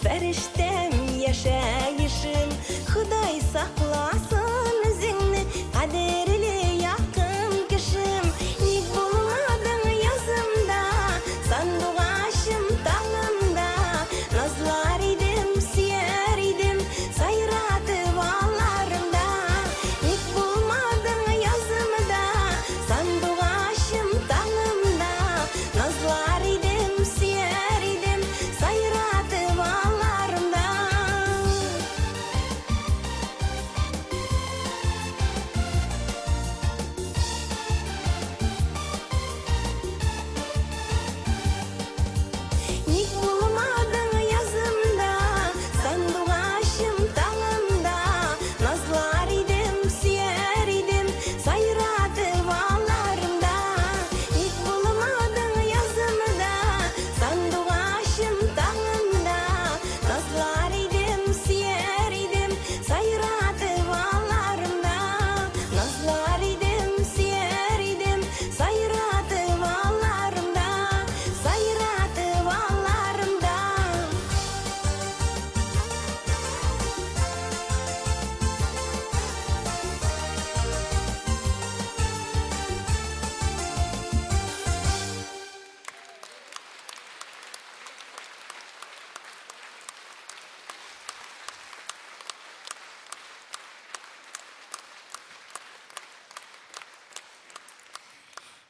фәрештәм яшәешем, Ходай сакласын үзеңне, кадерле якын кешем. Ник булмадың язымда, сандугачым таңымда, назлар идем, сөяр идем, сайратып аларымда. Ник булмадың язымда, сандугачым таңымда, назлар идем, сөяр идем, сайратып аларымда. Ник булмадың язымда, сандугачым таңымда, назлар идем, сөяр идем, сайратып аларымда. Ник булмадың язымда, сандугачым таңымда, назлар идем, сөяр идем, сайратып аларымда. Назлар идем, сөяр идем, сайратып аларымда, сайратып аларымда.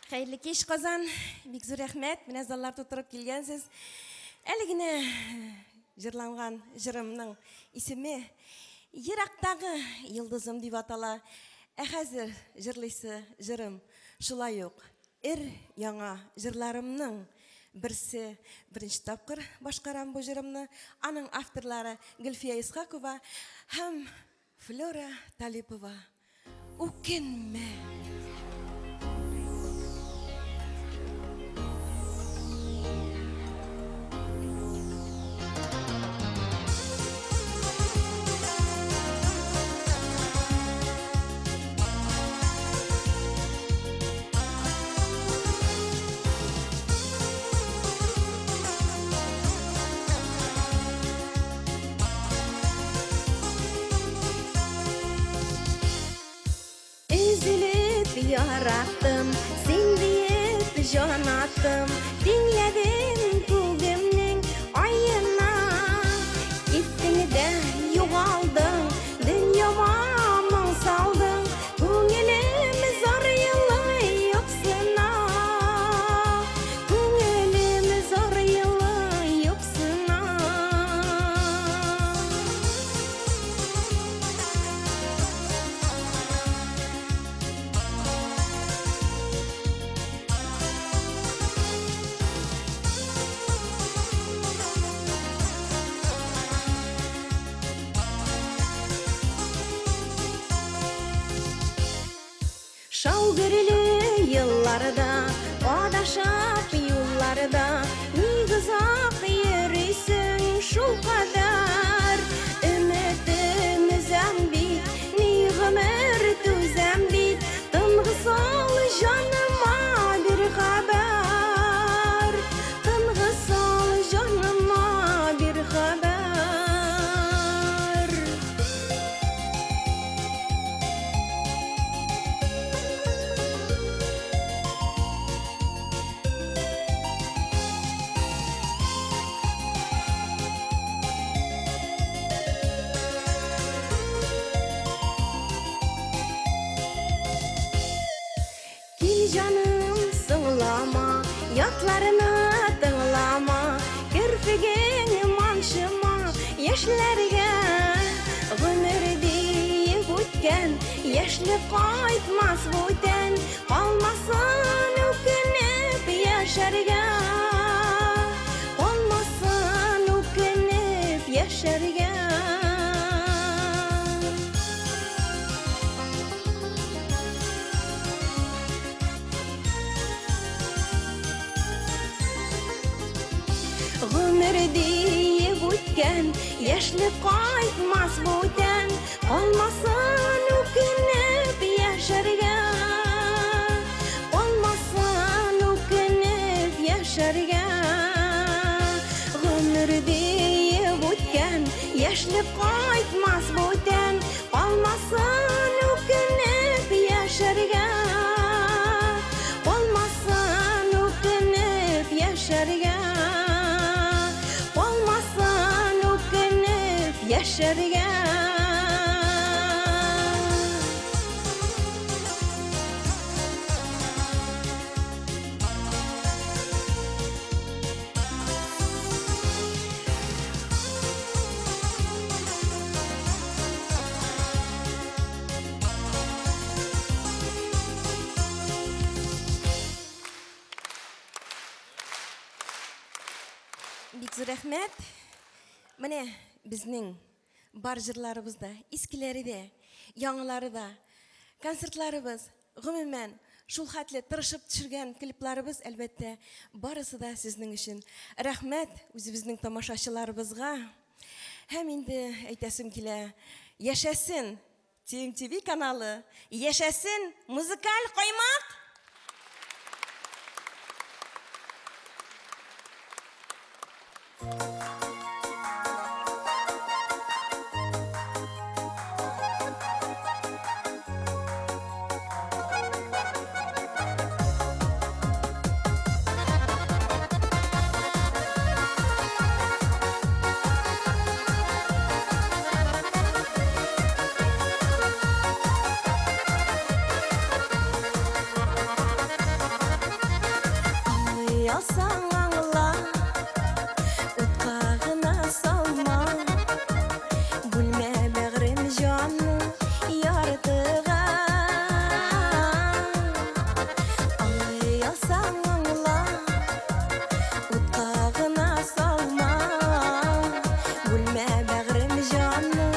Хәерле кич, Казан. Бик зур рәхмәт. Менә заллар тутырып килгәнсез. Әле генә җырланган җырымның исеме Ерактагы йылдызым дип атала. Ә хәзер җырлыйсы җырым шулай ук яңа җырларымның берсе. Беренче тапкыр башкарам бу җырымны. Аның авторлары Гөлфия Исхакова һәм Флора Талипова. Үкенмә. yarattım, sen deyip can attım. Dinledim kulümün ayına, gittin de yuğaldın, dünyama mal saldın. Kungülüm zor yılı yoksuna, kungülüm zor yılı yoksuna. Şalgırlı yıllarda, adaşıp yollarda, ni güzel yürüsün şu kadar. Ümitimizden bit, ni ömür tüzen bit, tımgısal canıma bir haber, tımgısal canıma bir haber. Gel canım sığlama, yatlarını tınlama, kirpigin manşıma, yaşlarga ömür deyip ötken, yaşlı qaytmaz öten, kalmasın ökünüp yaşarga, kalmasın ökünüp yaşarga. Ömür deyip ötken, yaşlı qaytmaz öten, kalmasın ökünüp yaşarga, kalmasın ökünüp yaşarga. Ömür deyip ötken, yaşlı qaytmaz öten, kalmasın ökünüp yaşarga, kalmasın ökünüp yaşarga. Olmasın ökünüp yaşarga. Бик зур рәхмәт. Менә безнең бар җырларыбызда, искеләре дә, яңалары да, концертларыбыз, гомумән шул хәтле тырышып төшергән клипларыбыз, әлбәттә, барысы да сезнең өчен. Рәхмәт үзебезнең тамашачыларыбызга. Һәм инде әйтәсем килә, яшәсен TMTV каналы, яшәсен музыкаль каймак. Alsan аңла, утқағына салма, бүлмә бәғрем жанны яртыға. Алсан аңла, утқағына салма, бүлмә бәғрем жанны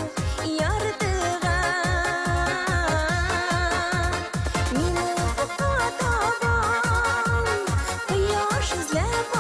яртыға. Мені ұққа табам, Яш izlep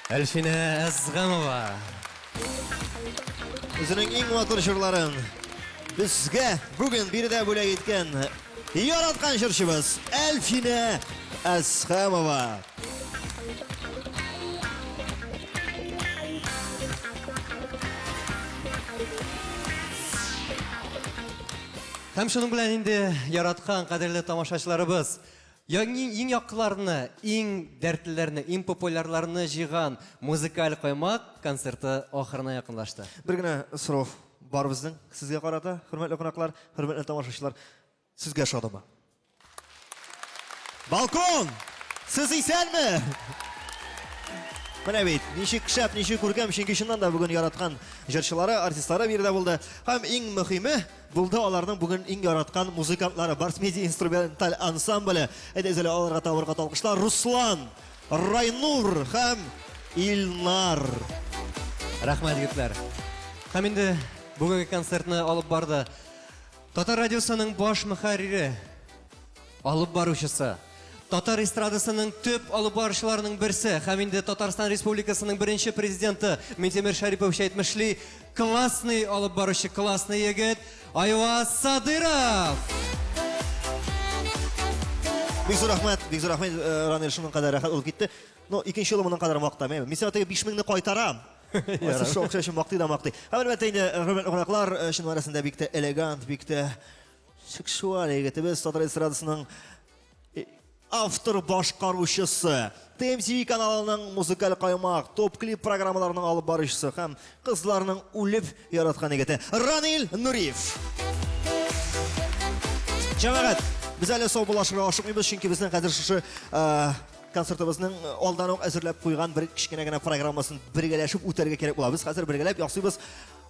Әлфинә Әзгамова. Үзенең иң матур җырларын безгә бүген биредә бүләк иткән яраткан җырчыбыз Әлфинә Әзгамова. Һәм шуның белән инде яраткан кадерле тамашачыларыбыз, иң яклыларны, иң дәртлеләрне, иң популярларны җыйган музыкаль каймак концерты ахырына якынлашты. Бер генә сорау бар безнең сезгә карата, хөрмәтле кунаклар, хөрмәтле тамашачылар, сезгә шадымы? Балкон! Сез исәнме? Менә бит, ничек шәп, ничек күркәм, чөнки чыннан да бүген яраткан җырчылары, артистлары биредә булды. Һәм иң мөһиме, булды аларның бүген иң яраткан музыкантлары, Барс Медиа инструменталь ансамбле. Әйдәгез аларга тавырга талкышлар. Руслан, Райнур һәм Илнар. Рәхмәт егетләр. Һәм инде бүгенге концертны алып барды Татар радиосының баш мөхәррире, алып баручысы, Татар эстрадасының төп алып баручыларының берсе, һәм инде Татарстан Республикасының беренче президенты Минтимер Шәрипович әйтмешли, классный алып баручы, классный егет Айваз Садыров. Бик зур рәхмәт, Ранил шуның кадәр рәхәт булып китте. Но икенче елы моның кадәр мактамыйм. Мин сиңа теге 5000-не кайтарам. Шул акча өчен мактый да мактый. Һәм әлбәттә инде хөрмәтле кунаклар, шуның арасында бик тә элегант, бик тә сексуаль егетебез Татар эстрадасының автор башкаручысы, TMTV каналының музыкаль каймак, топ клип программаларының алып баручысы һәм кызларның үлеп яраткан егете Ранил Нуриев. Җәмәгать, без әле сау булашырга ашыкмыйбыз, чөнки безнең хәзер шушы концертыбызның алдан ук әзерләп куйган бер кичкенә генә программасын бергәләшеп үтәргә кирәк була. Без хәзер бергәләп ясыйбыз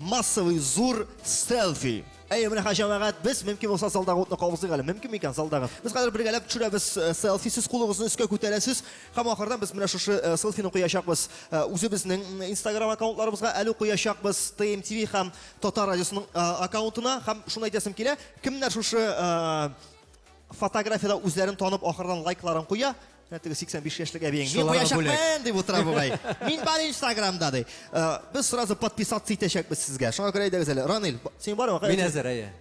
массовый зур селфи. Әйе, менә җәмәгать, без мөмкин булса залдагы утны кабызыйк әле. Мөмкин микән залдагы? Без хәзер бергәләп төшерәбез селфисез, кулыгызны өскә күтәрәсез. Һәм ахырдан без менә шушы селфины куячакбыз үзебезнең Instagram аккаунтларыбызга, әле куячакбыз TMTV һәм Татар радиосының аккаунтына. Һәм шуны әйтәсем килә, кемнәр шушы фотографияда үзләрен танып ахырдан лайкларын куя, теге 85 яшьлек әбиең. Мин куячакмын дип утыра бугай. Мин бар Instagramда ди. Без сразу подписаться итәчәкбез сезгә. Шуңа күрә әйдәгез әле. Ранил, син бармы? Мин әзер, әйе.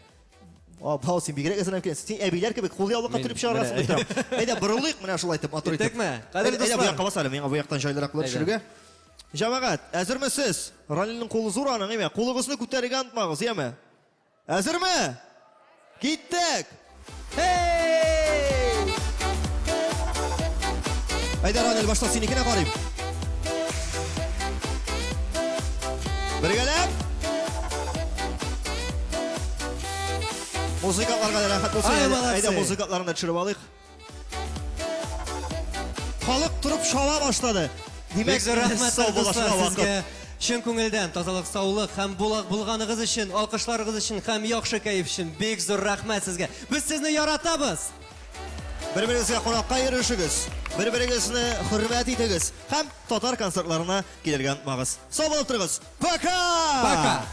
Бау син бигрәк әзерләнеп киләсең. Син әбиләр кебек кул яллыкка төреп чыгарасың дип торам. Әйдә борылыйк, менә шулай итеп матур итеп. Итәкме? Кадерле Әйдә бу дуслар. якка бас әле, миңа бу яктан җайлырак булып төшерергә. Җәмәгать, әзермесез? Ранилның кулы зур аның, әйме? Кулыгызны күтәрергә онытмагыз, яме? Әзерме? Киттек! Hey! Әйдә Ранил, башта синекенә карыйм. Бергәләп. Музыкаларга да рәхәт булсын. Әйдә музыкаларны төшереп алыйк. Халык турып шала башлады. Бик зур рәхмәт дуслар сезгә. Чын күңелдән тазалык, саулык һәм булганыгыз өчен, алкышларыгыз өчен һәм яхшы кайф өчен бик зур рәхмәт сезгә. Без сезне яратабыз. Бер-берегезгә кунакка йөришегез, бер-берегезне хөрмәт итегез һәм татар концертларына килергә онытмагыз. Сау булып торыгыз. Пока! Пока!